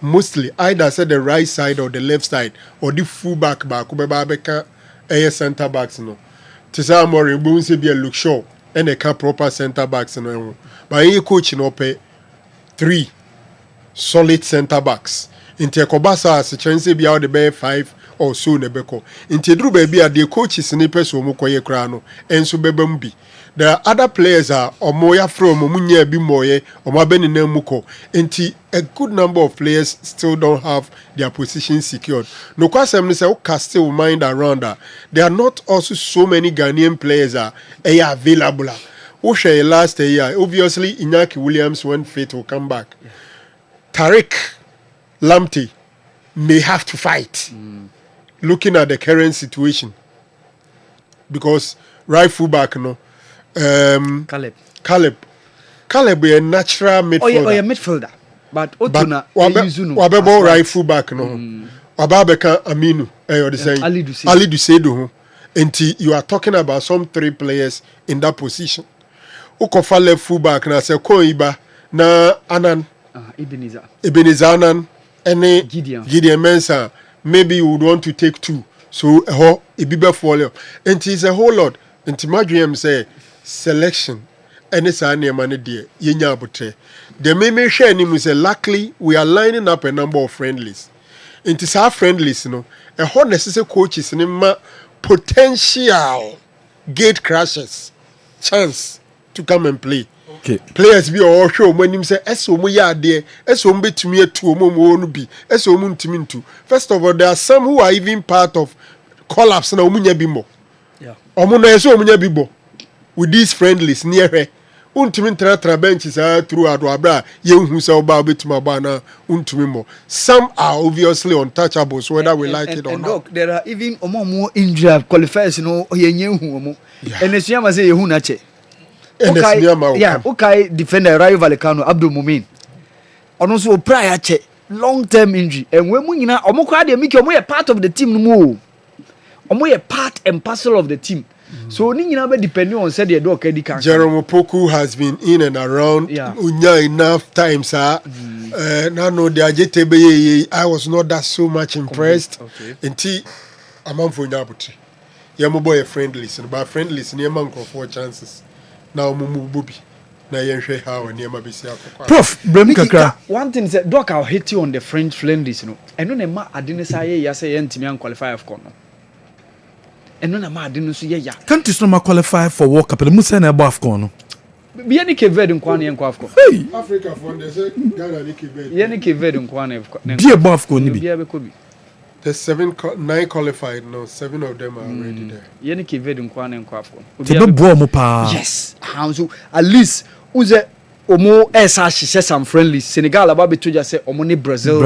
mostly either say the right side or the left side or the full back baako be ba beka center backs no tisa more bu se be look show and a proper center backs no but any coach no pay 3 solid center backs inte ekobasa as chance be out the be 5 or so ne beko inte dru ba bia the coaches ni person mo koye kra no enso bebam bi the other players are omoya from munya bi moye omabeni na muko enti a good number of players still don't have their position secured no kwasem ni say o cast your mind around that there are not also so many Ghanaian players are available o share last year obviously Iñaki Williams when fit will come back Tariq Lamptey may have to fight looking at the current situation because right full back no Caleb be a natural midfielder. Oh, yeah, midfielder. But Otuna wabebo right full back no. Wababeka Aminu Ali Dusedo. And you are talking about some 3 players in that position. Ukofa left full back na se Koiba na Anan Ebenezer Anan and Gideon Mensah. Maybe you would want to take 2. So Ibibe follow. And it's a whole lot. And Madriam say selection and it's a name and dear yenya botre the meme share ni say luckily we are lining up a number of friendlies into our friendlies no a whole necessary coaches ni ma potential gate crashes chance to come and play okay players be all show when him say eso mo ya de eso mo betumi atu mo no bi eso mo ntimi ntu first of all there are some who are even part of collapse na omunya bi mo yeah omo na eso omunya bi bo with these friendlies near her untumi tra benches throughout abra yehu say oba betuma ba na untumi mo some are obviously untouchables whether we like it or not look, there are even more injury qualifiers no yenyehu omo and esuyama say yehu na che okay defender Rayo Vallecano Abdul Mumin ono so prior che long term injury and when mu nyina omo kwa de make omo part of the team no mo omo part and parcel of the team. So ni nyina be depending on said the do okay can Jerome Opoku has been in and around unya enough times now no the ajetebe I was not that so much impressed until amamfo nya abuti ya mo boy friendlies but friendlies ni man for chances now mumu bobi na yenhwe how ni ma besi akwa Prof Brem kakra one thing is doc I'll hit you on the French friendlies no eno na ma adene sa ye ya say yentimi an qualify AFCON no eno na ma adene so ye ya countries no ma qualify for World Cup the musa na abo AFCON no bi ni Kessben nkwa na enko AFCON Africa for the say Ghana ni Kessben ye ni Kessben nkwa na bi abo AFCON ni bi there's 9 qualified no 7 of them are already there ye ni Kessben nkwa na enko AFCON te be bo mo pa yes how so at least uze omo esa hye some friendly Senegal aba beto ja say omo ni Brazil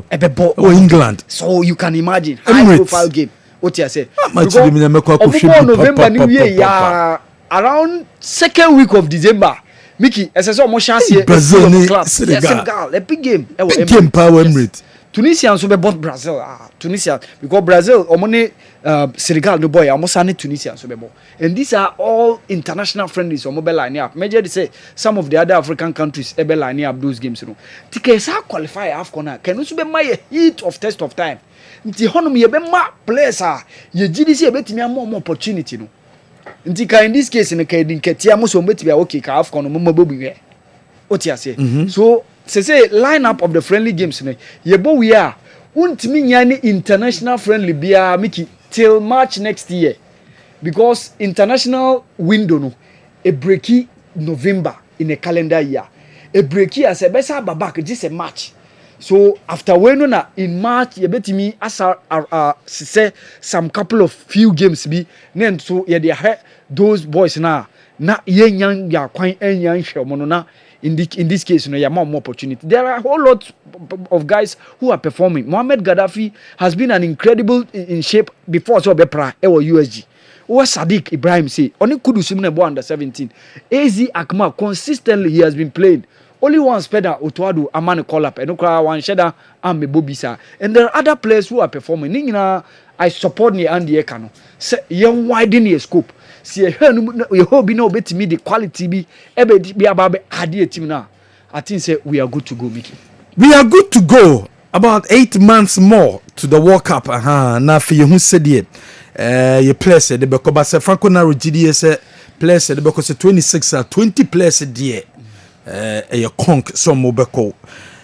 ebebo or England so you can imagine high profile game what you say November new year ya around second week of December Mickey ese so omo chance Brazil ni Senegal a big game power Emirates Tunisia nso be bought Brazil. Tunisia because Brazil omone Senegal no boy almost any Tunisia nso be bo. And these are all international friendlies omo be line up. Major say some of the other African countries be line up those games no. Tickets are qualify AFCON can also be my heat of test of time. Nti honom ye be ma players ye GDC ye betimi am more opportunity no. Nti ka in this case ne ka din ketia mo so betimi okay ka AFCON no mo mabobu we. Otiase. So say lineup of the friendly games ne yebo we are untimi nya international friendly bia miki till March next year because international window no a breaky November in a calendar year a breaky as a besa babak just a March. So after we no na in March yebetimi asa say some couple of few games be then so ye dey those boys na yenyan ya kwan enyan hwe mo na in this case, you know, you have more opportunity. There are a whole lot of guys who are performing. Mohamed Gaddafi has been an incredible in shape before so Bepra or USG. What Sadiq Ibrahim say? Only Kudu Simone under 17. AZ Akma consistently he has been playing. Only one Speda Otuadu Amane call up and one Sheda and Bobisa. And there are other players who are performing. Nina, I support ni Andy Ekano. Say young widen your scope. See you hope no bet me the quality be about idea team now. I think say we are good to go, Mickey. We are good to go. About 8 months more to the World Cup. Now for you who said it. You place the Bekoba se Franco Naro GDS place the Beko se 26 20 place there. You conk some mobeko.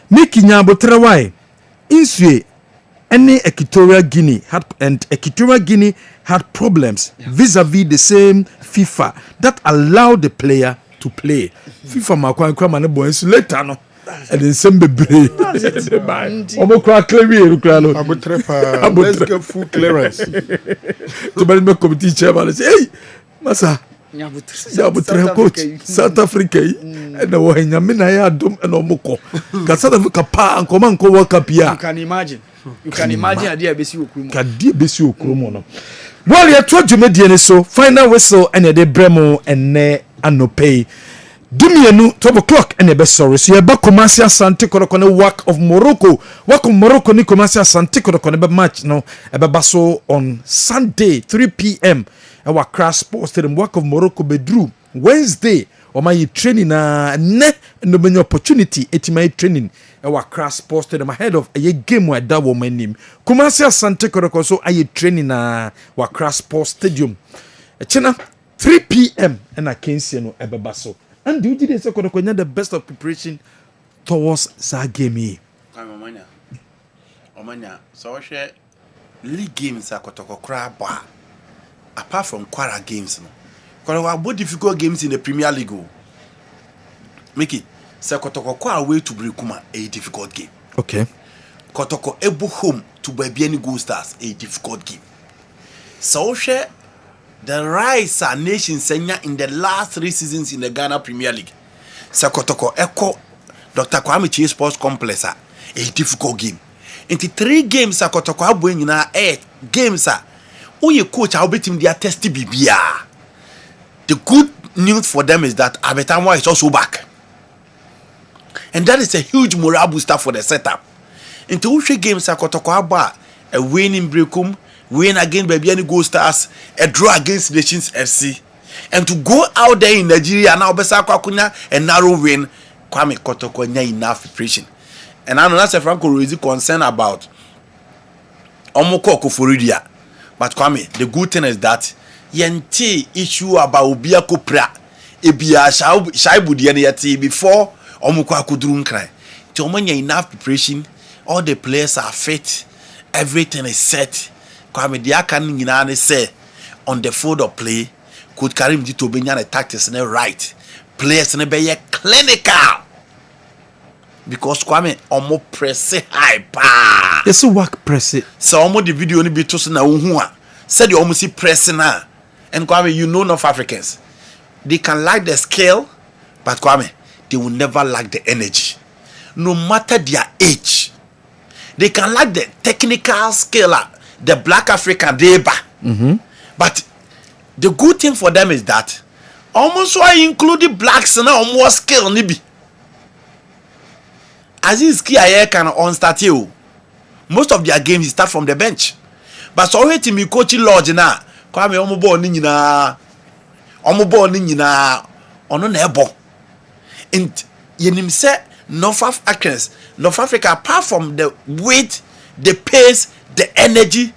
Mickey Nyabo Trawai. Insue any Equatorial Guinea had problems vis-a-vis the same FIFA that allowed the player to play. FIFA makwa kwa mane boy later no. And then same bebre. Omo kwa clear kra no. Abutrepa. Let's get full clearance. To be me committee chairman say, "Hey, masa Nyabutre coach South Africa and the wo Nyame na ya dom na omoko. Ka South Africa pa ankoma nko World Cup ya. You can imagine. You can imagine idea besi okrumo. Ka die besi okrumo no. Well, you told you me so final whistle and the bremo and ne anopay. Dumienu 12 o'clock and the best sorry. So you back Commercial Santi Korokone work of Morocco. Work of Morocco ni Commercial Santi Korokone match no ebe baso on Sunday 3 p.m. Our crash sports stadium work of Morocco bedru Wednesday. Or my training ne no many opportunity my training our crash sports stadium ahead of a game where that woman name Commercial Santi Korokone so I training our crash sports stadium. Chena 3 p.m. and I can't see no ebe baso. And do you think the best of preparation towards that game? Omanya, so share league games are kotoko apart from Quara games. Because we have more difficult games in the Premier League. Make it Kotoko Quara way to Brikuma a difficult game. Okay. Kotoko Ebu home to Babiani Gold Stars a difficult game. So share the rise our nation senior in the last 3 seasons in the Ghana Premier League. Sakotoko Echo Dr. Kwame Chie Sports Complex a difficult game. Into 3 games Sakotoko Abuin na games your coach I'll bet him their testy BBA. The good news for them is that Abetamwa is also back. And that is a huge morale booster for the setup. Into 3 games Sakotoko Aba a win in Brekum, win against Babiani Gold Stars, a draw against Nations FC, and to go out there in Nigeria now Besako Akunya and narrow win, Kwame Kotoko nya enough preparation. And I know that's a Franco Ruiz concerned about Omoko Koforidia. But Kwame, the good thing is that yente issue about Obia Kopra, Ebia Shaibu Dianiati before Omoko Akudrun cry. To nya enough preparation, all the players are fit, everything is set. Kwame Diakan Ginane say on the field of play could carry him to be the tactics and right. Players and be clinical. Because Kwame omo press high pa. Yes, work press it. So omo the video ni be to na unhua. Said you almost see pressing na. And Kwame, you know North Africans. They can lack the skill, but Kwame, they will never lack the energy. No matter their age. They can lack the technical skill. The black African deba. But the good thing for them is that almost why include blacks and almost skill nibi. As is key I can on start you. most of their games start from the bench. But so we team coach lodge na kwame omo ball ni nyina ono na ebo. And yenim say North Africa, apart from the weight, the pace, the energy,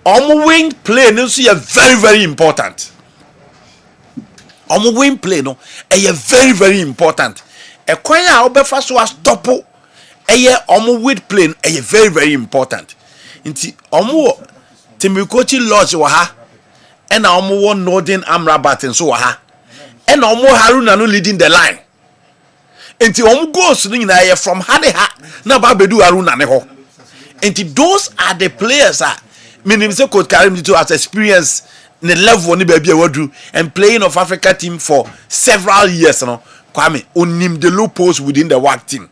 wing play no see very, very important. Wing play no very, very important. A kwanya obefa so stop weight play very, very important. Inti Timikochi Lodge wa ha ena won Northern Amrabat and so wa ha ena Haruna no leading the line. Enti goes na from Haneha na ba bedu Haruna ne ho. Enti those are the players meaning say Coach Karim Dito has experience the level ni baby wadu and playing of Africa team for several years no. Kwame onim the loopholes within the work team.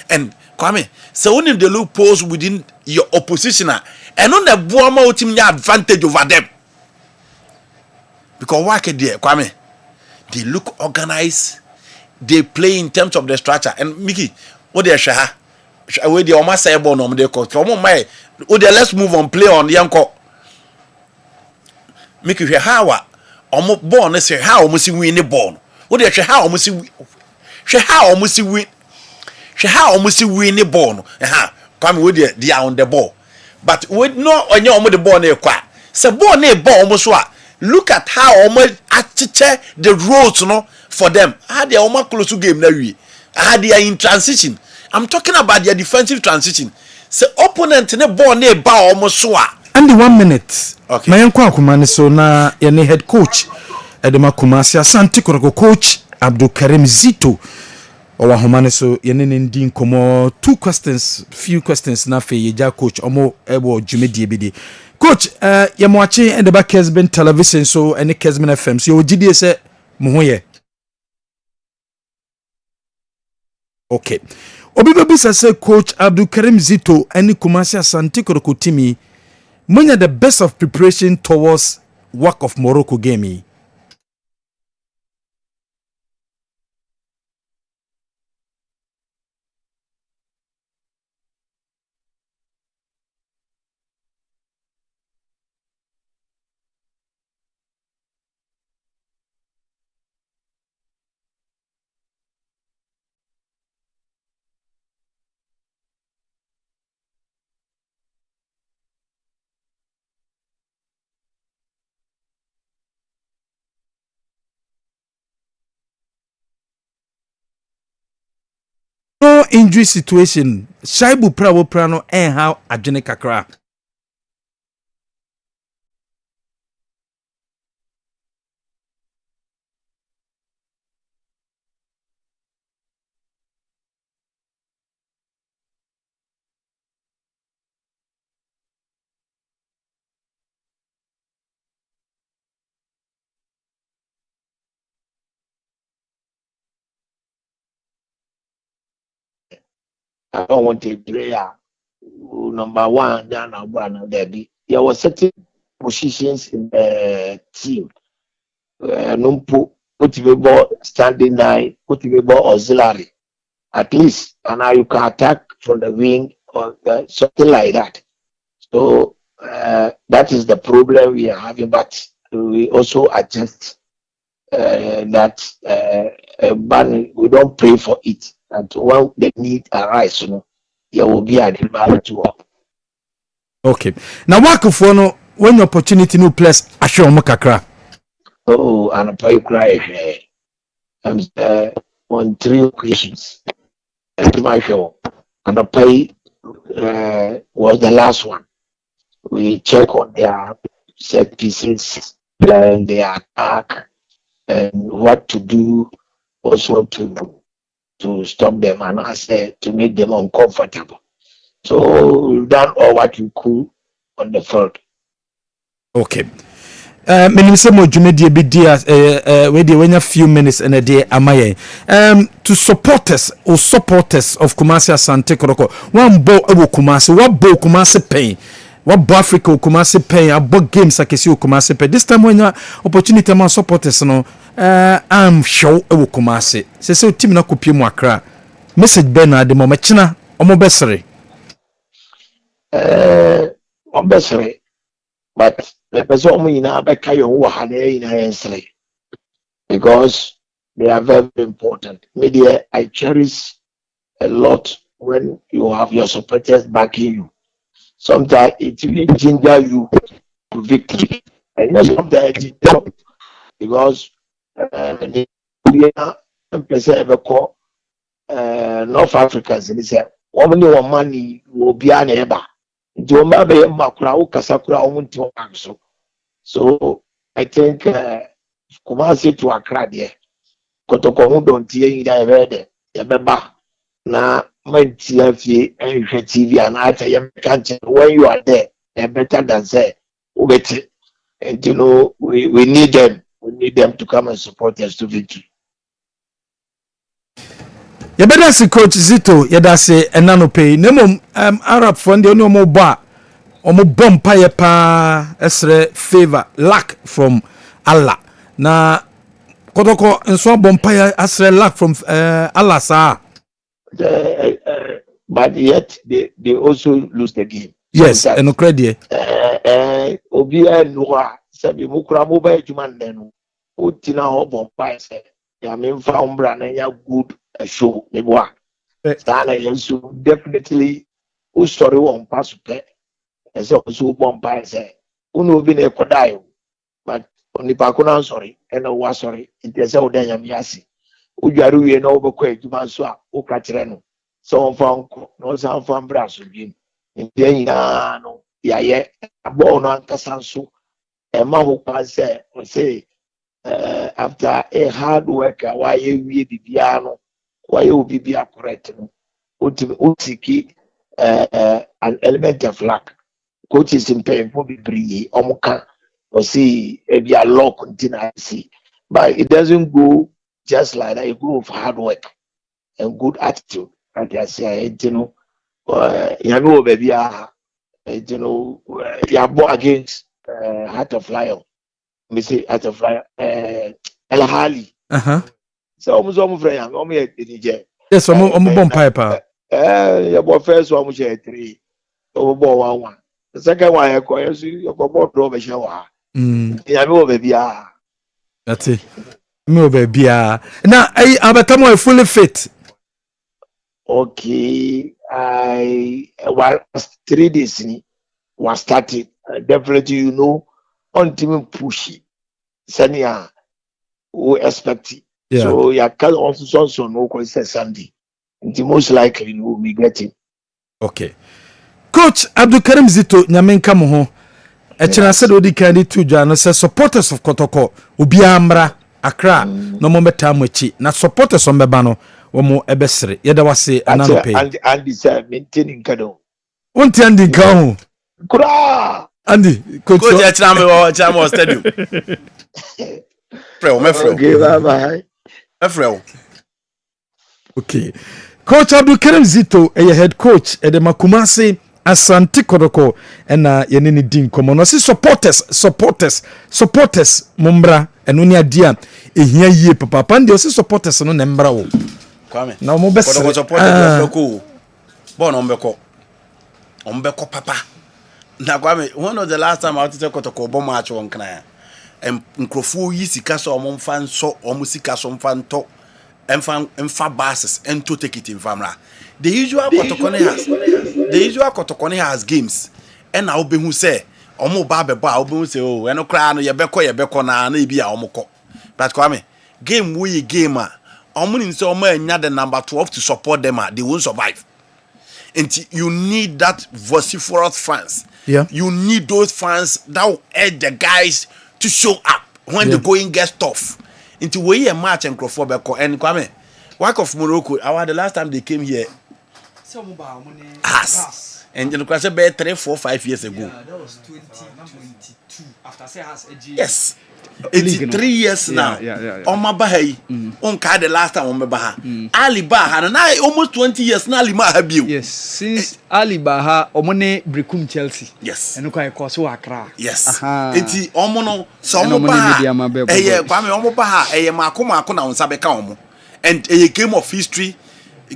And Kwame so onim the loopholes within your opposition and on the Buama team advantage over them. Because what there, Kwame, they look organized, they play in terms of the structure. And Mickey, what they shaha? Where they almost say about no they call. Come on, my. Let's move on. Play on Yanko. Mickey, how almost born? Say how almost win the ball. What they how almost win? How almost win? How almost win the ball? Come with they are on the ball. But we know on your the ball near qua. So ball near ball almost what? Look at how almost the roads for them. How they almost close to game now. How they are in transition. I'm talking about their defensive transition. So opponent in the ball near ball almost what? And the 1 minute. Okay. My uncle Kumani so na yene head coach. Edema Kumasi Asante Koroko coach Abdul Karim Zito. Owa homane so yene ndi nkomo few questions na fe yeja coach omo ebo djumedie bidi coach yamwache ende ba Kessben television so ene Kessben FM so ogidie se mo hoye okay obi bebusa se coach Abdul Karim Zito ene Kumasi Asante Koroko timi munya the best of preparation towards work of Morocco game. No injury situation. Shaibu Prawo Prano and how Adjene Kakra. I don't want a player number one down now there. There were certain positions in the team. Numpo put standing nine, put auxiliary. At least and now you can attack from the wing or something like that. So that is the problem we are having, but we also adjust that we don't pray for it. And when the need arise, there will be an environment to work. Okay. Now, work for no when the opportunity no place assure kakra. Oh, and I pay cry. I'm on 3 occasions. At my show, and I pay was the last one. We check on their set pieces, and their attack, and what to do, also to stop them and I said to make them uncomfortable. So we've done all what you could on the field. Okay. Meaning some more Jumedi Bidia when a few minutes and a day amaye. To supporters or supporters of Kumasi Asante Koroko. One ball ewo Kumasi, what ball Kumasi pay? What Africa Kumasi pay? About games I can see Kumasi pay. This time when your opportunity among supporters no I'm sure ewo Kumasi. Se team na kupi mu Accra. Message Bernard de Momachina omo besere. Obesere, but the person in Abeka because they are very important. Media, I cherish a lot when you have your supporters backing you. Sometimes it will ginger you to victory, and sometimes it don't, because the North Africans and they say, "Only one money will be an eba." So I think Kumasi to Accra there. Kotoko don't hear you there. Yabeba na when TV and I tell you when you are there, better than say ubeti. And you know we need them. We need them to come and support us to victory. Yabeda si coach Zito yada se enano pay nemo Arab fund oni omo ba omo bompa ye pa esre favor luck from Allah na kotoko enso bompa ye esre luck from Allah sa but yet they also lose the game. Yes, and okredie obi enwa sabi mukura mo ba ejuma nenu o tina ho bompa se ya me mfa umbra na ya good show meboa sana yesu definitely o sorry won pass pe ese o so bompa se unu obi na ekodayo but onipa ko na sorry and o wa sorry ntese o dan yam yasi o dware wie na o bekọ ejuma so a o ka kire no so on fa nko no so fa mbra so bi ntia ina no ya ye abo no ankasa so e ma ho pa se o say after a hard worker why you bibia no why you bibia correct no utiki an element of luck coach is in pain for be omuka or see if you are low continue see but it doesn't go just like that. You go of hard work and good attitude like I say you know you know baby you know you are born against Heart of Lion. Me say Heart of Lion El Hali so omo friend am omo ye DJ yes omo bompa pa your boy first one which 3 omo bo 1-1 the second one you go you go more draw be show ya me baby that's it me baby now I abetamo e fully fit. Okay, I was 3 days was started definitely you know on team pushy senior we expect it. Yeah. So you can also no go say Sunday the most likely you will be getting. Okay, Coach Abdulkarim Zito Nyame nka mo ho e kina se do di kan di tudwa no say supporters of Kotoko obi amra Accra no mo beta mo chi na supporters on beba no wo mo ebesere yeda wase anano pay and this maintaining kado wonti andi nka ho kura Andy coach ya kina me wo chama stadium okay bye Efrel. Okay. Coach Abdulkarim Zito head coach de Makumasi Asante Kotoko na yenini din komo no si supporters mumbra eno ni adia ehia yie papa pande o si supporters no na mbra wo kwame na mo bese Kotoko supporters beko bon ombeko papa na kwame one of the last time I went to Kotoko bo match won kana nkrofo yi sika so omfa nso omusika so mfa nto emfa bases ento take it in famra the usual Kotokone has games and na obehu say omo ba bebo a obehu say oh eno kra no yebeko na ebi a omko but kwame game we game a omo ni say omo anya the number 12 to support them they won't survive and you need that vociferous fans. Yeah, you need those fans that will urge the guys to show up when the going gets tough. Into way a match and Crawford and Kwame. Work of Morocco, the last time they came here. Has. And you know, 3, 4, 5 years ago. Yeah, that was 2022. After say has yes. 83 years now. On my bahay. On the last time on my baha. Ali Baha, and I almost 20 years now. Yes, since Ali Baha, Omone Brikum Chelsea. Yes. And okay, Koso Accra. Yes. Eti Omono, so Omobaha. Kwame Omobaha, Makoma Kona on Sabeka Omo. And a game of history.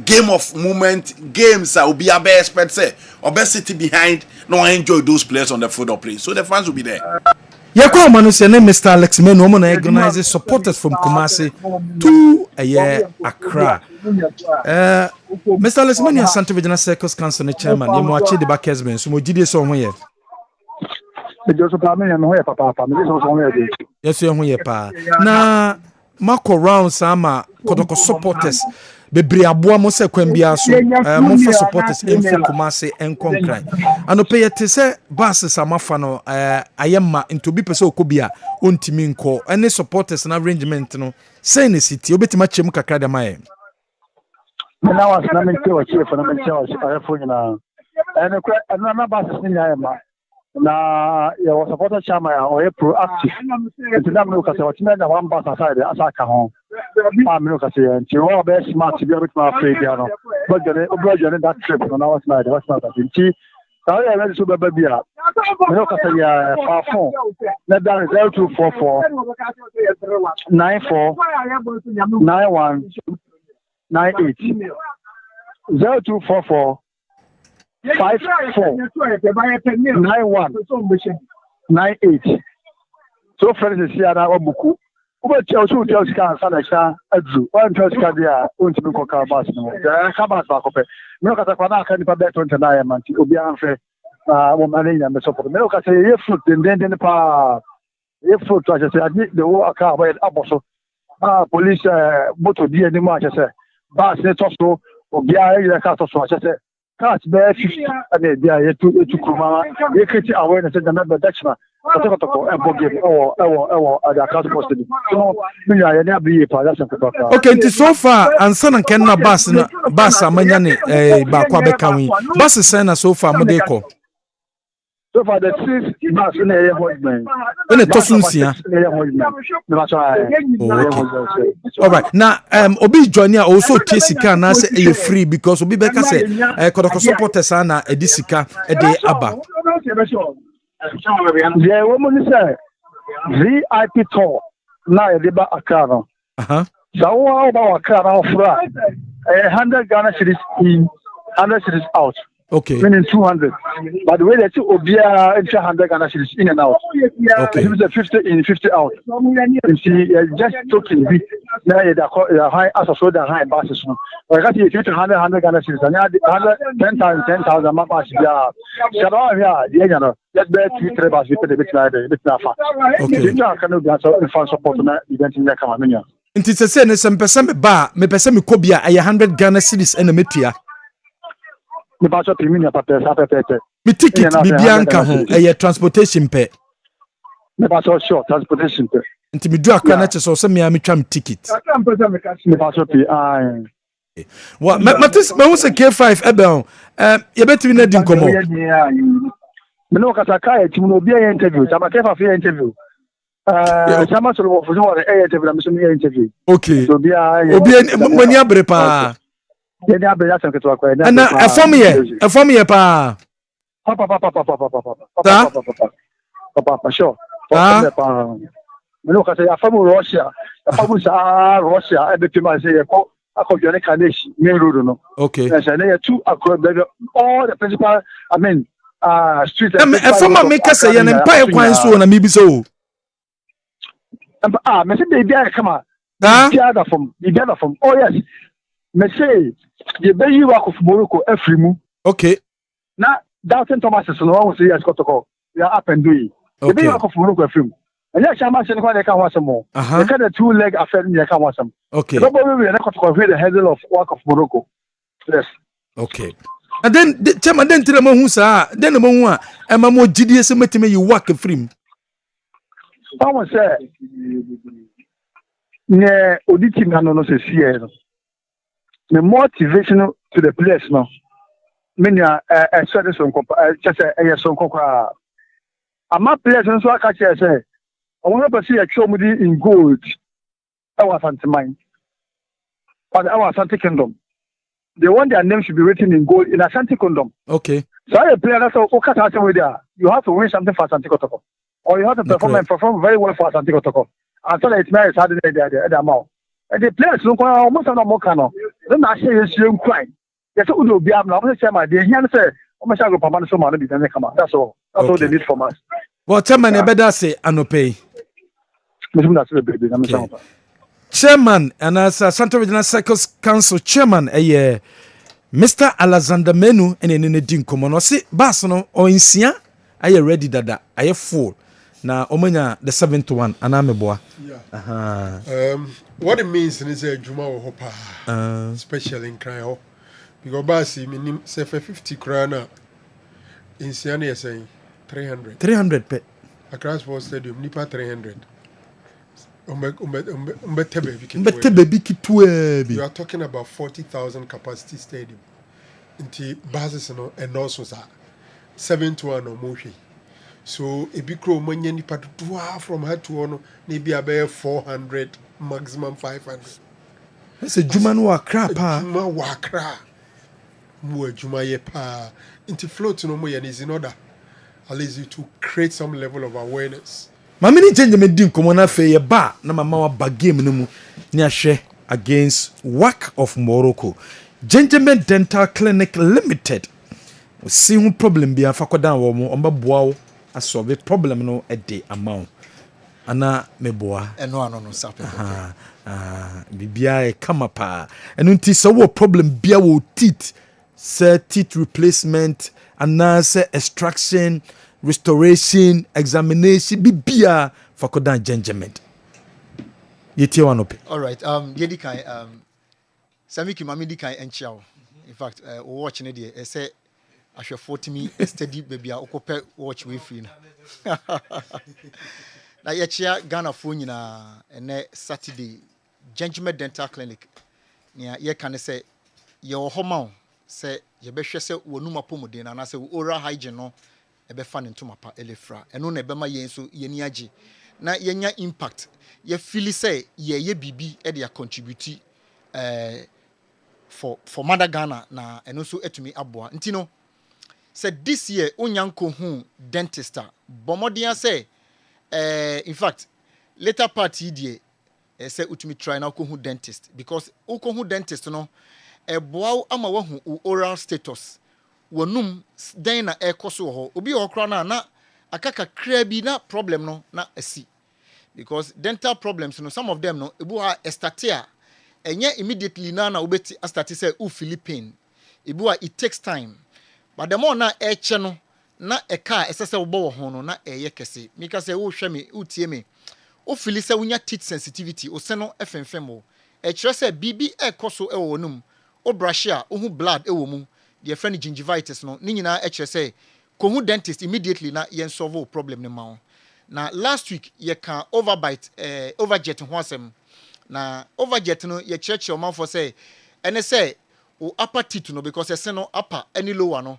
game of moment, games that will be a best expect say or best city behind, no enjoy those players on the field of play. So the fans will be there. Yakwa Manus name Mr. Alex Men woman organizes supporters from Kumasi to a year Accra. Mr. Alex Men Santa Virginia Circus Council chairman, you mo achi de ba Kessben, so mo gidi so ho ye. Yes, you ho ye pa. Na Marco round sama kodoko supporters bebre aboa mo se kwan bia so mo fa supporters emfi Kumasi enkonkran anope yete se bus samafa no ayema into bi pese okobia ontimi nko ene supporters na arrangement no say ne city obetima chem kakra de maye na was na mente wa chief na mente wa ayefo nyina ene kwa na bus ni ayema na ya was supporter chama ya o proactive ntina me ka se wa tina na one bus aside asaka ho me ka se nti o be smart bi bit ma free dia no but jone that trip no na was na nti ta ya me so baba bia me ka se ya fa phone na da 0244 94 91 98 0244 549198. So friends is here now obuku. Ube Chelsea scan sana sha adru. One Chelsea dia unti ko ka bas no. Ya ka bas ba ko pe. Me ka ta kwa na ka ni pa bet 29 manti obi anfe wo mane nya me support. Me ka say ye fruit den pa ye fruit to say admit the wo aka ba aboso. Police moto dia ni ma say bas ne to so obi a ye ka to so say catch bear 50 and there you to kuma you create awareness and remember that's na to game or the account post so me ya na be pa that's okay until so far answer na ken na bus amanya ne ba kwa be kan bus sen na so far mo dey call so far the 6 bus in area husband when it tosunsia all right now obi join here also sika na say e free because obi be ka say kodoko supporters na edisika e dey aba yeah woman say VIP tour na e dey ba akara so how about akara fra 100 Ghana cedis in 100 cedis out. Okay. Meaning 200. But the way they see Obia extra 100 Ghana cedis in and out. Okay. It was a 50 in, 50 out. You see, just talking bit. Now the high as a so the high passes. But I got you 100 Ghana cedis. And 10,000 my pass. Yeah. Yeah, know. Just bear 3 trebas with the bit nafa. Okay. You can do so in fan support na event in the Camania. Nti se se ne sempesa me ba me pese me kobia 100 Ghana cedis ena metua. Me ba so premium papa sa papa. Me ticket bibia nka ho transportation pe. Me ba so sure transportation pe. Nti me du akra na che so me a me twam ticket. Me ba so pe ai. Wa matis me won se K5 ebel ye betimi na di nkomo. Me no kata kai ti mo obi a interview, chama K5 interview. Chama so wo fuzo wa interview na me interview. Okay. So obi mani abre pa. Ye dia be ya sanke to akwa. Na efom ye pa. Papa sure. Me no kata ya famu Russia. Ya famu sa Russia e be pima say ye ko akojone Kaneshi main road no. Okay. Yes, and there two across all the principal street. Efoma make say ye empire kwan so na me bi so. Me say baby I come on. The other from. Oh yes. Me say the baby work of Morocco Afrimu. Okay. Now Dalton Thomas is no one say yes got to call. We are up and doing. The baby work of Morocco Afrimu. And yes, I'm saying they can watch some more. They can the 2-leg affair they can watch some. Okay. Probably we are not going to the handle of work of Morocco. Yes. Okay. And then chairman then tell me who sa then the mo a e ma mo gidie se metime you work free. Someone say ne audit na no se see no. The motivation to the players no. Many so so just so kokra. Ama players so aka say I want to see a chomudi in gold. Our Santimine. Or our Asante Kingdom. They want their name should be written in gold in Asante Kingdom. Okay. So a player that's you have to win something for Asante Kotoko. Or you have to perform very well for Asante Kotoko. And so it's nice how they the amount. And the players look almost no more cano. Then I say yes, you cry. Yes, who will be able to say my dear. He say, "Oh my God, Papa, so money be come out." That's all. That's all they need from us. Well, chairman, you better say anope. Okay. Chairman and as Santa Regional Circles Council chairman, Mr. Alexander Menu and in the din komono si basono o insia aye ready dada aye full na omanya the 7th one anameboa. Yeah. What it means is a juma wo hopa. Special in cry ho. Because basi minim say for 50 krana insia na saying 300. 300 pe. Accra Sports Stadium nipa 300. You are talking about 40,000 capacity stadium. Inti basis no and also 7-1 or moshi. So a big crow money ni part from her to one maybe about 400 maximum 500. That's a Juman wa crap. Juma wa crap. More Juma ye pa. Inti float no more is in order. At least to create some level of awareness. Mama ni change me din komo na fe ye ba na mama wa ba game no mu ni ahwe against WAC of Morocco. Gentleman Dental Clinic Limited. See who problem be afakoda wo mo omba boa wo asolve problem no e dey amount. Ana me boa. Eno ano no sape. Bibia e kama pa. Eno nti so wo problem bia wo teeth. Say teeth replacement and say extraction, restoration, examination, bibia fakodan judgment. Yeti wanope. All right. Yedi kai Samiki mami di kai enchiao. In fact, watching it here, say I should 40 me steady baby okope watch we free na. Na yechia Ghana phone na ene Saturday Gentleman Dental Clinic. Nia ye kan say ye wo homa say ye behwe say wonuma pomode na say oral hygiene no ebe fa ne ntoma pa elefra eno na ebe ma ye nso ye ni age na ye nya impact ye feel say ye bibi e dey contribute for Mother Ghana na eno so etumi aboa nti no say this year onyanko hu dentist bomodian say in fact later part die say utumi try na ko hu dentist because uko hu dentist no eboa ama wa hu oral status wonum den na ekoso ho obi okra na akaka kra bi na problem no na asi because dental problems no some of them no ebu ha estatia enye immediately na obeti start say u Philippine ebu it takes time but the more na eche no na eka esese wo bo ho no na eye kese mika say wo hwe me utie me o fili say wunya teeth sensitivity o se no efemfem o e kire say bibi ekoso e wo num o brush a o hu blood e wo mu the friend gingivitis no ni nyina e kire say ko hu dentist immediately na yen solve problem ne ma na last week ye can overjet ho asem na overjet no ye kire o man for say ene say o upper teeth no because ese no upper any lower no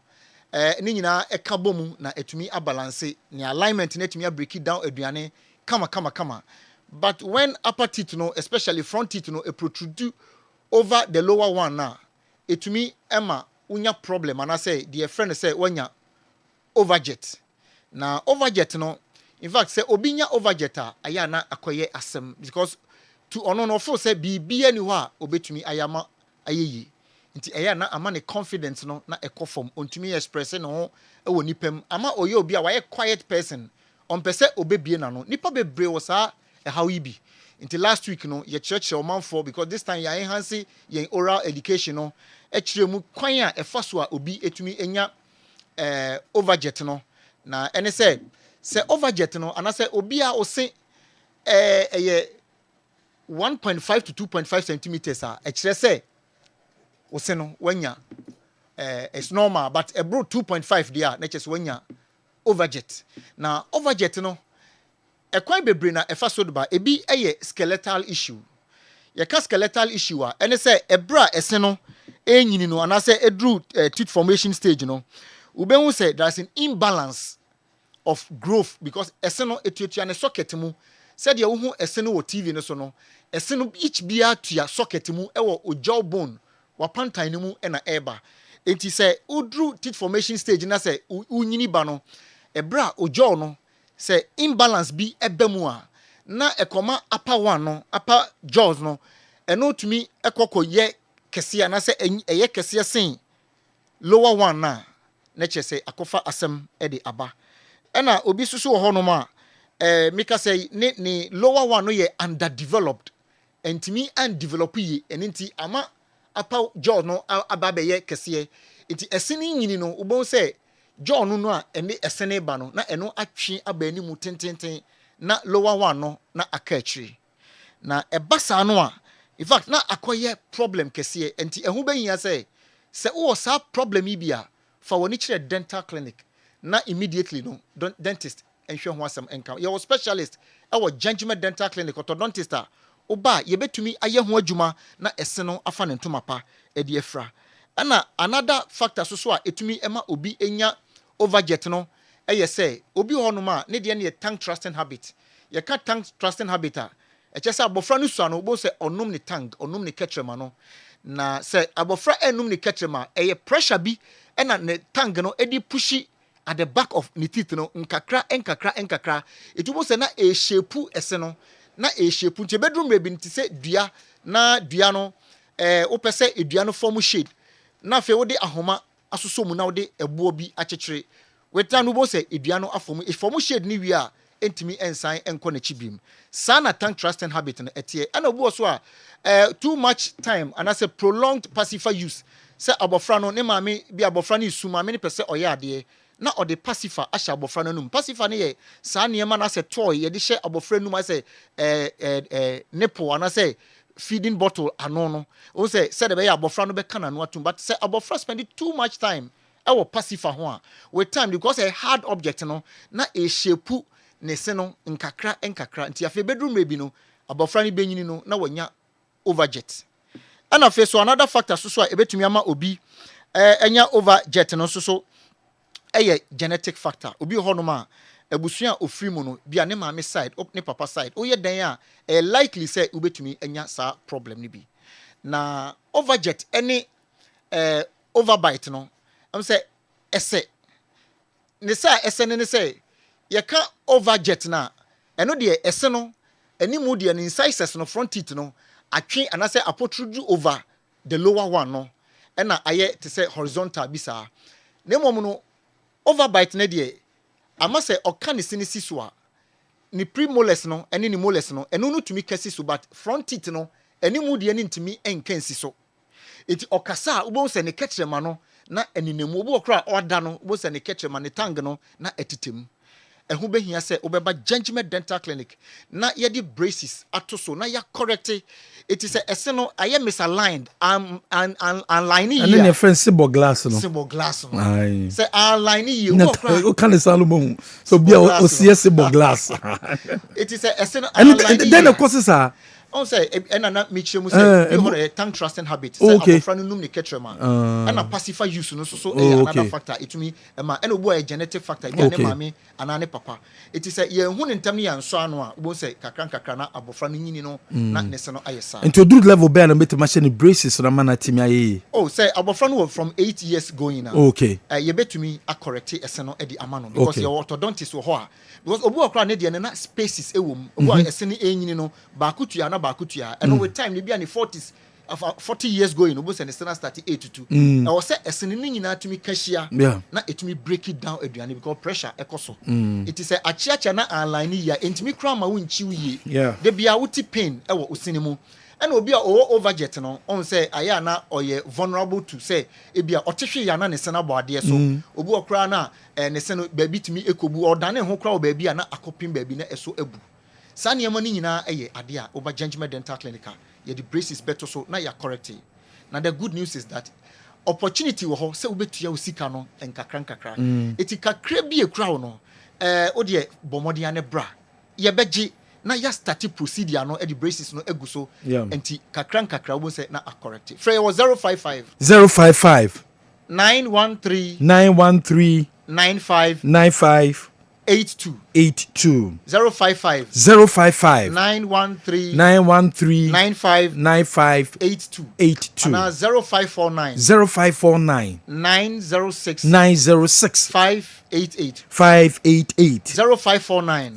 ni nyina e ka bomu na etumi abalance ni alignment na etumi break it down aduane kama but when upper teeth no especially front teeth no e protrude over the lower one na etumi ema unya problem and I say the friend say wanya overjet na overjet no in fact say obinya overjeta aya na akoye asem because to ono no for say bibia ni ho a obetumi ayama ayeyi nti aya na ama ne confidence no na ekofom ontumi express no e wo nipam ama oye obi a waye quiet person on pese obebie na no nipa bebre wo sa e how yi bi nti last week no ye church o man for because this time ya enhance ye oral education no e kire mu kwan a e fa so a obi etumi enya overjet no na ene say overjet no ana say obi a o se ye 1.5 to 2.5 centimeters a e kire say o se no wanya it's normal but a bro 2.5 there na just wanya overjet na overjet no e kwan bebre na e fa so do ba ebi eye skeletal issue ye ka skeletal issue a ene say ebra ese no enyini no ana say edru tooth formation stage no ubehu say there's an imbalance of growth because ese no etuatua ne socket mu said ye wo hu ese no wo TV no so no ese no each bia tua socket mu e wo jaw bone wapantan no mu e na eba enti say udru teeth formation stage na say unyini ba no ebra ojaw no say imbalance bi ebemu a na ekoma upper one no upper jaws no eno tumi ekoko ye kɛseɛ anaasɛ ɛyɛ kɛseɛ sen lower one na kyerɛ sɛ akɔfa asɛm de aba ɛna obi soso wɔ hɔnom a mika sɛ ne lower one no yɛ underdeveloped ntumi undevelop yi ɛno nti ama apa jaw no aba bɛyɛ kɛseɛ nti ɛsene nyini no wobɛhu sɛ jaw no a ɛne ɛsene ba no na ɛno atwe aba anim tententen na lower one no na aka akyire na ɛba saa no a in fact na akɔyɛ problem kɛseɛ nti ɛho bɛhia sɛ wowɔ saa problem yi bi a fa w'ani kyerɛ dental clinic na immediately no dentist nhwɛ ho asɛm nka yɛwɔ specialist ɛwɔ Gyangyema dental clinic orthodontist a woba yɛbɛtumi ayɛ ho adwuma na ɛse no afa ne ntoma pa ɛde afra ɛna another factor so a ɛtumi ɛma obi enya overjet no ɛyɛ sɛ obi hɔ nom a ne deɛ ne yɛ tongue thrusting habit yɛka tongue thrusting habit a ɛkyɛ sɛ abɔfra no sua no wo sɛ ɔnom ne tongue ɔnom ne kɛtrɛma no na sɛ abɔfra ɛnom ne kɛtrɛma ɛyɛ pressure bi ɛna ne tongue no ɛde pushi at the back of ne teeth no nkakra ɛtu wo sɛ na ɛhyepu ɛse no na ɛhyepu nti bedroom rebi nti sɛ dua na dua no wopɛ sɛ dua no form shade na afei wode ahoma asoso mu na wode ɛboɔ bi akyekyere weta no bo sɛ dua no afom shade ni wie a entimi ensan enko na chibim sana tongue thrusting habit no etie ana obi so a too much time and as a prolonged pacifier use say abofra no ne maame bi abofra no isu maame ne pese oye ade na ode pacifier ahya abofra no num pacifier ne ye saa ne ma na se toy ye de hye abofra num ase nipple and say feeding bottle ano no o say de be abofra no be kana no atum but say abofra spend too much time our pacifier ho a with time because a hard object no na e shape ne se no nkakra nti afi bedroom rebi no abofra ni benyini no na wanya overjet and afi so another factor so a ebetumi ama obi enya overjet no so eye genetic factor obi ho no ma abusua ofiri mu no bia ne maame side ne papa side o ye dan a likely say obetumi enya sa problem ni bi na overjet any overbite no am say ese ne sa ese ne say yɛka overjet na ɛno deɛ ɛse no animu deɛ ne incisors no front teeth no atwe anase apotrudu over the lower one no ɛna ayɛ te sɛ horizontal bi saa na mmom no overbite na deɛ ama sɛ ɔka ne sinisi so a ne premolars no ɛne ne molars no ɛno no tumi kɛsi so but front teeth no animu deɛ ne ntumi ɛnka nsi so eti ɔkasa a wobɛhu sɛ ne kɛkyerɛma no na ɛnenemu obi ɔkora ɔda no wobɛhu sɛ ne kɛkyerɛma ne tongue no na ɛtetemu ɛho behia sɛ obeba Gyangyema dental clinic na yɛde braces ato so na ya correct it is ɛse no ayɛ misaligned align here and then your friend symbol glass no sɛ align here o kan Salomon so bia o see symbol glass it is ɛse no and then of course sir on say ena na michire mu say you have tongue thrusting habit say abofra no num ne ketrema and pacifier use no so another factor itumi ema ena obo a genetic factor bi ne mame ana ne papa it is ye hu ne ntam ne yanso ano a obo say kakra na abofra no nyini no na ne se no ayesa into good level bear na metima she ne braces na mana timi aye say abofra no from 8 years going now ye betumi a correct ese no e di ama no because your orthodontist wo ho a because obo okra ne de na spaces ewom obo ese ne enyini no ba kutua na ba kutua and with time ne bia ne 40s 40 years going obo se ne start 82 e wo se ese ne nyina tumi kashia na etumi break it down aduane because pressure ekoso it is a achiacha na align ya entimi kra ma wonchi wiye de bia wuti pain e wo osini mu and obi a overjet no on say aya na oye vulnerable to say e bia otehwe ya na ne se na boade so obi okra na ne se no ba bitimi ekobu odane ho kra o ba bia na akopim ba bi na eso abu sa niyama ni nyina eye ade a over Gyangyema dental clinic ye the braces better so na ya correct na the good news is that opportunity wo ho se obetua osika no nkakra eti kakra bi ekura wo no o de bomodi ane bra ye beji na ya start procedure no the braces no egu so enti kakra wo se na correct free was 055 913 95 82 055 913 95 82 and 0549 906 588 0549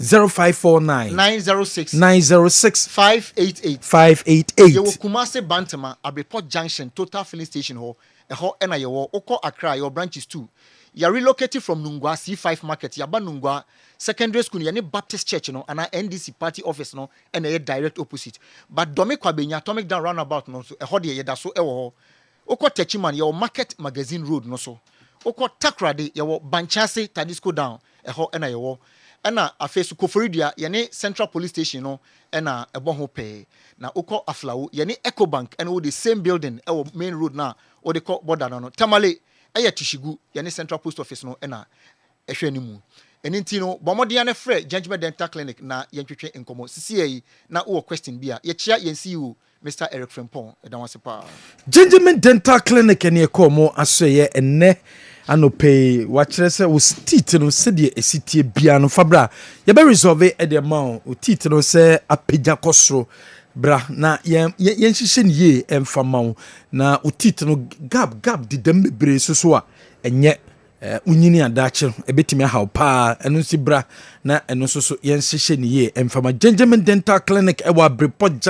906 588 Yewo Kumasi Bantama Abreport Junction Total Filling Station ho eho ena yewo Oko Accra your branches too. You are relocated from Nungwa C5 Market, Yaba Nungwa Secondary School, yani Baptist Church, no, and NDC party office, no, and a direct opposite. But Dome Kwabenya, Atomic Down Roundabout, no, so a hodi yeda so ewo. Oko Techiman, your Market Magazine Road, no so. Oko Takrade, your Banchase Tadisco down, a ho and a yewo. Ena a face Koforidia, yani Central Police Station, no, ena a bonho pay. Na Oko Aflau, yani Eco Bank, and all the same building, our main road now, or the court border, no, Tamale. Aya Tishigu, yani Central Post Office no ena ehwe ni mu. Eni nti no bomode na frɛ Judgment Dental Clinic na yentwetwe enkomo. Sisi na wo question bia. Ye chia yensi you Mr. Eric Frempong edan wase pa. Judgment Dental Clinic ene ekomo asoye enne anope wa kyerɛ sɛ wo teeth no sɛdeɛ esitie bia no fabra. Ye be resolve e de ma o teeth no sɛ apagya kɔsoro. Bra na yen hihye ne ye emfama wo na utite no gap di dem bebre so a enye unyini adache ebetimi haw pa eno si bra na eno so yen hihye ne ye emfama Judgment Dental Clinic e wa Abreport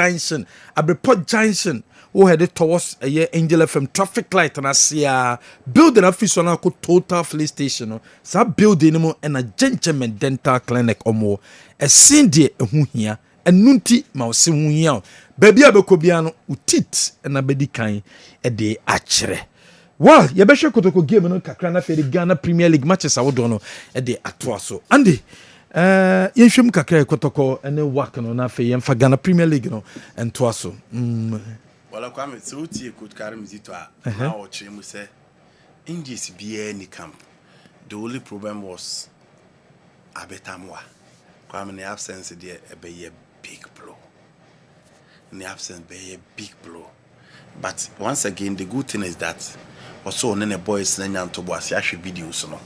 Junction wo head towards a Angel FM traffic light na sia building office on ko Total Filling Station no sa building mo na Judgment Dental Clinic omo e sindie ehu hia enunti ma o se hunya baby abekobia no utit na bedi kan e de akyere wa ye be hwe kotoko game no kakra na fe Ghana Premier League matches awodo no e de atoa so andi ye hwem kakra kotoko ene work no na fe ye mfa Ghana Premier League no entoa so wala kwa me so tie coach Karim Zito a na o kire mu se Indies bia ni camp the only problem was abetamwa kwa me absence there e be ye big blow. In the absence, be a big blow. But once again, the good thing is that also on the boys and to watch videos, no,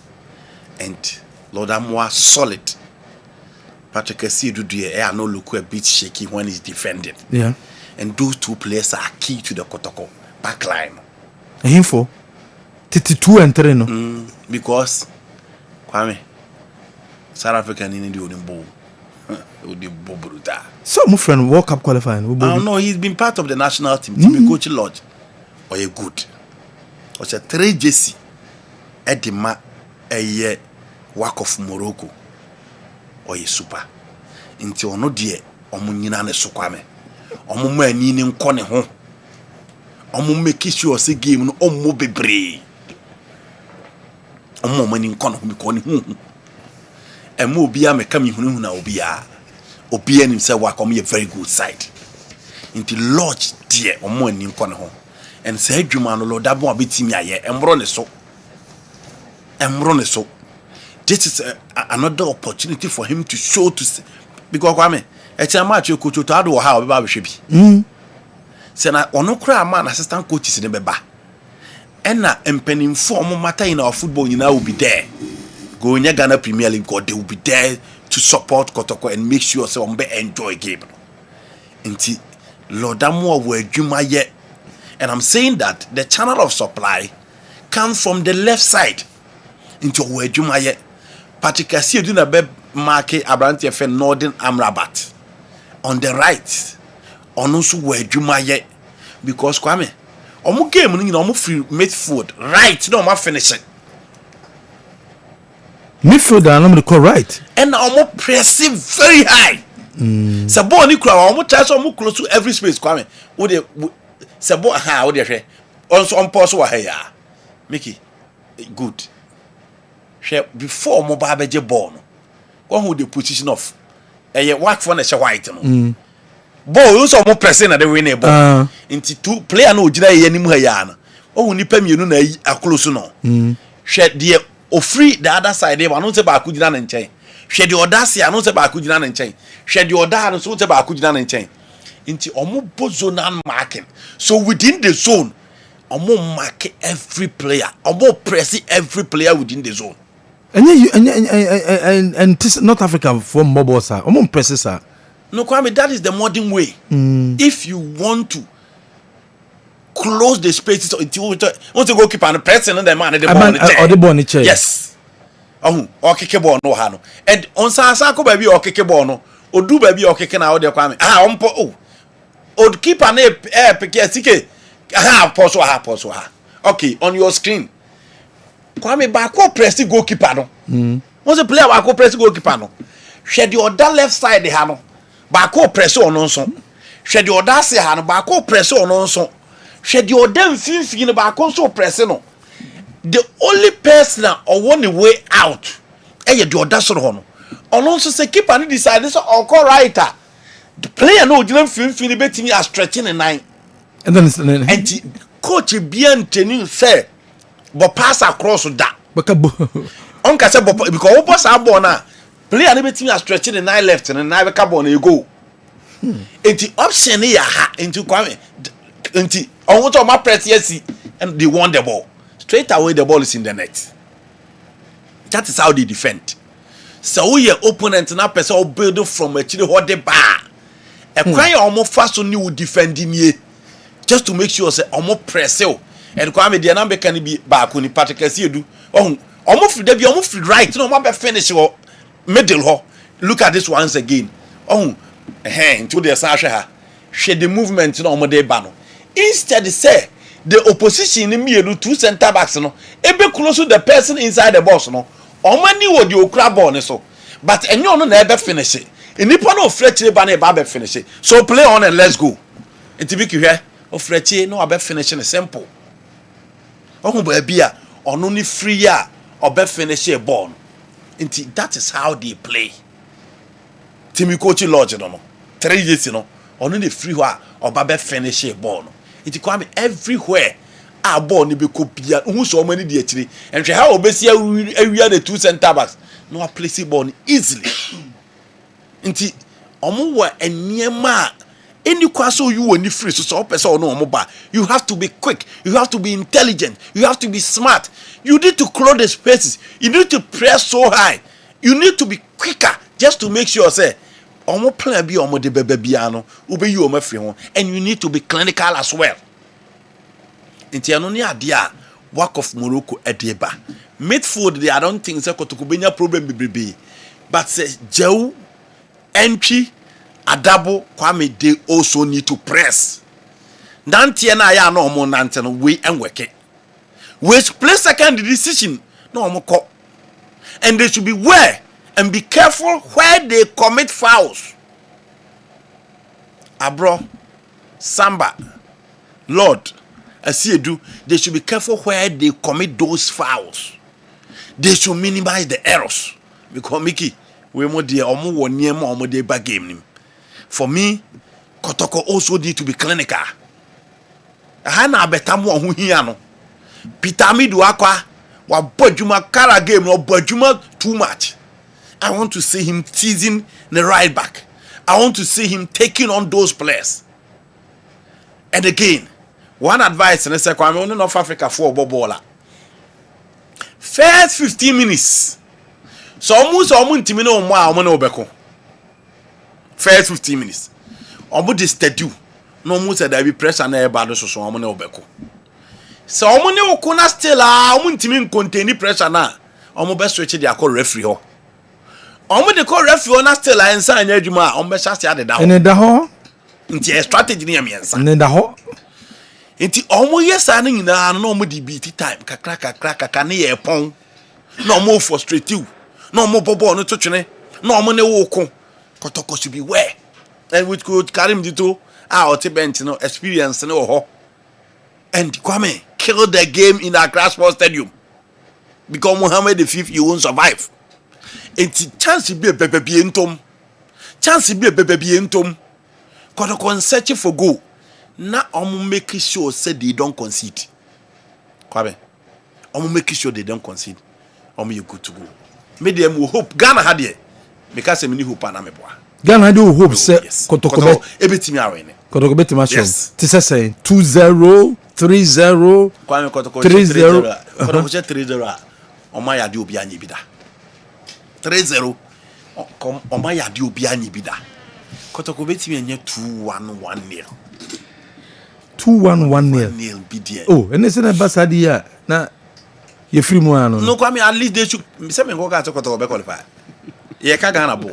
and Lord, I'm more solid. Patrick, I see you do air no look a bit shaky when he's defending. Yeah, and those two players are key to the Kotoko backline. Info, 2 and 3 no, because Kwame, South African in the ball. So my friend World Cup qualifying. No, he's been part of the national team. To be coach Lodge or a good. Or a 3 JC Edima a year work of Morocco or a super. Until no dear Omunina Sukwame. Omuma Ninin Kone home. Omu make sure say game no omo bebre. Omo manin kono mi home. And more be me coming who na obia. Obia himself work on me a very good side. Into lodge dear or more in corner home. And say Jumano Lord Dabo bit me aye and run so. This is another opportunity for him to show to because Kwame, it's a match you coach to do how about should be. Sena ono kra man assistant coaches in the beba. And na empenin form matter in our football you now will be there. Go in Ghana Premier League, God, they will be there to support Kotoko and make sure someone enjoy game. Inti Lord Amwa were Jumaye. And I'm saying that the channel of supply comes from the left side into where Jumaye. Patrick see doing a bed market Abranti FN Northern Amrabat. On the right, on also where Jumaye. Because Kwame, omu game you know free midfield right, no ma finish it. Midfielder, I'm going to call right. And I'm pressing very high. Sabo ni kura I'm try so close to every space Kwame. Wo de Sabo wo de hwe. Also on pause wa here. Mickey good. Before mo ba beje ball no. Go hold the position of work for na she white no. Ball also mo pressing na the win ball. Into two player no gina ye anim ha ya no. O nipa mienu na akloso no. Hwe de o free the other side there, but no say ba akugina na nchen. Hwe the audacity no say ba akugina na nchen. Hwe the other no say ba akugina na nchen. Inti omo zonal marking. So within the zone, omo mark every player. Omo press every player within the zone. and North Africa from mobile sir. Sir. No, Kwame, that is the modern way. If you want to close the spaces, once you go keep on pressing and the man the ball in the chair. Yes. Okay, ball no hano. And on Sasako baby or keke ball no. Or do baby or keke na audio Kwame. Or keep an air pick okay, on your screen. Kwame bako press the goalkeeper no. Once a player bako press the goalkeeper no. Shed your left side the hano. Bako press on onso. Shed your se hano bako press on onso. Shed your fin bako so press no. The only person or one way out. Eh do that's on. Also say keep and decide this or writer. The player no didn't fin betting as stretching a nine. And then and coach bien training say but pass across that. Onka say because pass abon na player no betting as stretching the nine left and nine carbon you go. And the option here into Kwame and on what my press yes and they won the ball. Straight away the ball is in the net. That is how they defend. So your opponent na person build from actually what the bar. A cry almost fast on you defending ye. Just to make sure say almost press you. And Kwame the number can be back on the particular see do. Almost there be almost right. No more finish or middle ho. Look at this once again. Into the Sasha. Share the movement no more de bano. Instead say the opposition in me two center backs no. Ebe close to the person inside the box no. Omani wo the okra ball so. But enyo no na ebe finish it. Inipa no fretch ba na ebe finish it. So play on and let's go. Itibi ki hwe o fretch no abe finish it simple. Ohun ba bia ono ni free a obe finish a ball. Inti that is how they play. Timi coach lodge no. 3 years no. Ono ni free wa oba finish a ball. It Kwame everywhere a ball ni be kopia who so many di akire and how obesi awia the two center backs no a place ball easily nti omo wa eniema any kwaso you woni free so person no omo ba you have to be quick, you have to be intelligent, you have to be smart, you need to close the spaces, you need to press so high, you need to be quicker just to make sure say omo plan bi omo de bebe bia no ube you omo free ho, and you need to be clinical as well. Inti ano ni ade a work of Morocco edeba midfield they I don't think say Kotoko benya problem bebrebe but say Jew entry Adabo Kwame they also need to press nante na ya na omo nante no we enweke which play second decision no omo ko, and they should be aware and be careful where they commit fouls. Abro, Samba, Lord, Asiedu, they should be careful where they commit those fouls. They should minimize the errors. Because Mickey, we mo de omo wonye mo omo de ba game nim. For me, Kotoko also need to be clinical. Hana betamu ohu hia no. Pitami do akwa wa bodjuma kara game no bodjuma too much. I want to see him teasing the right back. I want to see him taking on those players. And again, one advice in the second, I'm only North Africa for Bobola. First 15 minutes. So almost timino mwa omo obeko. First 15 minutes. Omo de steady. No mo say there be pressure na e ba do so omo na obeko. So omo ne okuna still omo timin contain pressure na omo be switch dey akọ referee ho. Omo de call referee na still ensa anya adwuma omo be chase ade da ho. Ene da ho. Nti strategy ni amiensa. Ene da ho. Nti omo yesa na nyina no omo di beat time kakra na ye pon. Na omo frustrate you. Na omo bobo no twetwene. Na omo ne wo ko. Kotoko should be where. And with coach Karim Dito out bench no experience no ho. And Kwame kill the game in Accra Sports Stadium. Because Mohammed V you won't survive. It's chance be a baby entom. Chance be a baby entom. Kotoko search for goal. Na omo make sure say they don't concede. Kwame. Omo make sure they don't concede. Omo you good to go. Make them hope Ghana had here. Because me hope na me boa. Ghana do hope say Kotoko ebetimi awene. Kotoko betima show. Ti say 2-0, 3-0. Kwame Kotoko 3-0. Kotoko 3-0. Oma ya di obi anye bida. 3-0 kom oma ya de obi anyi bi da Kotoko betimi enye 2-1-1-0 2-1-1-0 bi oh ene se na basadi ya na ye free mu ano no kwame at least they should say me go ka Kotoko be qualify ye ka Ghana bo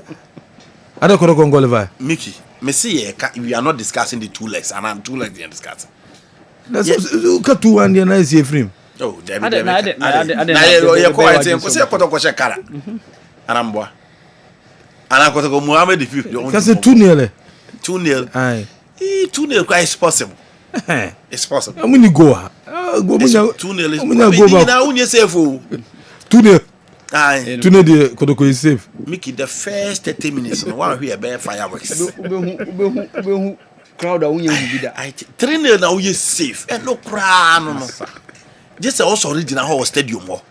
ada Kotoko qualify Mickey me see we are not discussing the two legs and I'm two legs we are discussing that's ka 2-1 na is ye free oh David na ye ko ete ko se Kotoko she kara anamboa ana Kotoko Muhammad the fifth that's 2-0 2-0 aye 2-0 quite is possible it's possible amuni go go munya 2-0 go ba na unye safe o 2-0 aye 2-0 de Kotoko is safe Mickey the first 30 minutes no one here be fireworks ubehu crowd awunya hu bi da 3-0 na uye safe and no cry no just also original hall stadium ho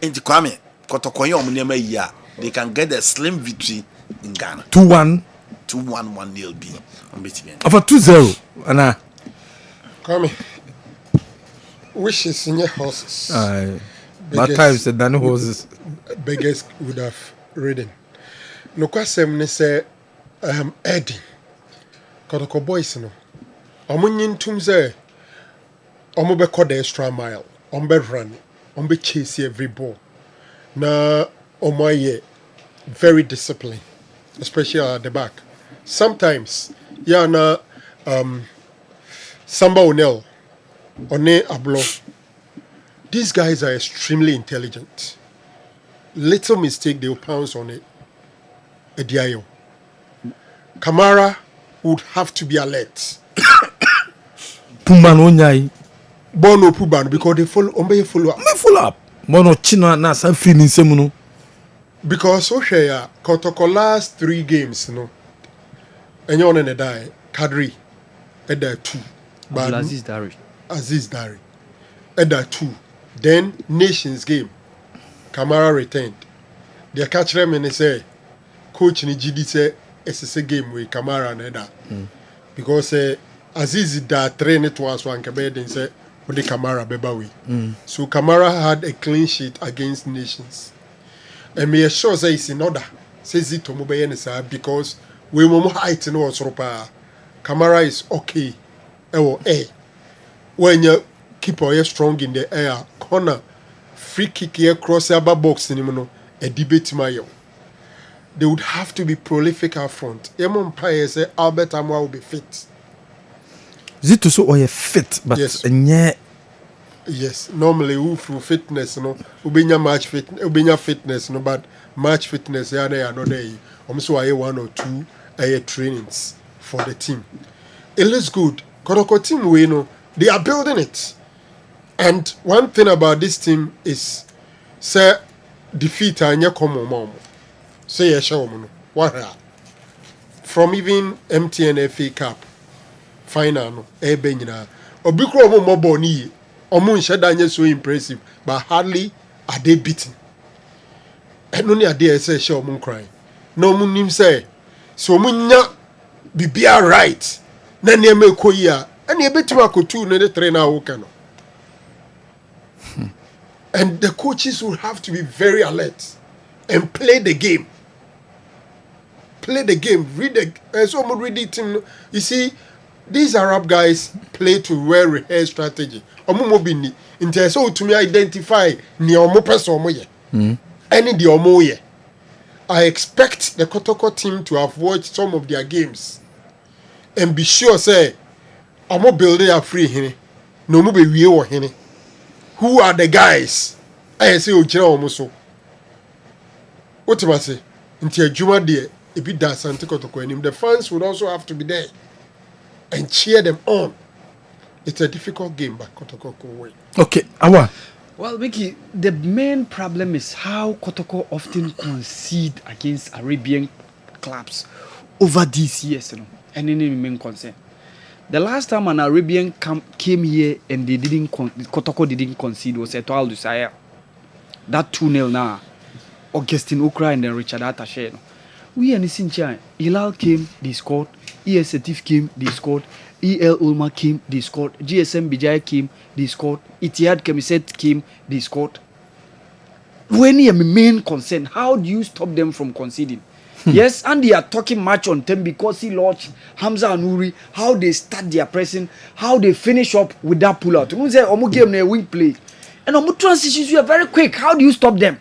enti kwame Kotoko ye omnema yi a they can get a slim victory in Ghana 2-1 1-0 B on betting of a 2-0 ana come wishes in your horses aye but times said than horses beggars would have ridden no kwasem ne say Eddie Kotoko boys no omunyin tum say omo be call the extra mile on be run on be chase every ball na omoye very disciplined especially at the back sometimes yeah na Samba O'Neill One Ablo these guys are extremely intelligent little mistake they'll pounce on it Ediayo Kamara would have to be alert Pumban onyai Bono Puban because they follow up Mono chino na sa feeling semuno because Oshaya Kotoko last 3 games no enyo ne die Kadri Eda 2 but Aziz Dari Eda 2 then Nations game Kamara returned they catch them and say coach ni GD say it's a game with Kamara and Eda because Aziz da train it was one kabed and say with the Kamara bebawi so Kamara had a clean sheet against Nations and me sure say it's in order says it to mobile because we mo height no soropa Kamara is okay when you keep your strong in the air corner free kick here cross the box no a debate mayo they would have to be prolific up front Emon Empire say Albert Amwa will be fit Zito so or fit but yes normally who through fitness no ubinya match fit ubinya fitness no but match fitness ya na another so I 1 or 2 trainings for the team it looks good Kotoko team we know they are building it and one thing about this team is say defeat anya come mom say ya show no what from even MTN FA Cup final no ebe nyina obi kro mo mobo ni omo nheda so impressive but hardly are they beaten and only are they say show omo crying no omo nim say so omo nya bibia right na ne me koyi a na ebetima akotu no the trainer wo kan and the coaches will have to be very alert and play the game read the so omo read the team you see these Arab guys play to well rehearsed strategy omo mo bi ni nti so to me identify ni omo person omo ye any the omo ye I expect the Kotoko team to have watched some of their games and be sure say omo building a free hini no mo be wie wo hini who are the guys I say o kira omo so otimase nti adwuma de e bi da Asante Kotoko anim the fans would also have to be there and cheer them on. It's a difficult game, but Kotoko will win. Okay, Awa. Well, Mickey, the main problem is how Kotoko often concede against Arabian clubs over these years, and any main concern. The last time an Arabian came here and they Kotoko didn't concede was Etoile du Sahel. That 2-0 now. Augustine Okra and then Richard Attaché. We and Sincha, Hilal came, they scored. ES Setif came, they scored. EL Ulma came, they scored. GSM Bijay came, they scored. Etihad Kemiset came, they scored. when you main concern, how do you stop them from conceding? Yes, and they are talking much on them because he launched Hamza and Uri, how they start their pressing, how they finish up with that pull out. You say Omo game na wing play. And Omo transitions you are very quick. How do you stop them?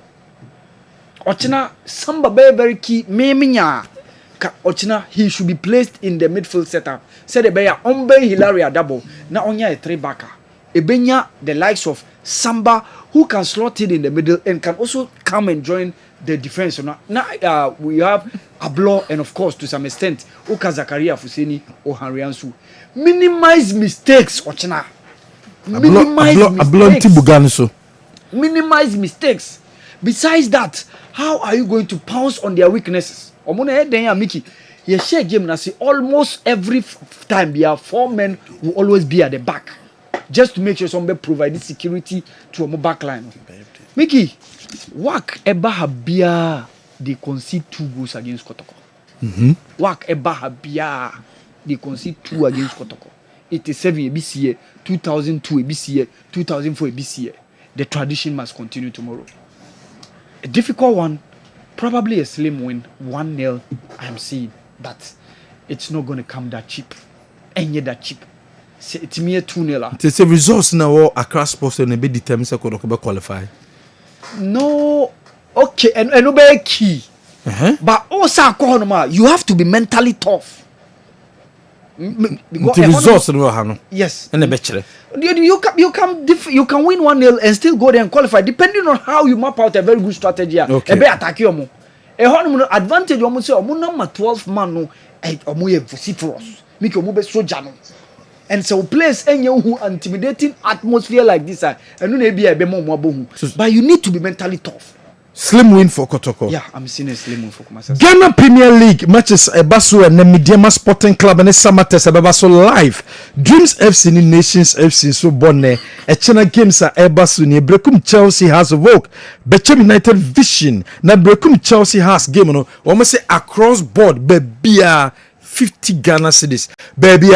Ochina Samba very key. Meminya Ochina he should be placed in the midfield setup. Said Ebeya Ombe Hilaria double. Na onya a three backer. Ebenya the likes of Samba who can slot in the middle and can also come and join the defense. Now we have Ablo and of course to some extent Oka Zakaria Fuseni or Hanriansu. Minimize mistakes, Ochina. Minimize mistakes. Besides that, how are you going to pounce on their weaknesses? Omuna Edenya Miki. You share game and see almost every time there are 4 men will always be at the back. Just to make sure somebody provide security to a back line. Mickey, Wak Eba Habia, they concede 2 goals against Kotoko. Wak Eba Habia, they concede 2 against Kotoko. 87 ABCA, 2002 ABCA, 2004 ABCA. The tradition must continue tomorrow. A difficult one, probably a slim win, 1-0, I'm seeing. But it's not going to come that cheap. And yet that cheap. It's mere 2-0. It's a resource now across sports and a bit determined to qualify. No, okay, and no be key. But also, you have to be mentally tough. The resource no. Yes. And a better. You can win 1-0 and still go there and qualify, depending on how you map out a very good strategy. Okay. Be attack you. A advantage almost say number 12 man no omo vociferous. Make omo be soja no. And so place any who intimidating atmosphere like this and no be a be more but you need to be mentally tough. Slim win for Kotoko. Yeah, I'm seeing a slim win for myself. Ghana Premier League matches Ebaso and Mediama Sporting Club and Samates Ebaso live. Dreams FC ni Nations FC so bonne. Echena games are Ebaso ni Brekum Chelsea has a work. Bechem United Vision na Brekum Chelsea has game no. Omo say across board bebia 50 Ghana cedis. Baby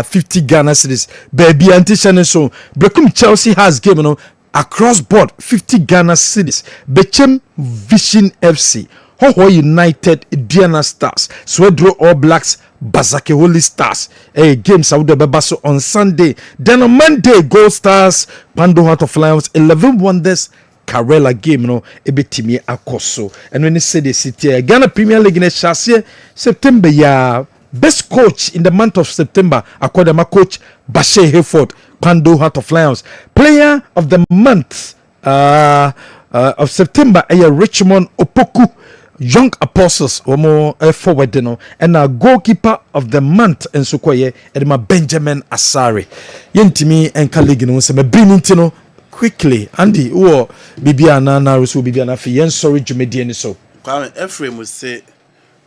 50 Ghana cedis. Baby anti so Brekum Chelsea has game no. Across board 50 Ghana cedis. Bechem Vision FC. Hoho United Diana Stars. Swedro All Blacks Bazake Holy Stars. Game Saudi Bebaso on Sunday. Then on Monday Gold Stars Pando Heart of Lions 11 Wonders Karela game no ebetimi akoso. And when they say the city Ghana Premier League in Chassis September ya best coach in the month of September according to my coach Bashe Hayford Pando Heart of Lions. Player of the month of September Richmond Opoku Young Apostles omo forward no and goalkeeper of the month and Sukoye Edma Benjamin Asare. Yentimi enka league no se me binintino quickly Andy wo bibia na rusu bibia na fi yen sorry jumedie ni so. Kwame Ephraim say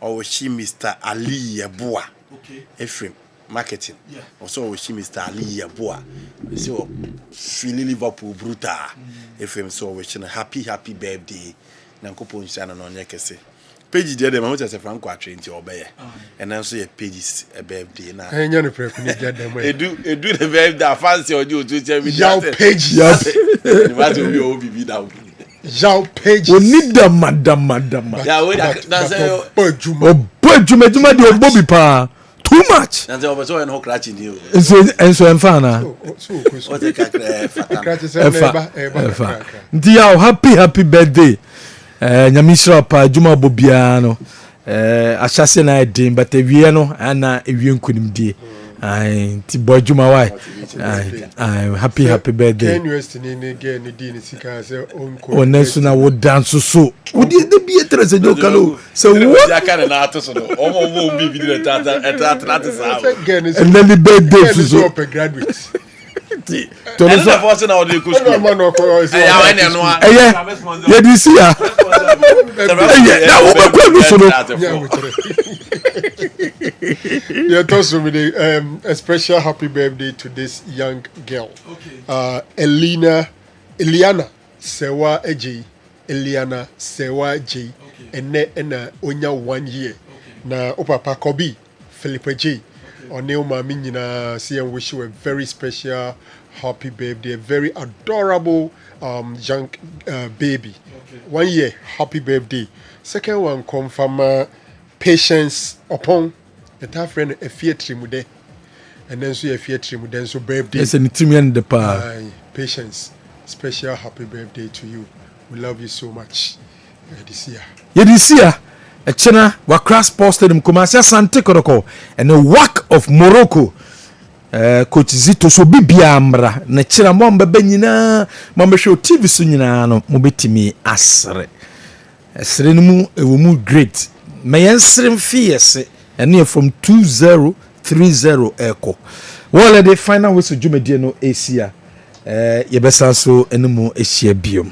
owoshi Mr. Ali Yeboa. Okay. Ephraim marketing. Yeah. Also owoshi Mr. Ali Yeboa. So Philly Liverpool brutal. Ephraim so owoshi happy birthday. Nankopon shana no nyekese. Page there dem want say Franco atwe nti obeye. And then so your pages a birthday na. Enya no prep ni dia dem. Edu the birthday fancy ojo to tell me. Your page. You want to be OBB down. Your page. We need the madam. Yeah, wait that's Juma the Bobby pa. Too much. And so so no crash in you. So enfana. What the Efa. Ndia happy birthday. Nyamisra pa Juma Bobiano. Ashase na edin but ewie no ana ewie nkunimdie. Ai ti boy Juma why. Ai happy birthday. Can you still ni get ni di ni sika say onko. Onesu na wo dance so. Wo di de bi etrese jo kalo. So what? Ya kana na ato so no. Omo bi di na tata sa. And then the birthday so graduate. Tono so force na odi ku school. Yeah, this year. Now we go so no. Yeah, toss with a special happy birthday to this young girl. Eliana Sewa Eji. Eliana Sewa J. And onya 1 year. Na opapa Kobi Philip J. Oneo Mami nyina see and wish you a very special happy birthday, a very adorable young baby. Okay. 1 year, happy birthday. Second one come from Patience upon the tough friend a fear trimude. And then so a fear trimude, so birthday. Yes, and Timian the pa. Patience, special happy birthday to you. We love you so much. This year. Yeah, this year. A China Wakras posted him Kumasia Sante Koroko and a whack of Morocco. Coach Zito so bibiamra na China Momba Benina Mamba show TV Sunina no Mobitimi Asre. Esrenu ewumu great. Mayan srim fierce and near from 2030 echo. Well, the final whistle Jumedino Asia. Yebesanso enemu Asia biom.